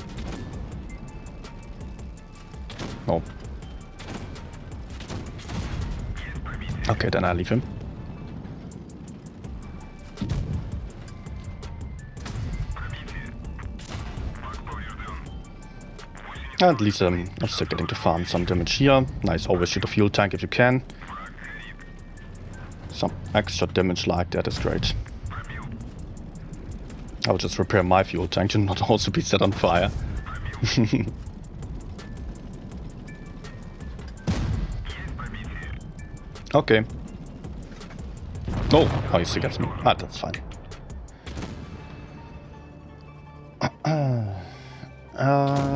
No. Okay, then I leave him. At least I'm still getting to farm some damage here. Nice, always shoot a fuel tank if you can. Some extra damage like that is great. I'll just repair my fuel tank to not also be set on fire. Okay. Oh, he still gets me. Ah, that's fine.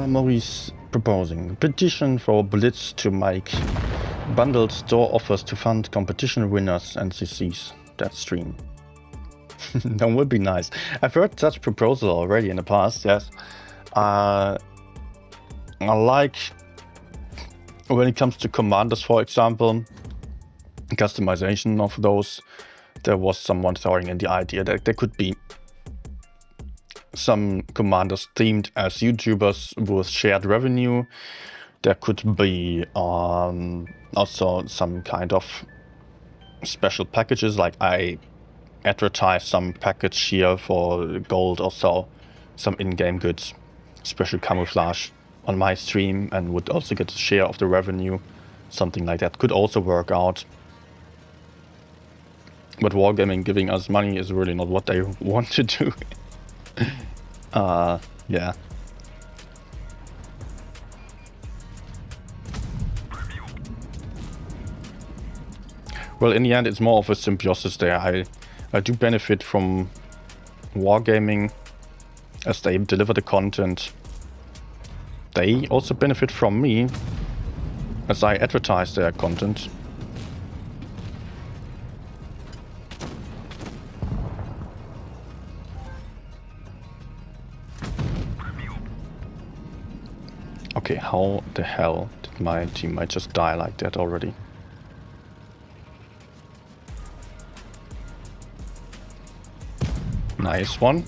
Maurice proposing petition for Blitz to make bundled store offers to fund competition winners and CCs. That stream. That would be nice. I've heard such proposal already in the past, yes. I like when it comes to commanders, for example, customization of those. There was someone throwing in the idea that there could be some commanders themed as YouTubers with shared revenue. There could be also some kind of special packages, like I advertise some package here for gold or so, some in-game goods, special camouflage on my stream, and would also get a share of the revenue. Something like that could also work out. But Wargaming giving us money is really not what they want to do. Yeah. Well, in the end, it's more of a symbiosis there. I do benefit from Wargaming as they deliver the content. They also benefit from me as I advertise their content. Okay, how the hell did my teammate just die like that already? Nice one.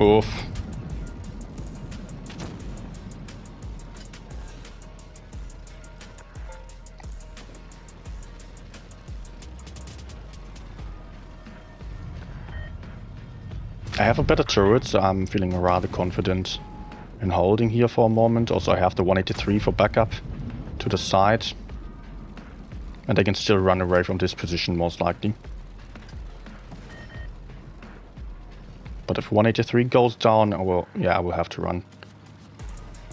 Oof. I have a better turret, so I'm feeling rather confident in holding here for a moment. Also, I have the 183 for backup to the side. And I can still run away from this position, most likely. But if 183 goes down, I will have to run.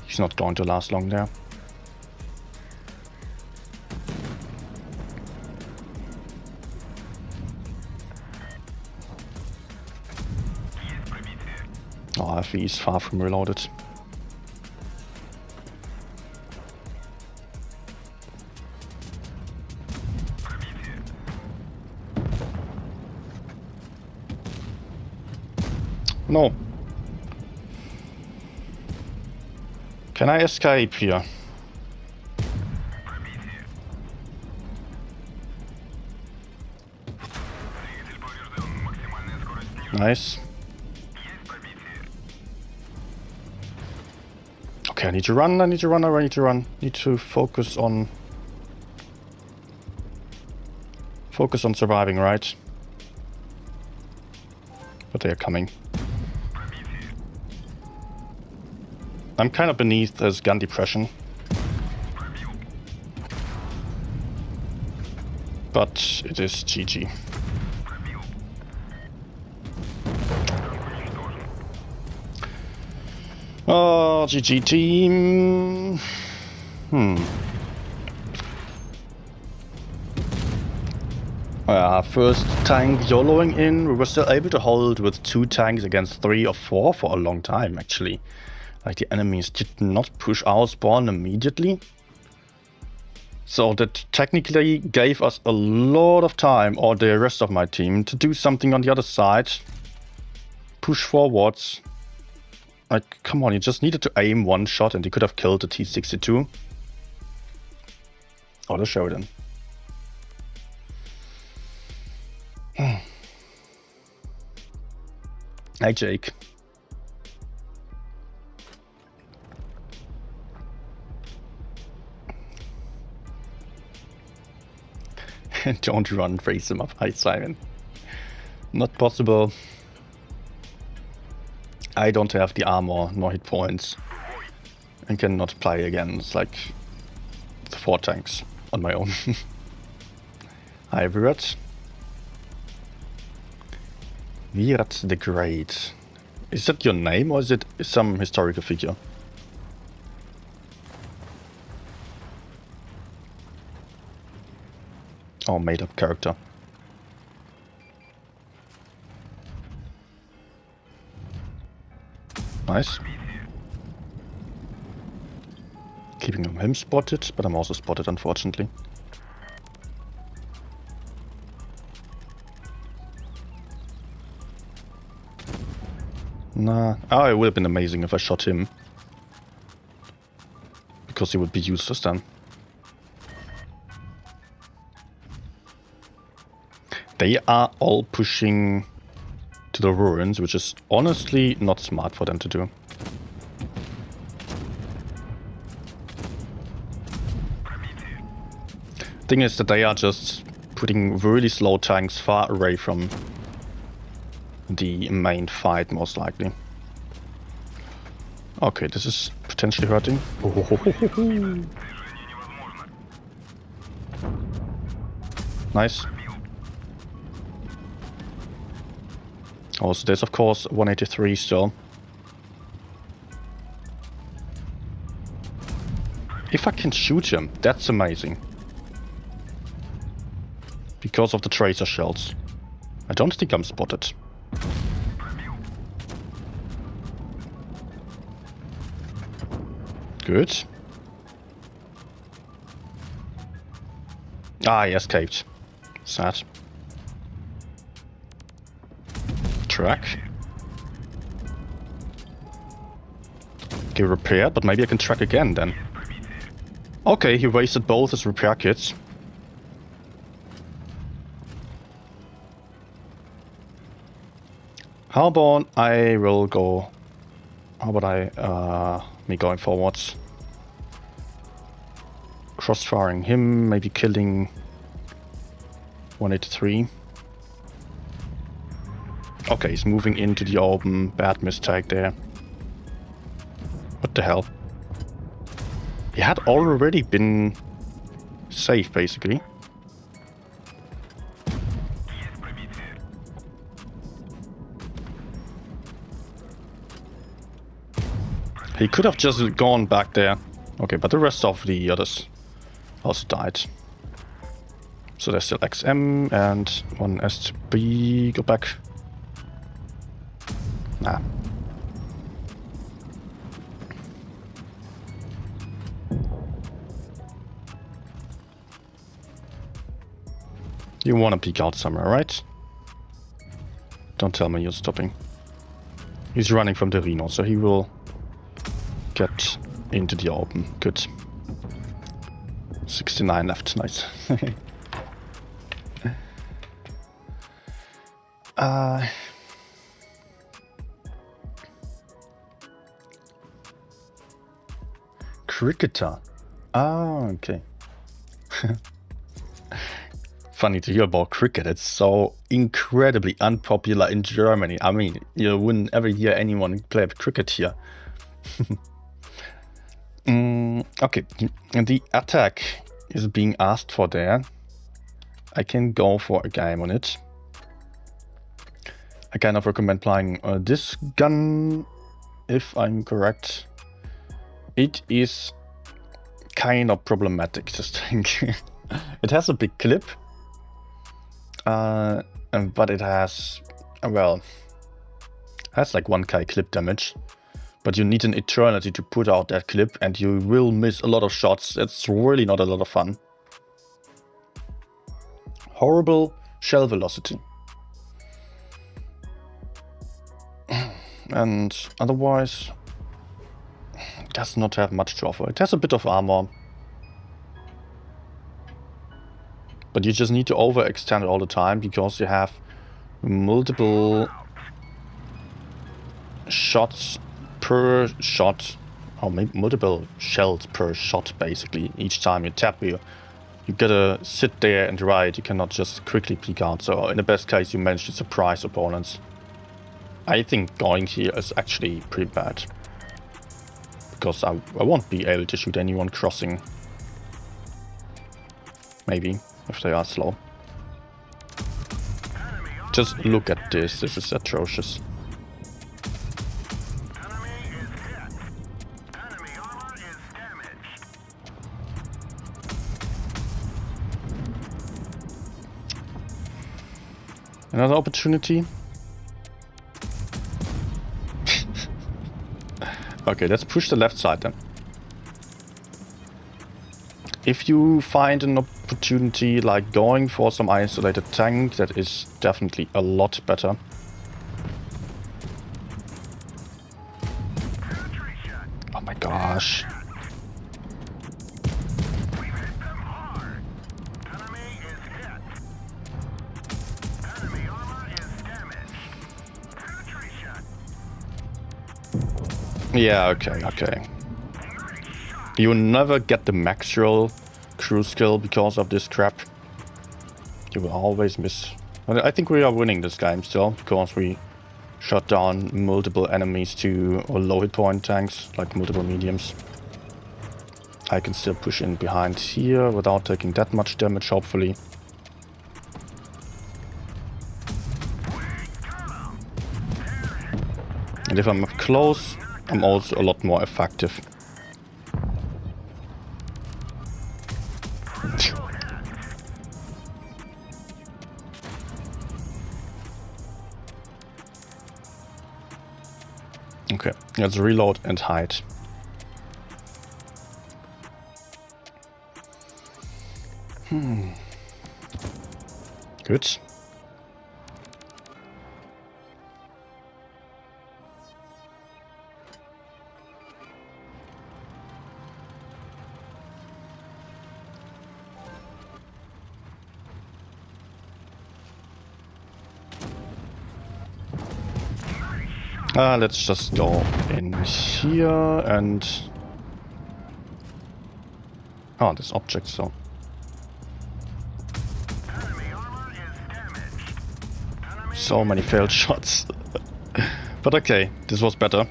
He's not going to last long there. Oh, FE is far from reloaded. No. Can I escape here? Nice. Okay, I need to run, I need to run. Need to focus on surviving, right? But they are coming. I'm kind of beneath his gun depression. But it is GG. Oh, GG team. First tank YOLOing in, we were still able to hold with 2 tanks against 3 or 4 for a long time, actually. Like, the enemies did not push our spawn immediately. So that technically gave us a lot of time, or the rest of my team, to do something on the other side. Push forwards. Like, come on, you just needed to aim 1 shot and you could have killed the T-62. Or the Sheridan. Hey, Jake. Don't run, raise him up. Hi, Simon. Not possible. I don't have the armor, nor hit points. And cannot play again. It's like the 4 tanks on my own. Hi, Virat. Virat the Great. Is that your name or is it some historical figure? Or made up character? Nice. Keeping him spotted, but I'm also spotted, unfortunately. Nah. Oh, it would have been amazing if I shot him. Because he would be useless then. They are all pushing to the ruins, which is honestly not smart for them to do. Thing is that they are just putting really slow tanks far away from the main fight, most likely. Okay, this is potentially hurting. Oh. Nice. Also, there's of course 183 still. If I can shoot him, that's amazing. Because of the tracer shells. I don't think I'm spotted. Good. Ah, he escaped. Sad. Track. Okay, repair, but maybe I can track again then. Okay, he wasted both his repair kits. How about I will go... How about me going forwards? Crossfiring him, maybe killing 183. Okay, he's moving into the open. Bad mistake there. What the hell? He had already been safe, basically. He could have just gone back there. Okay, but the rest of the others also died. So there's still XM and 1 STB. Go back. Nah. You want to peek out somewhere, right? Don't tell me you're stopping. He's running from the Rhino, so he will get into the open. Good. 69 left. Nice. Cricketer. Ah, okay. Funny to hear about cricket. It's so incredibly unpopular in Germany. I mean, you wouldn't ever hear anyone play cricket here. Okay, and the attack is being asked for there. I can go for a game on it. I kind of recommend playing this gun, if I'm correct. It is kind of problematic, this tank. It has a big clip, but it has, well, has like 1k clip damage. But you need an eternity to put out that clip, and you will miss a lot of shots. It's really not a lot of fun. Horrible shell velocity. And otherwise, it does not have much to offer. It has a bit of armor, but you just need to overextend all the time because you have multiple shots per shot, or maybe multiple shells per shot. Basically, each time you tap, you gotta sit there and ride. You cannot just quickly peek out. So in the best case, you manage to surprise opponents. I think going here is actually pretty bad, because I won't be able to shoot anyone crossing. Maybe, if they are slow. Just look at this. This is atrocious. Another opportunity. Okay, let's push the left side then. If you find an opportunity like going for some isolated tank, that is definitely a lot better. Oh my gosh. Yeah, okay. You never get the maximum cruise skill because of this crap. You will always miss. I think we are winning this game still, because we shot down multiple enemies to low hit point tanks, like multiple mediums. I can still push in behind here without taking that much damage, hopefully. And if I'm up close, I'm also a lot more effective. Okay, let's reload and hide. Good. Let's just go in here and... Oh, this object, so... So many failed shots. But okay, this was better.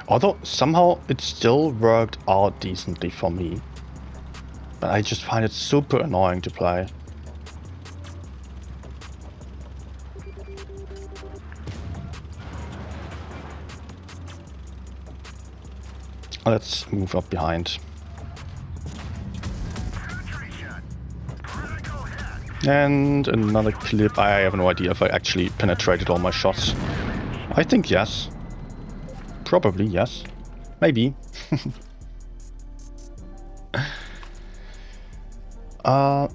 Although, somehow it still worked out decently for me. But I just find it super annoying to play. Let's move up behind. And another clip. I have no idea if I actually penetrated all my shots. I think yes. Probably yes. Maybe. And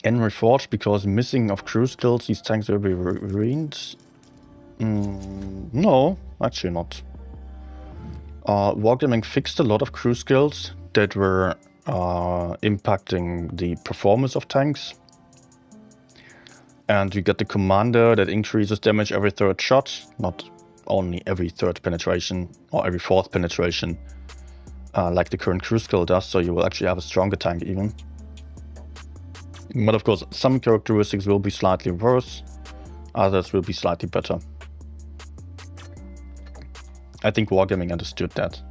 reforged because missing of crew skills, these tanks will be ruined. No, actually not. Wargaming fixed a lot of crew skills that were impacting the performance of tanks. And you get the commander that increases damage every third shot, not only every third penetration or every fourth penetration, like the current crew skill does, so you will actually have a stronger tank even. But of course, some characteristics will be slightly worse, others will be slightly better. I think Wargaming understood that.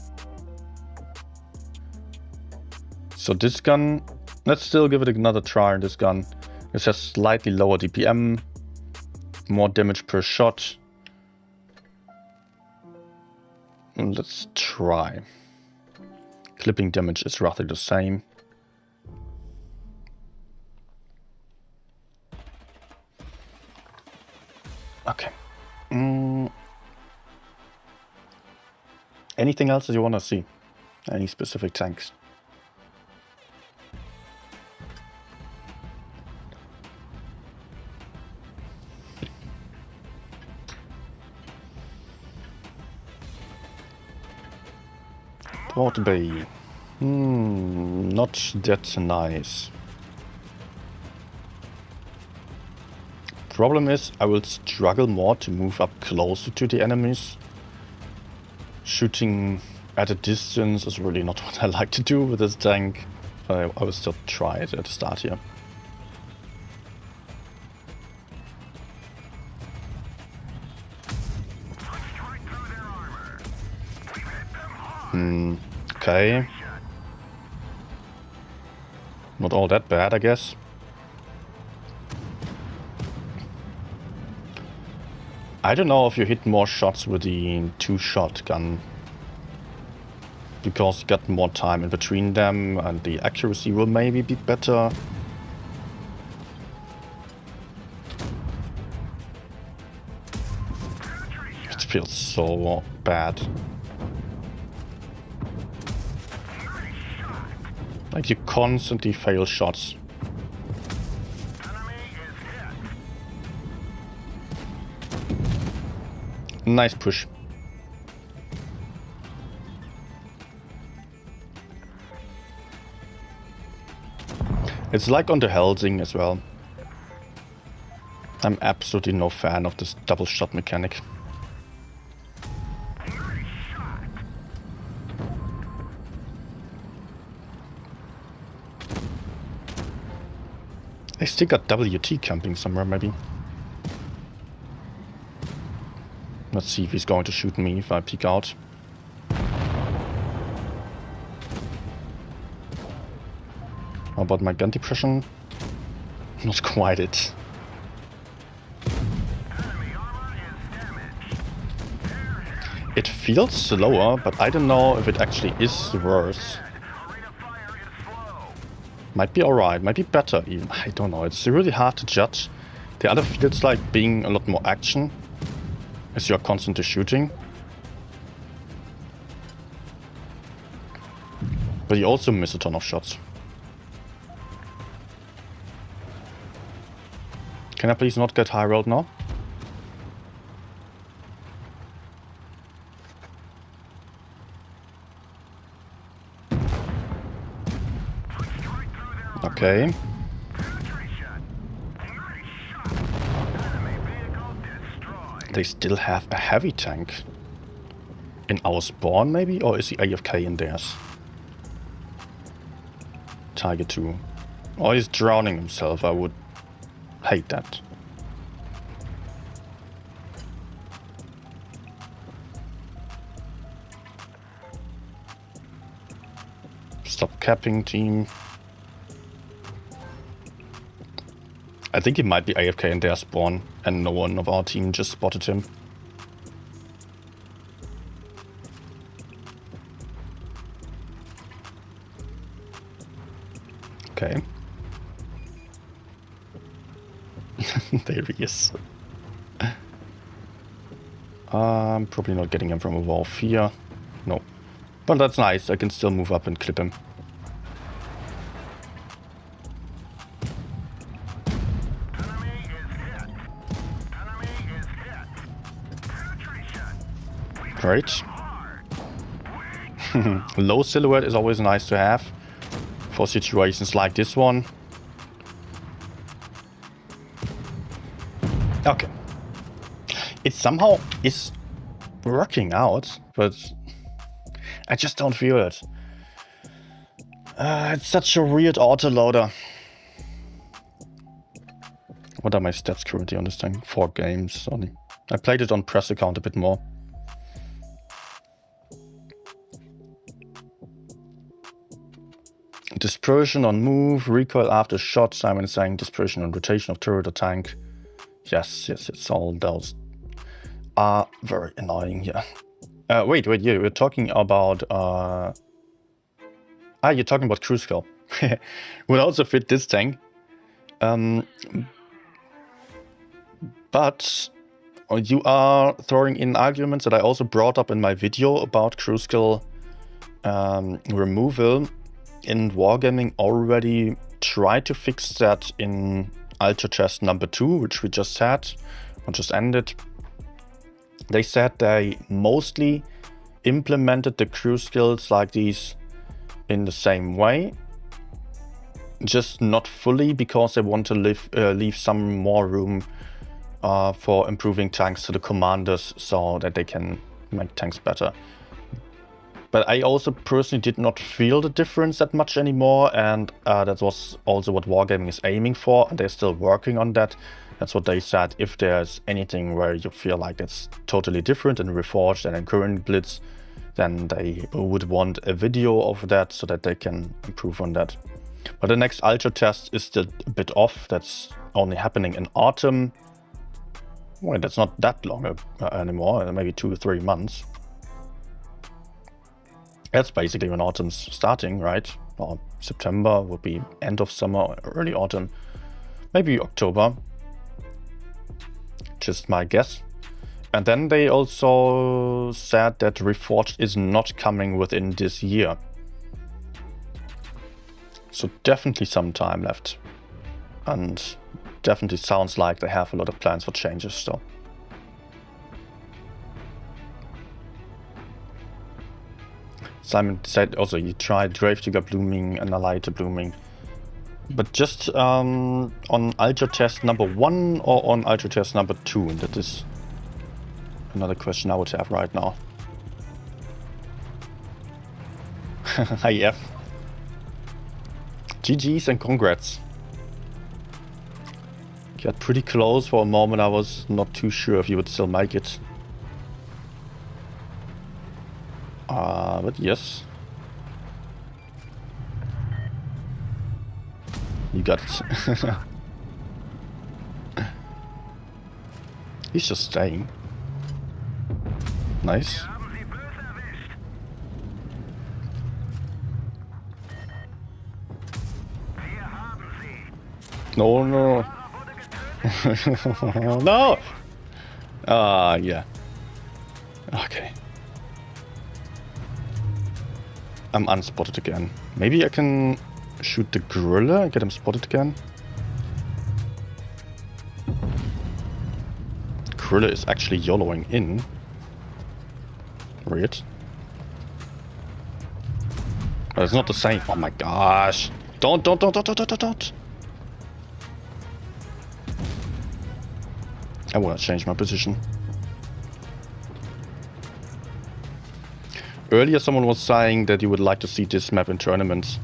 So this gun, let's still give it another try. This gun, it has slightly lower DPM, more damage per shot. And let's try. Clipping damage is roughly the same. Okay. Anything else that you want to see? Any specific tanks? Port Bay. Not that nice. Problem is, I will struggle more to move up closer to the enemies. Shooting at a distance is really not what I like to do with this tank. I will still try it at the start here. Okay. Not all that bad, I guess. I don't know if you hit more shots with the two-shot gun, because you got more time in between them and the accuracy will maybe be better. It feels so bad. Like you constantly fail shots. Nice push. It's like on the Helsing as well. I'm absolutely no fan of this double shot mechanic. I still got WT camping somewhere, maybe. Let's see if he's going to shoot me if I peek out. How about my gun depression? Not quite it. It feels slower, but I don't know if it actually is worse. Might be alright, might be better even. I don't know, it's really hard to judge. The other feels like being a lot more action as you're constantly shooting. But you also miss a ton of shots. Can I please not get high rolled now? Okay. They still have a heavy tank. In our spawn maybe? Or is he AFK in theirs? Tiger 2. Or he's drowning himself. I would hate that. Stop capping, team. I think he might be AFK in their spawn, and no one of our team just spotted him. Okay. There he is. I'm probably not getting him from above here. No. But that's nice, I can still move up and clip him. Great. Low silhouette is always nice to have for situations like this one. Okay. It somehow is working out, but I just don't feel it. It's such a weird autoloader. What are my stats currently on this thing? 4 games only. I played it on press account a bit more. dispersion on move, recoil after shot. Simon is saying dispersion on rotation of turret or tank. Yes, it's all those are very annoying here. Wait, you're talking about you're talking about cruise skill. Would also fit this tank. But you are throwing in arguments that I also brought up in my video about crew skill removal. In Wargaming already tried to fix that in Ultra Test number 2, which we just had, or just ended. They said they mostly implemented the crew skills like these in the same way, just not fully, because they want to leave some more room for improving tanks to the commanders so that they can make tanks better. But I also personally did not feel the difference that much anymore, and that was also what Wargaming is aiming for, and they're still working on that. That's what they said. If there's anything where you feel like it's totally different in Reforged and in current Blitz, then they would want a video of that so that they can improve on that. But the next Ultra Test is still a bit off. That's only happening in autumn. Well, that's not that long anymore, maybe 2 or 3 months. That's basically when autumn's starting, right? Or September would be end of summer, early autumn, maybe October. Just my guess. And then they also said that Reforged is not coming within this year. So definitely some time left. And definitely sounds like they have a lot of plans for changes still. Simon said also you tried Gravedigger blooming and Allied blooming. But just on Ultra Test number 1 or on Ultra Test number 2? And that is another question I would have right now. Hi F. GG's and congrats. Got pretty close for a moment. I was not too sure if you would still make it. But yes. You got it. He's just staying. Nice. No, no. No! Yeah. Okay. I'm unspotted again. Maybe I can shoot the gorilla and get him spotted again. Gorilla is actually YOLOing in. Weird. But it's not the same. Oh my gosh. Don't. I want to change my position. Earlier someone was saying that you would like to see this map in tournaments.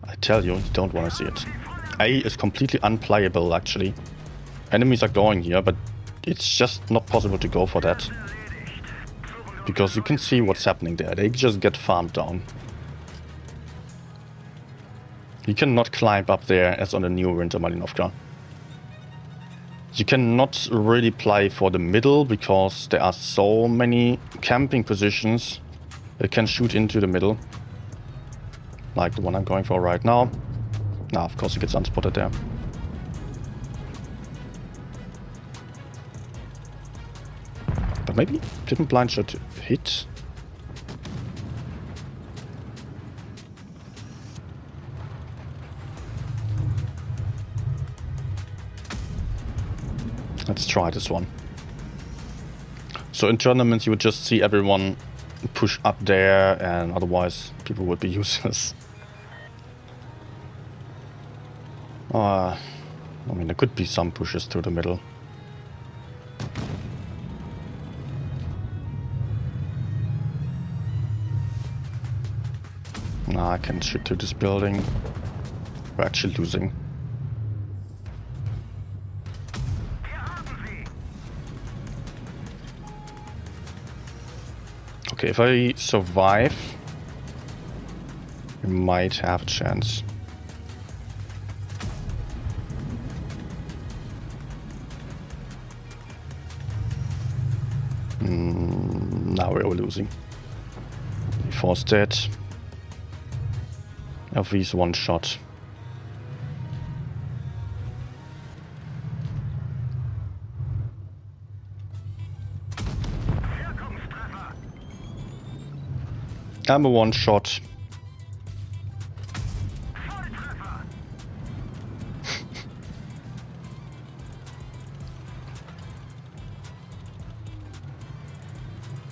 I tell you don't want to see it. A is completely unplayable actually. Enemies are going here, but it's just not possible to go for that. Because you can see what's happening there. They just get farmed down. You cannot climb up there as on the new Winter Malinovka. You cannot really play for the middle because there are so many camping positions that can shoot into the middle. Like the one I'm going for right now. Now, of course, it gets unspotted there. But maybe didn't blind shot hit? Let's try this one. So in tournaments you would just see everyone push up there and otherwise people would be useless. I mean there could be some pushes through the middle. Nah, I can shoot through this building. We're actually losing. Okay, if I survive, we might have a chance. Now we're losing. Force dead. LV's one shot. I'm a one shot.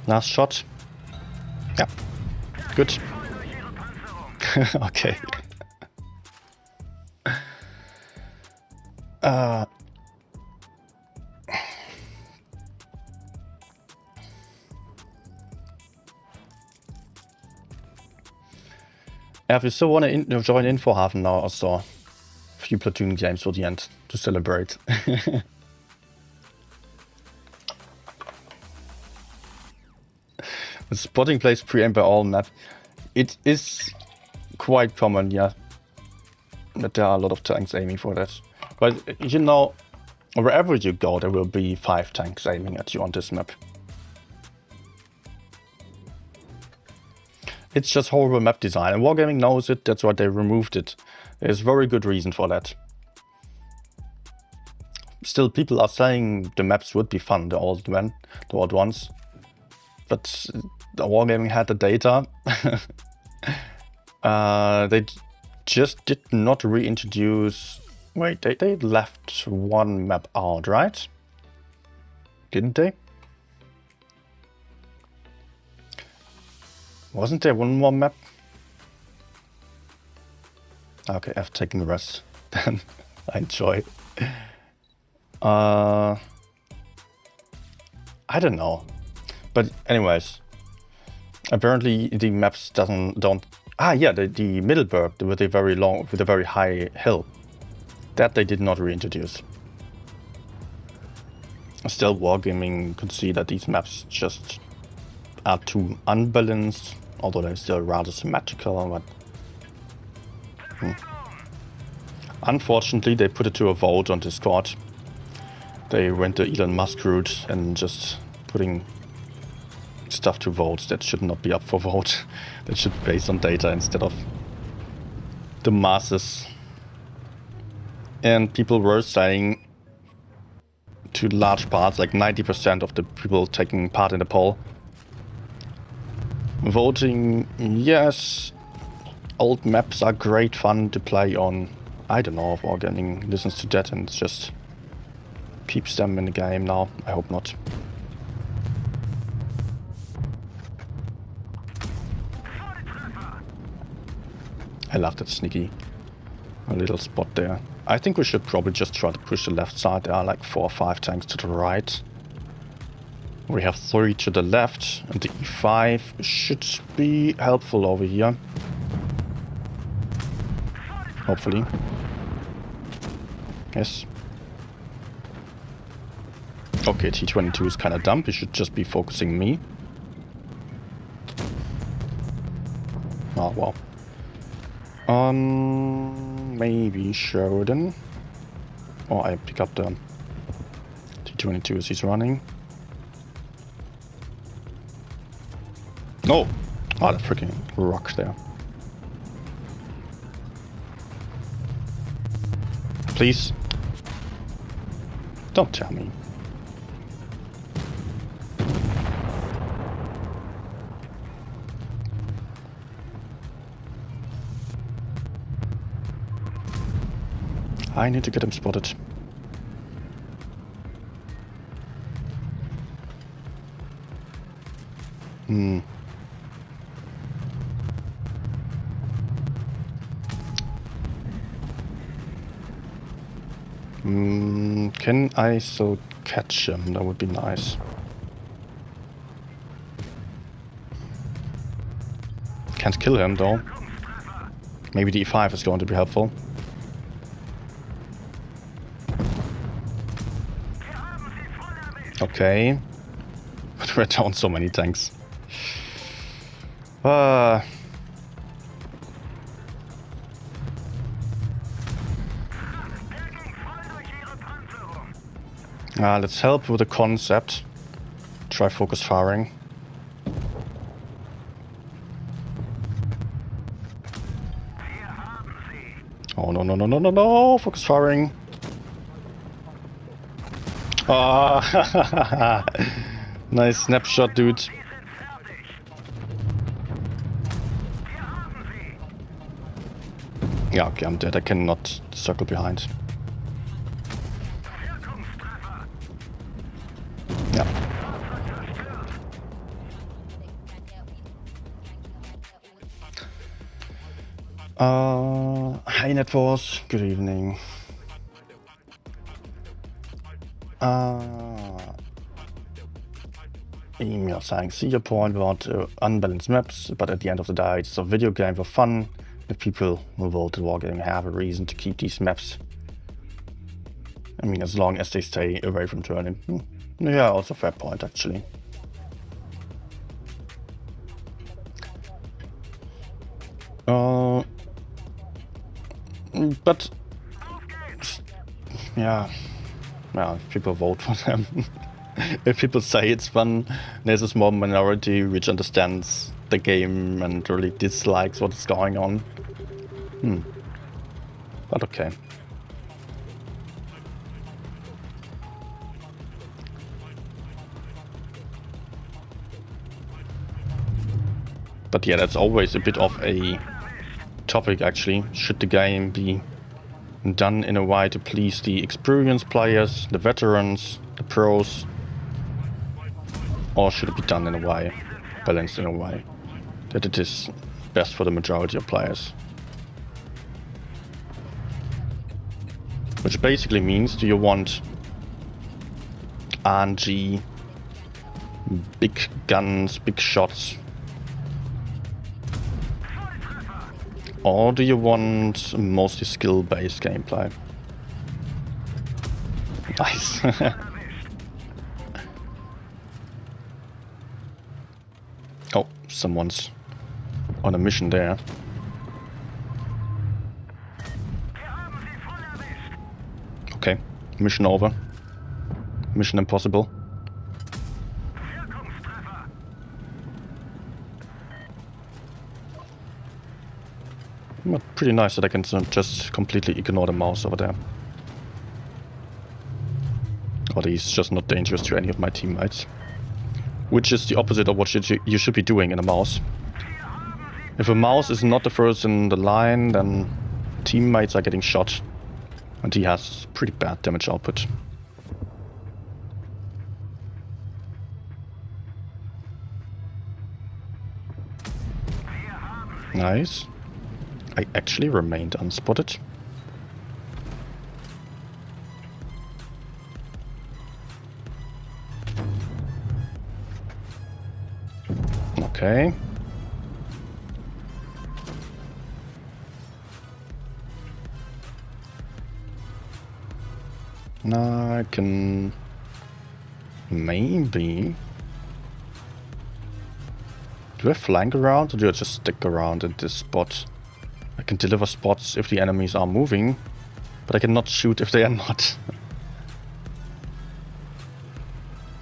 Last shot. Yeah. Good. Okay. Yeah, if you still want to join in for half an hour or so, a few platoon games for the end to celebrate. The spotting place pre-aim by all map. It is quite common, yeah, that there are a lot of tanks aiming for that. But you know, wherever you go, there will be 5 tanks aiming at you on this map. It's just horrible map design, and Wargaming knows it, that's why they removed it. There's very good reason for that. Still, people are saying the maps would be fun, the old ones. But the Wargaming had the data. They just did not reintroduce... Wait, they left one map out, right? Didn't they? Wasn't there one more map? Okay, I've taken the rest. Then I enjoy. I don't know. But anyways, apparently the maps don't. Ah, yeah, the Middleburg with a very high hill. That they did not reintroduce. Still, Wargaming could see that these maps just are too unbalanced, although they're still rather symmetrical. But unfortunately, they put it to a vote on Discord. They went the Elon Musk route and just putting stuff to votes that should not be up for vote. That should be based on data instead of the masses. And people were saying, to large parts, like 90% of the people taking part in the poll, voting yes, old maps are great fun to play on. I don't know if Wargaming listens to that and just keeps them in the game now. I hope not. I love that sneaky little spot there. I think we should probably just try to push the left side. There are like 4 or 5 tanks to the right. We have 3 to the left, and the E5 should be helpful over here. Hopefully. Yes. Okay, T-22 is kind of dumb. He should just be focusing me. Oh, wow. Maybe Sheridan. Or I pick up the T-22 as he's running. No! Oh, that freaking rock there. Please. Don't tell me. I need to get him spotted. Can I still catch him? That would be nice. Can't kill him though. Maybe the E5 is going to be helpful. Okay. But we're down so many tanks. Let's help with the concept. Try focus firing. Oh, no, no, no, no, no, no! Focus firing! Ah, nice snapshot, dude. Yeah, okay, I'm dead. I cannot circle behind. Yeah. Hi, Netforce. Good evening. Email saying, see your point about unbalanced maps, but at the end of the day, it's a video game for fun. If people who vote to wargaming have a reason to keep these maps. I mean, as long as they stay away from turning. Yeah, also fair point, actually. But yeah, if people vote for them. If people say it's fun, there's a small minority which understands the game and really dislikes what's going on. But okay. But yeah, that's always a bit of a topic, actually. Should the game be done in a way to please the experienced players, the veterans, the pros? Or should it be done in a way, balanced in a way, that it is best for the majority of players? Which basically means, do you want RNG, big guns, big shots? Or do you want mostly skill-based gameplay? Nice. Oh, someone's on a mission there. Okay, mission over. Mission impossible. But pretty nice that I can just completely ignore the mouse over there. Or he's just not dangerous to any of my teammates. Which is the opposite of what you should be doing in a mouse. If a mouse is not the first in the line, then teammates are getting shot. And he has pretty bad damage output. Nice. I actually remained unspotted. Okay. Now I can maybe... Do I flank around or do I just stick around at this spot? I can deliver spots if the enemies are moving, but I cannot shoot if they are not.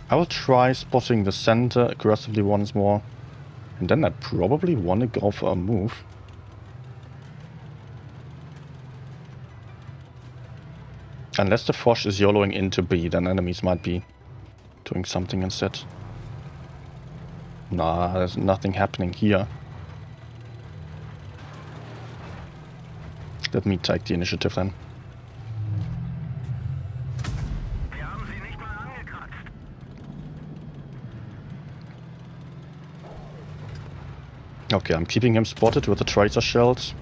I will try spotting the center aggressively once more, and then I probably want to go for a move. Unless the Foch is YOLOing into B, then enemies might be doing something instead. Nah, there's nothing happening here. Let me take the initiative then. Okay, I'm keeping him spotted with the tracer shells.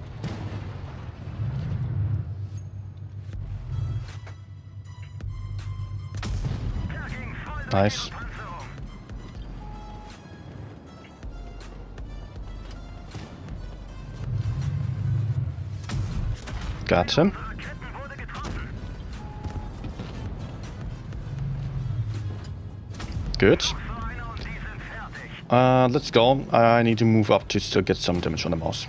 Nice. Got him. Good. Let's go. I need to move up to still get some damage on the mouse.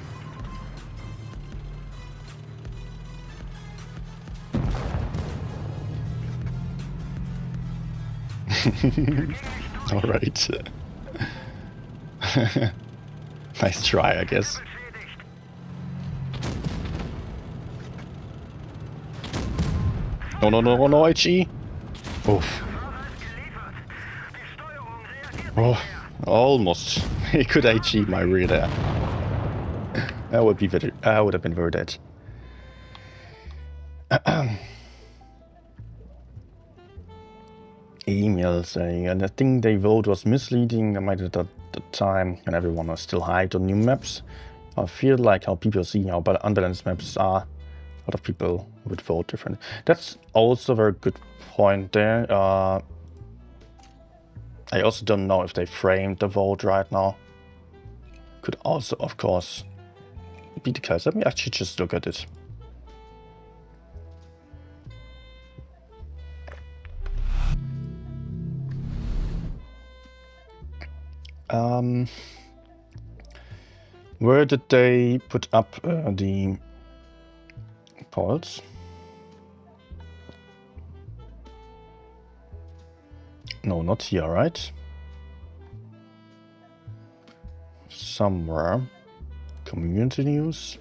Alright. Nice try, I guess. No, no, no, no, HE. Oof. Oh, almost. He could HE my rear there. That would be very, I would have been very dead. Email saying, and I think they vote was misleading. I might at the time when everyone was still hyped on new maps. I feel like how people see how unbalanced maps are. A lot of people would vote different. That's also a very good point there. I also don't know if they framed the vote right now. Could also, of course, be the case. Let me actually just look at it. Where did they put up the polls? No, not here, right? Somewhere. Community news.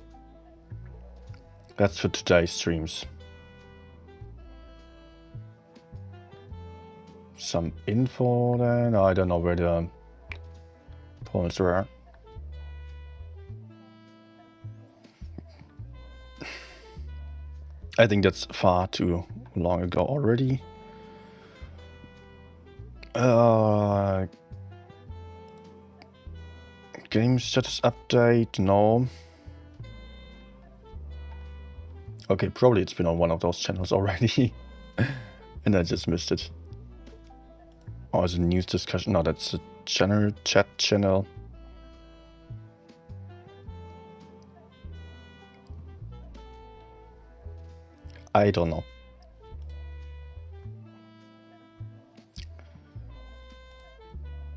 That's for today's streams. Some info then. I don't know where the polls were. I think that's far too long ago already. Game status update, no. Okay, probably it's been on one of those channels already. And I just missed it. Oh, it's a news discussion. No, that's a general chat channel. I don't know.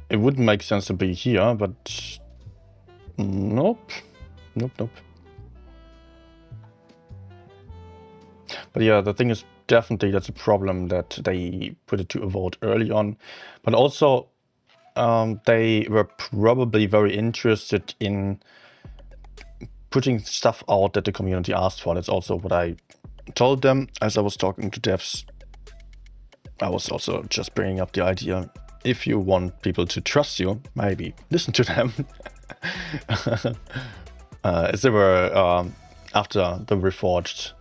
It wouldn't make sense to be here, but nope. Nope, nope. But yeah, the thing is definitely that's a problem that they put it to a vote early on. But also, they were probably very interested in putting stuff out that the community asked for. That's also what I told them as I was talking to devs. I was also just bringing up the idea, if you want people to trust you, maybe listen to them. As they were, after the Reforged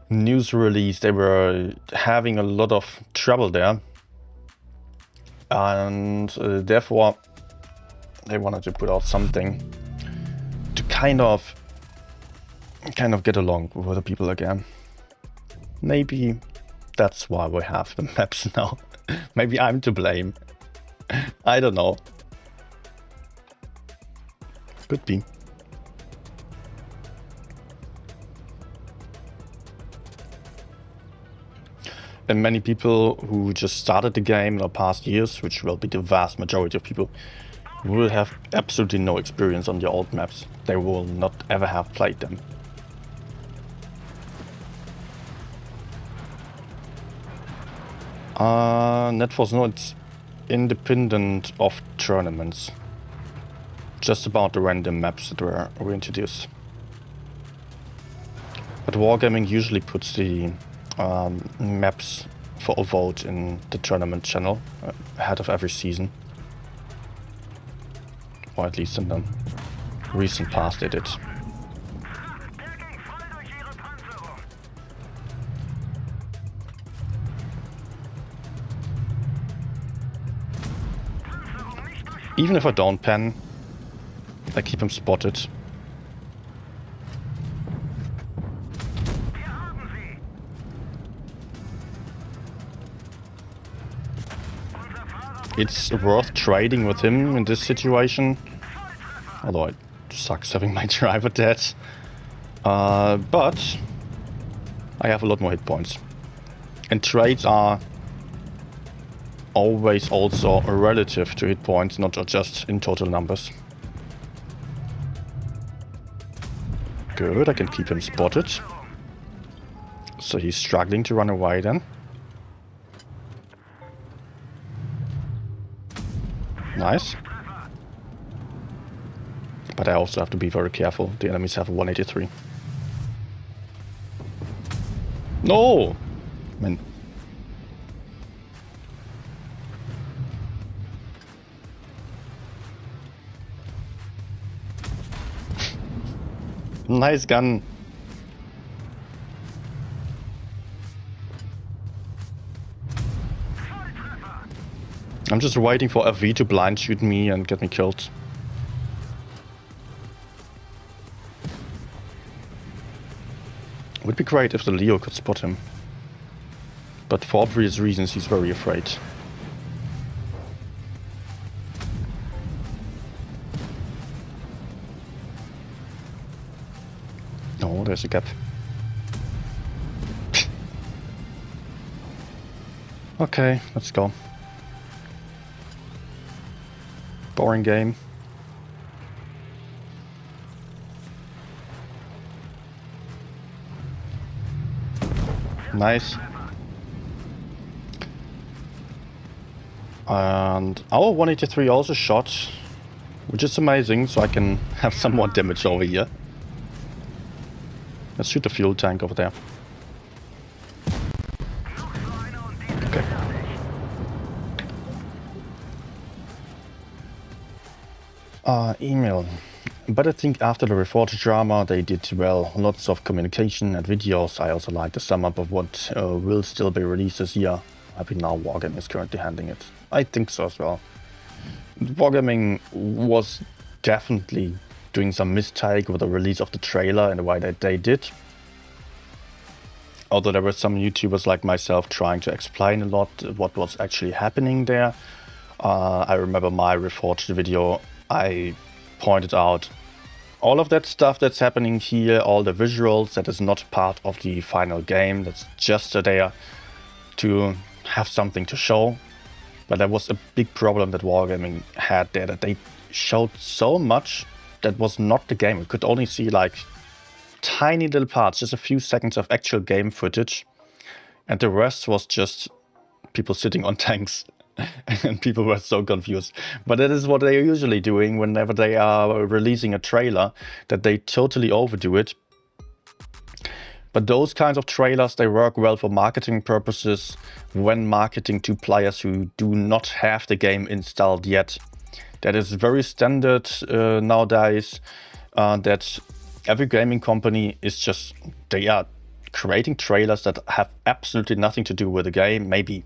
news release, they were having a lot of trouble there. And therefore, they wanted to put out something to kind of get along with the people again. Maybe that's why we have the maps now. Maybe I'm to blame. I don't know. Could be. And many people who just started the game in the past years, which will be the vast majority of people, will have absolutely no experience on the old maps. They will not ever have played them. NetForce, no, it's independent of tournaments. Just about the random maps that were introduced. But Wargaming usually puts the maps for a vote in the tournament channel ahead of every season. Or at least in the recent past they did. Even if I don't pen, I keep him spotted. It's worth trading with him in this situation. Although it sucks having my driver dead. But I have a lot more hit points. And trades are always also relative to hit points, not just in total numbers. Good, I can keep him spotted. So he's struggling to run away then. Nice. But I also have to be very careful. The enemies have a 183. No! Man. Nice gun. I'm just waiting for FV to blind shoot me and get me killed. Would be great if the Leo could spot him. But for obvious reasons he's very afraid. No, there's a gap. Okay, let's go. Boring game. Nice. And our 183 also shot, which is amazing, so I can have some more damage over here. Let's shoot the fuel tank over there. Okay. Email. But I think after the Reforged drama they did well. Lots of communication and videos. I also like the sum up of what will still be released this year. I think now Wargaming is currently handling it. I think so as well. Wargaming was definitely doing some mistake with the release of the trailer and the way that they did. Although there were some YouTubers like myself trying to explain a lot what was actually happening there. I remember my Reforged video, I pointed out all of that stuff that's happening here, all the visuals that is not part of the final game, that's just there to have something to show. But there was a big problem that Wargaming had there, that they showed so much that was not the game. We could only see like tiny little parts, just a few seconds of actual game footage, and the rest was just people sitting on tanks. And people were so confused. But that is what they're usually doing whenever they are releasing a trailer, that they totally overdo it. But those kinds of trailers, they work well for marketing purposes when marketing to players who do not have the game installed yet. That is very standard nowadays, that every gaming company is just, they are creating trailers that have absolutely nothing to do with the game, maybe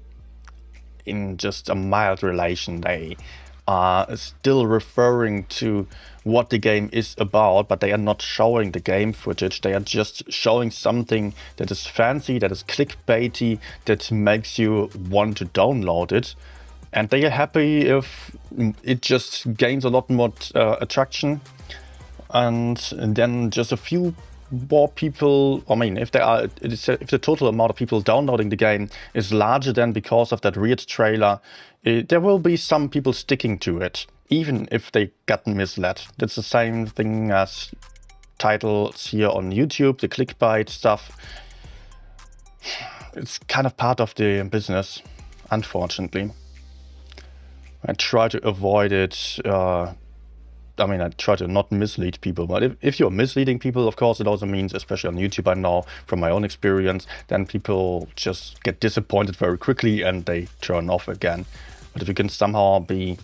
in just a mild relation. They are still referring to what the game is about, but they are not showing the game footage. They are just showing something that is fancy, that is clickbaity, that makes you want to download it. And they are happy if it just gains a lot more attraction. And then just a few more people, I mean, if the total amount of people downloading the game is larger than because of that weird trailer, there will be some people sticking to it, even if they got misled. That's the same thing as titles here on YouTube, the clickbait stuff. It's kind of part of the business, unfortunately. I try to avoid it. I try to not mislead people, but if you're misleading people, of course, it also means, especially on YouTube, I know from my own experience, then people just get disappointed very quickly and they turn off again. But if you can somehow be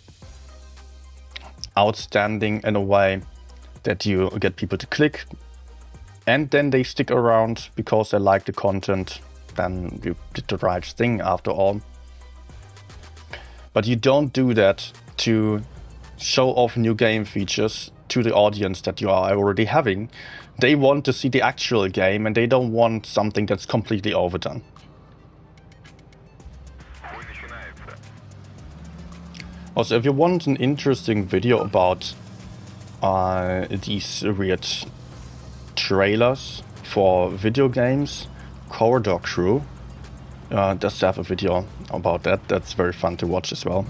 outstanding in a way that you get people to click and then they stick around because they like the content, then you did the right thing after all. But you don't do that to show off new game features to the audience that you are already having. They want to see the actual game and they don't want something that's completely overdone. Also, if you want an interesting video about these weird trailers for video games, Corridor Crew does have a video about that. That's very fun to watch as well.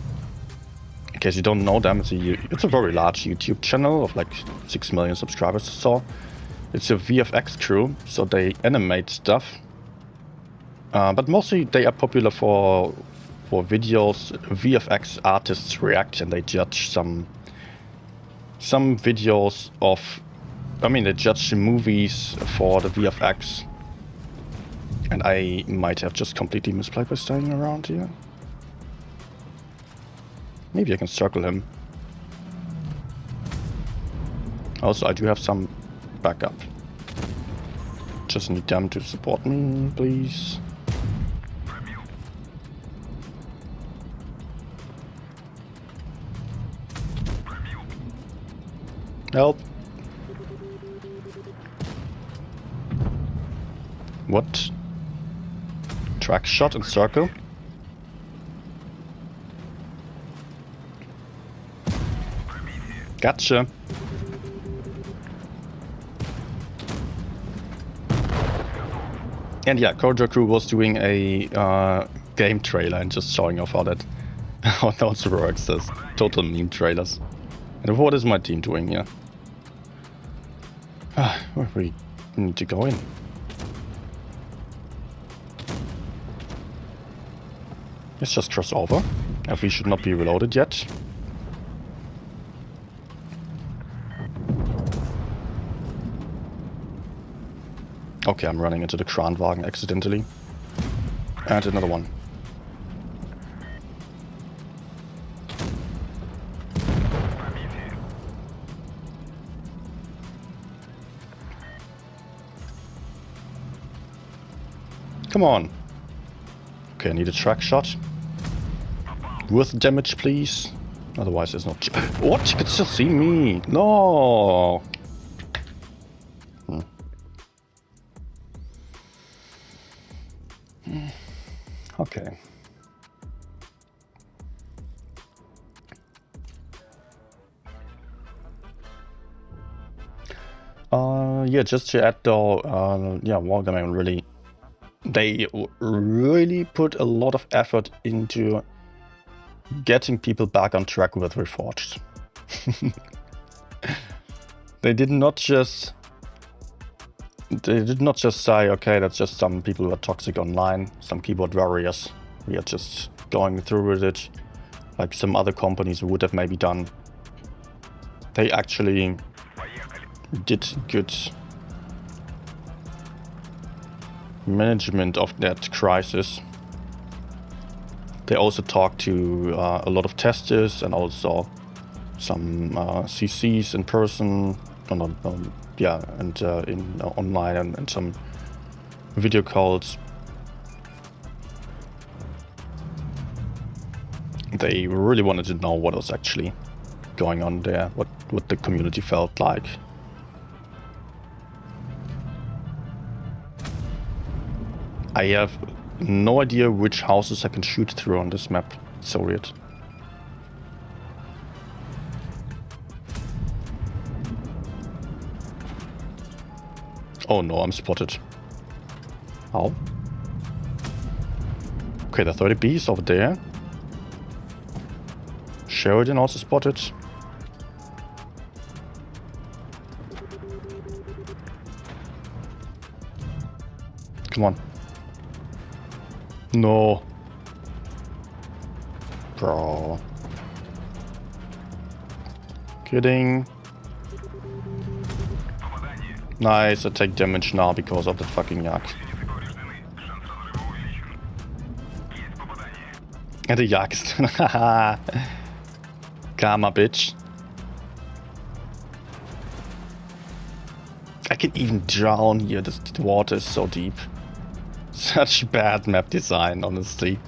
In case you don't know them, it's a very large YouTube channel of like 6 million subscribers or so. It's a VFX crew, so they animate stuff. But mostly they are popular for for videos. VFX artists react and they judge some videos of, I mean, they judge the movies for the VFX. And I might have just completely misplayed by staying around here. Maybe I can circle him. Also, I do have some backup. Just need them to support me, please. Help. What? Track shot and circle. Gotcha. And yeah, Corridor Crew was doing a game trailer and just showing off how that works as total meme trailers. And what is my team doing here? Where we need to go in. Let's just cross over. If we should not be reloaded yet. Okay, I'm running into the Kranwagen accidentally. And another one. Come on. Okay, I need a track shot. With damage, please. Otherwise, there's no... What? You can still see me. No. Okay. Yeah, just to add though, yeah, Wargaming really... They really put a lot of effort into getting people back on track with Reforged. They did not just say, okay, that's just some people who are toxic online, some keyboard warriors. We are just going through with it, like some other companies would have maybe done. They actually did good management of that crisis. They also talked to a lot of testers and also some CCs in person, yeah, and in online and some video calls. They really wanted to know what was actually going on there, what the community felt like. I have no idea which houses I can shoot through on this map. It's so weird. Oh no, I'm spotted. How? Okay, the 30B is over there. Sheridan also spotted. Come on. No. Bro. Kidding. Nice, I take damage now because of that fucking Jagd. And the Jagd. Karma, bitch. I can even drown here, the water is so deep. Such bad map design, honestly.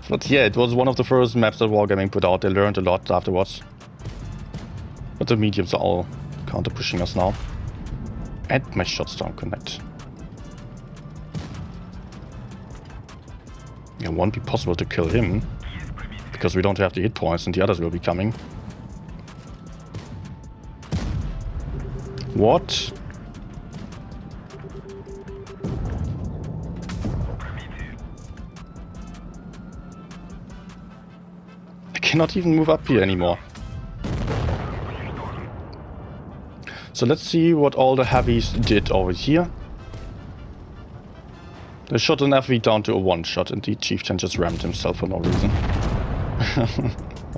But yeah, it was one of the first maps that Wargaming put out. They learned a lot afterwards. But the mediums are all counter-pushing us now. And my shots don't connect. It won't be possible to kill him. Because we don't have the hit points and the others will be coming. What? Cannot even move up here anymore. So let's see what all the heavies did over here. They shot an FV down to a one-shot, and the chieftain just rammed himself for no reason.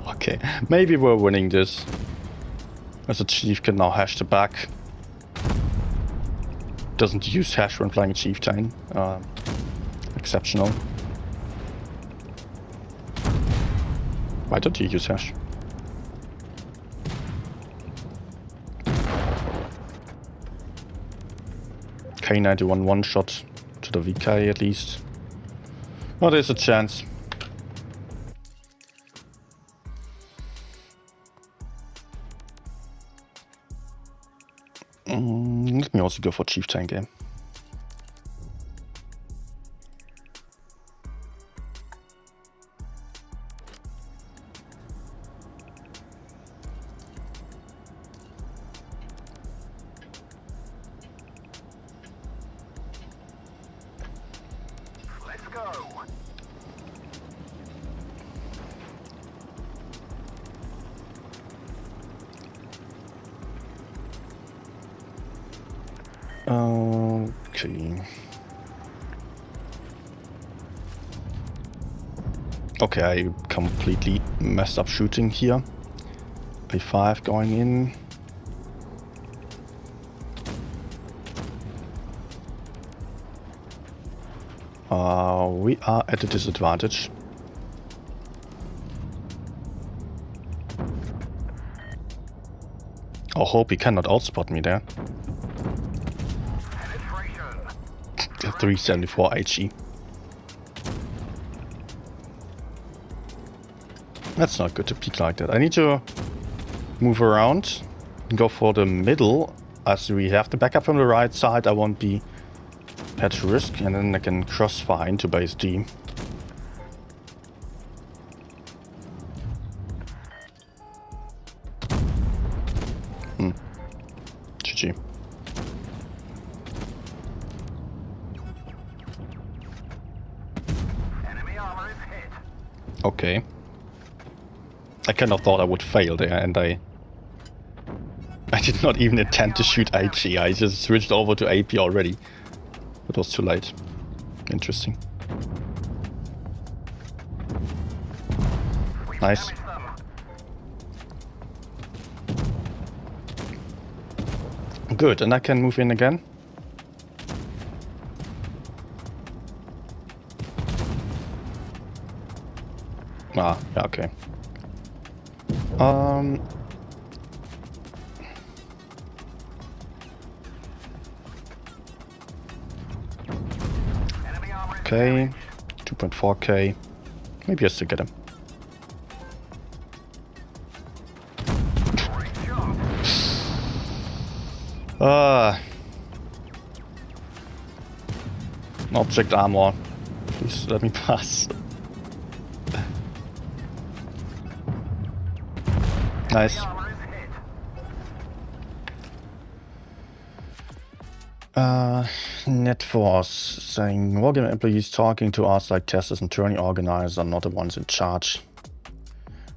Okay, maybe we're winning this. As the chief can now hash the back. Doesn't use hash when playing chieftain. Exceptional. Why don't you use hash? K91 one-shot to the VK at least. Well, there's a chance. Let me also go for chieftain game. Let's go. Okay. Okay, I completely messed up shooting here. A5 going in. We are at a disadvantage. I hope he cannot outspot me there. Penetration. 374 HE. That's not good to peek like that. I need to move around, go for the middle, as we have the backup from the right side. I won't be at risk, and then I can crossfire into base D. GG. Enemy armor is hit. Okay. I kind of thought I would fail there, and I did not even intend to shoot HE. I just switched over to AP already. It was too late. Interesting. We Nice. damaged them. Good, and I can move in again. Ah, yeah, okay. Enemy armor is Okay, 2.4k. Maybe I still get him. great job. Object armor. Please let me pass. Nice. Armor is hit. NetForce saying Wargame employees talking to us like testers and tourney organizers are not the ones in charge.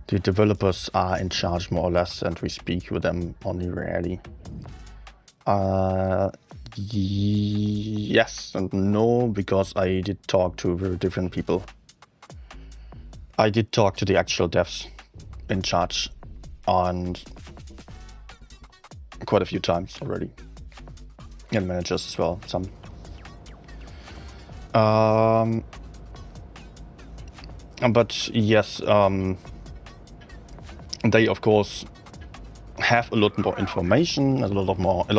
The developers are in charge more or less, and we speak with them only rarely. Yes and no, because I did talk to very different people. I did talk to the actual devs in charge, and quite a few times already. And managers as well, some. But yes, they of course have a lot more information, a lot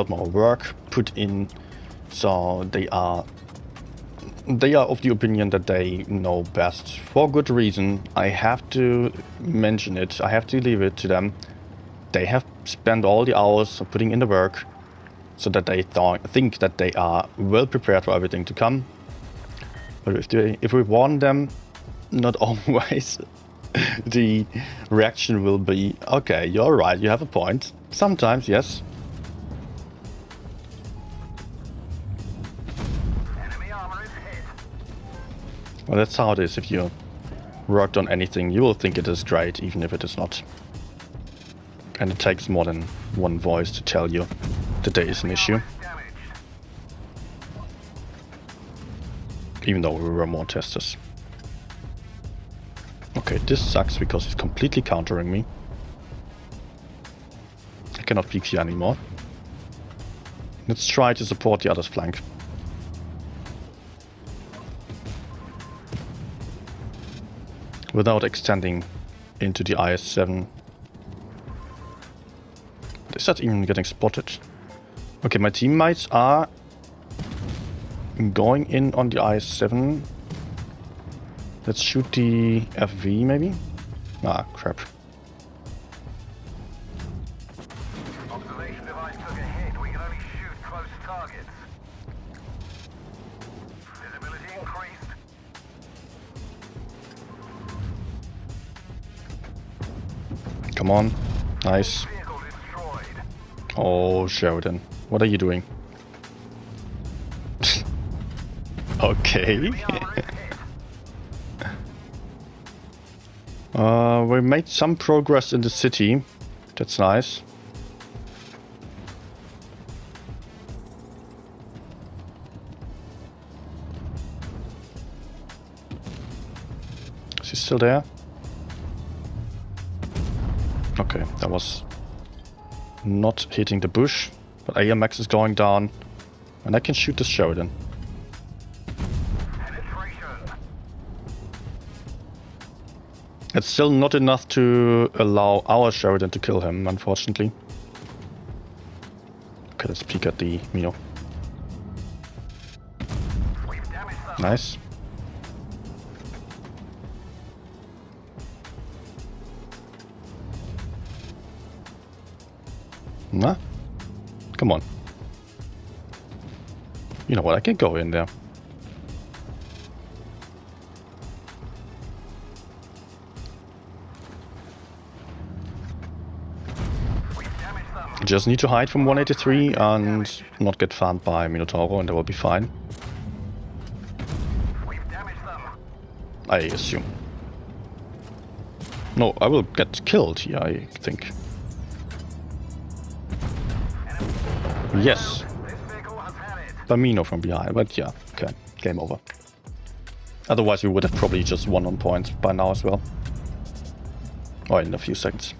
more work put in, so they are of the opinion that they know best, for good reason. I have to mention it, I have to leave it to them. They have spent all the hours of putting in the work, so that they think that they are well prepared for everything to come. But if we warn them, not always the reaction will be, okay, you're right, you have a point. Sometimes, yes. Enemy armor is hit. Well, that's how it is. If you worked on anything, you will think it is great, even if it is not. And it takes more than one voice to tell you that there is an issue. Damaged. even though we were more testers. Okay, this sucks because he's completely countering me. I cannot peek here anymore. Let's try to support the other's flank. Without extending into the IS-7. Is that even getting spotted? Okay, my teammates are going in on the IS-7. Let's shoot the FV maybe? Ah, crap. Observation device took a hit. We can only shoot close targets. Visibility increased. Come on. Nice. Vehicle destroyed. Oh, Sheridan. What are you doing? Okay. Enemy armor is hit. We made some progress in the city. That's nice. Is he still there? Okay, that was not hitting the bush, but AMX is going down, and I can shoot this Sheridan. Penetration. It's still not enough to allow our Sheridan to kill him, unfortunately. Okay, let's peek at the Mino. We've damaged them. Nice. Nah. Come on. You know what, I can go in there. We've damaged them. Just need to hide from 183 and not get farmed by Minotauro, and that will be fine. We've damaged them. I assume. No, I will get killed here, I think. Yes, This vehicle has had it. by Mino from behind, but yeah, okay, game over. Otherwise we would have probably just won on points by now as well. Or in a few seconds.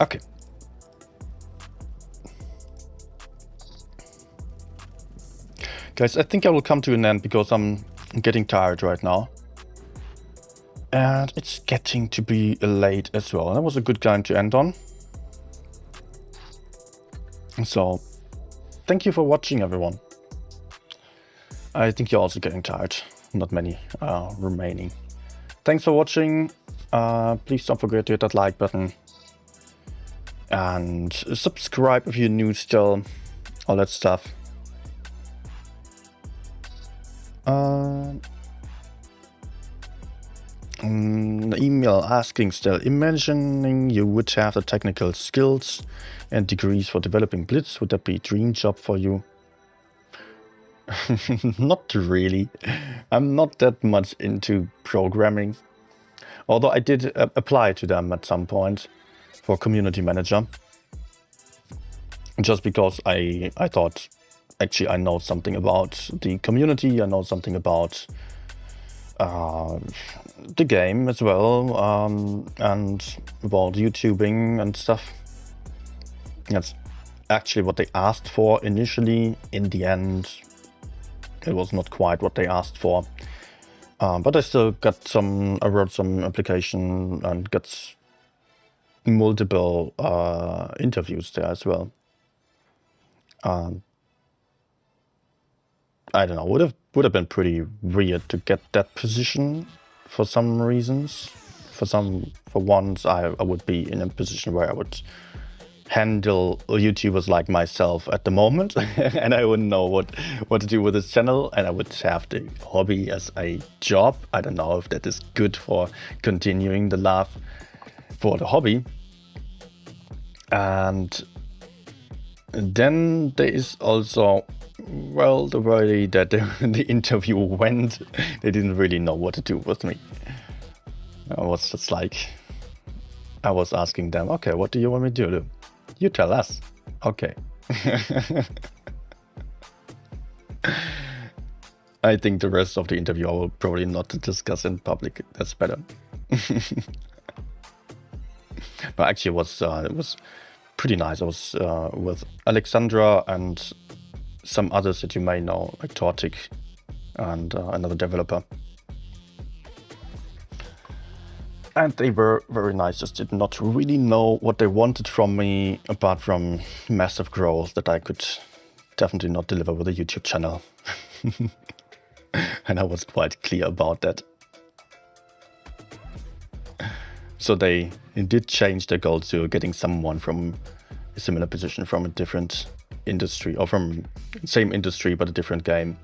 Okay. Guys, I think I will come to an end because I'm getting tired right now. And it's getting to be late as well. That was a good time to end on. So, thank you for watching, everyone. I think you're also getting tired. Not many remaining. Thanks for watching. Please don't forget to hit that like button. And subscribe if you're new still. All that stuff. Email asking still, imagining you would have the technical skills and degrees for developing Blitz, would that be a dream job for you? Not really. I'm not that much into programming, although I did apply to them at some point for community manager, just because I thought actually I know something about the community, I know something about the game as well, and about YouTubing and stuff. That's actually what they asked for initially. In the end, it was not quite what they asked for, but I still got some, I wrote some application and got multiple interviews there as well. I don't know, would have been pretty weird to get that position for some reasons. For once I would be in a position where I would handle YouTubers like myself at the moment, and I wouldn't know what to do with this channel, and I would have the hobby as a job. I don't know if that is good for continuing the love for the hobby. And then there is also Well, the way that the interview went, they didn't really know what to do with me. I was just like, I was asking them, okay, what do you want me to do? You tell us. Okay. I think the rest of the interview I will probably not discuss in public. That's better. But actually, it was pretty nice. I was with Alexandra and some others that you may know, like Tortic and another developer. And they were very nice, just did not really know what they wanted from me, apart from massive growth that I could definitely not deliver with a YouTube channel. And I was quite clear about that. So they did change their goal to getting someone from a similar position from a different industry, or from same industry but a different game.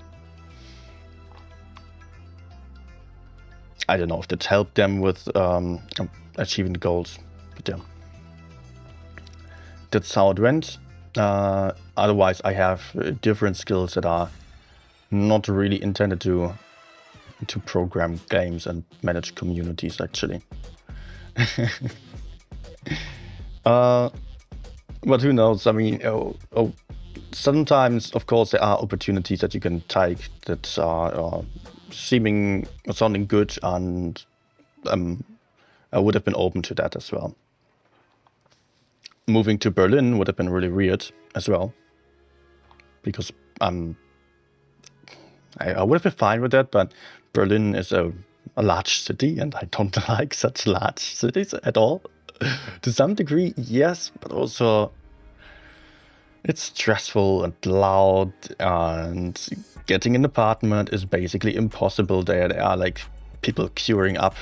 I don't know if that helped them with achieving the goals, but yeah. That's how it went. Otherwise, I have different skills that are not really intended to program games and manage communities, actually. But who knows? I mean, sometimes, of course, there are opportunities that you can take that are sounding good, and I would have been open to that as well. Moving to Berlin would have been really weird as well, because I would have been fine with that, but Berlin is a large city, and I don't like such large cities at all. To some degree, yes, but also it's stressful and loud, and getting an apartment is basically impossible there. There are like people queuing up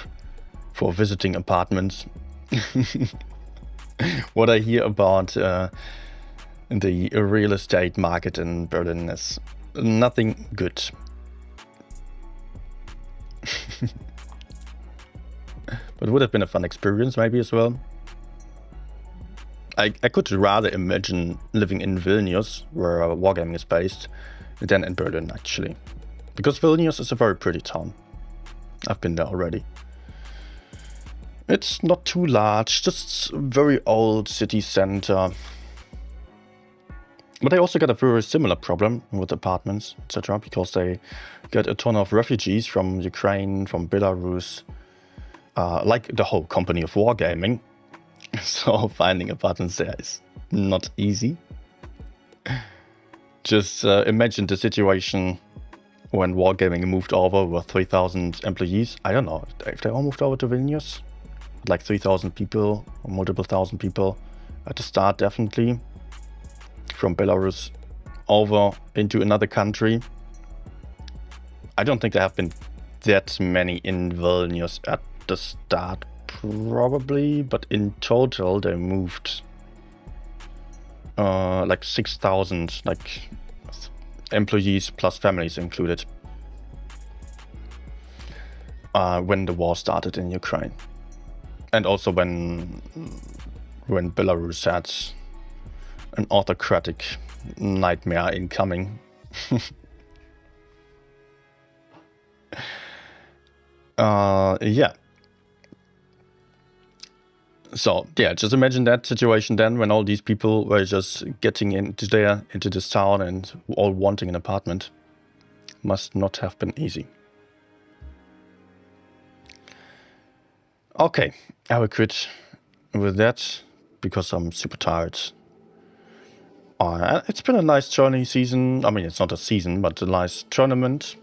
for visiting apartments. What I hear about the real estate market in Berlin is nothing good. But it would have been a fun experience maybe as well. I could rather imagine living in Vilnius, where wargaming is based, than in Berlin, actually. Because Vilnius is a very pretty town. I've been there already. It's not too large, just a very old city center. But they also got a very similar problem with apartments, etc., because they get a ton of refugees from Ukraine, from Belarus, like the whole company of wargaming. So finding apartments there is not easy. Just imagine the situation when wargaming moved over with 3,000 employees. I don't know if they all moved over to Vilnius. Like 3,000 people or multiple thousand people at the start, definitely. From Belarus over into another country. I don't think there have been that many in Vilnius at the start, probably, but in total they moved like 6,000, like employees plus families included, when the war started in Ukraine. And also when Belarus had an autocratic nightmare incoming. Yeah. So yeah, just imagine that situation then, when all these people were just getting into this town and all wanting an apartment. Must not have been easy. Okay, I will quit with that because I'm super tired. It's been a nice journey season. I mean, it's not a season, but a nice tournament.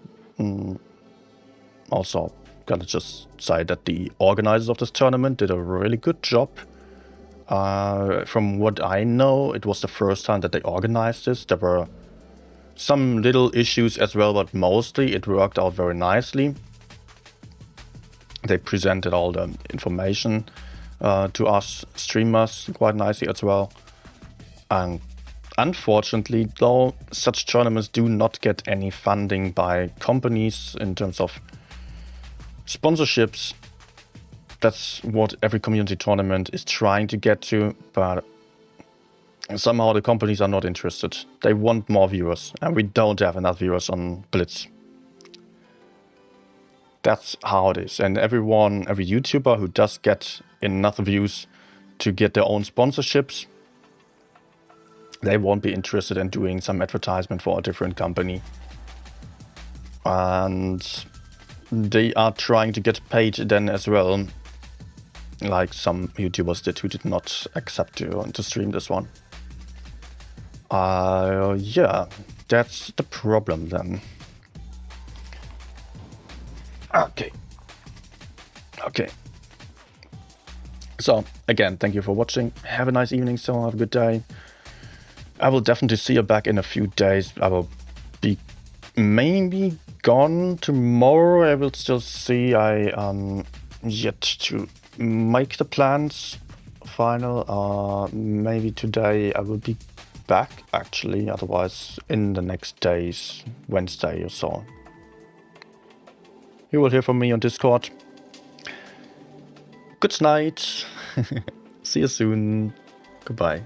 Also, gotta just say that the organizers of this tournament did a really good job. From what I know, it was the first time that they organized this. There were some little issues as well, but mostly it worked out very nicely. They presented all the information to us streamers quite nicely as well. And unfortunately, though, such tournaments do not get any funding by companies in terms of sponsorships. That's what every community tournament is trying to get to, but somehow the companies are not interested. They want more viewers, and we don't have enough viewers on Blitz. That's how it is. And every YouTuber who does get enough views to get their own sponsorships, they won't be interested in doing some advertisement for a different company. And they are trying to get paid then as well, like some YouTubers did who did not accept to stream this one. Yeah, that's the problem then. Okay. So, again, thank you for watching. Have a nice evening, so have a good day. I will definitely see you back in a few days. I will be maybe gone tomorrow. I will still see. I yet to make the plans final. Maybe today I will be back actually. Otherwise, in the next days, Wednesday or so. You will hear from me on Discord. Good night. See you soon. Goodbye.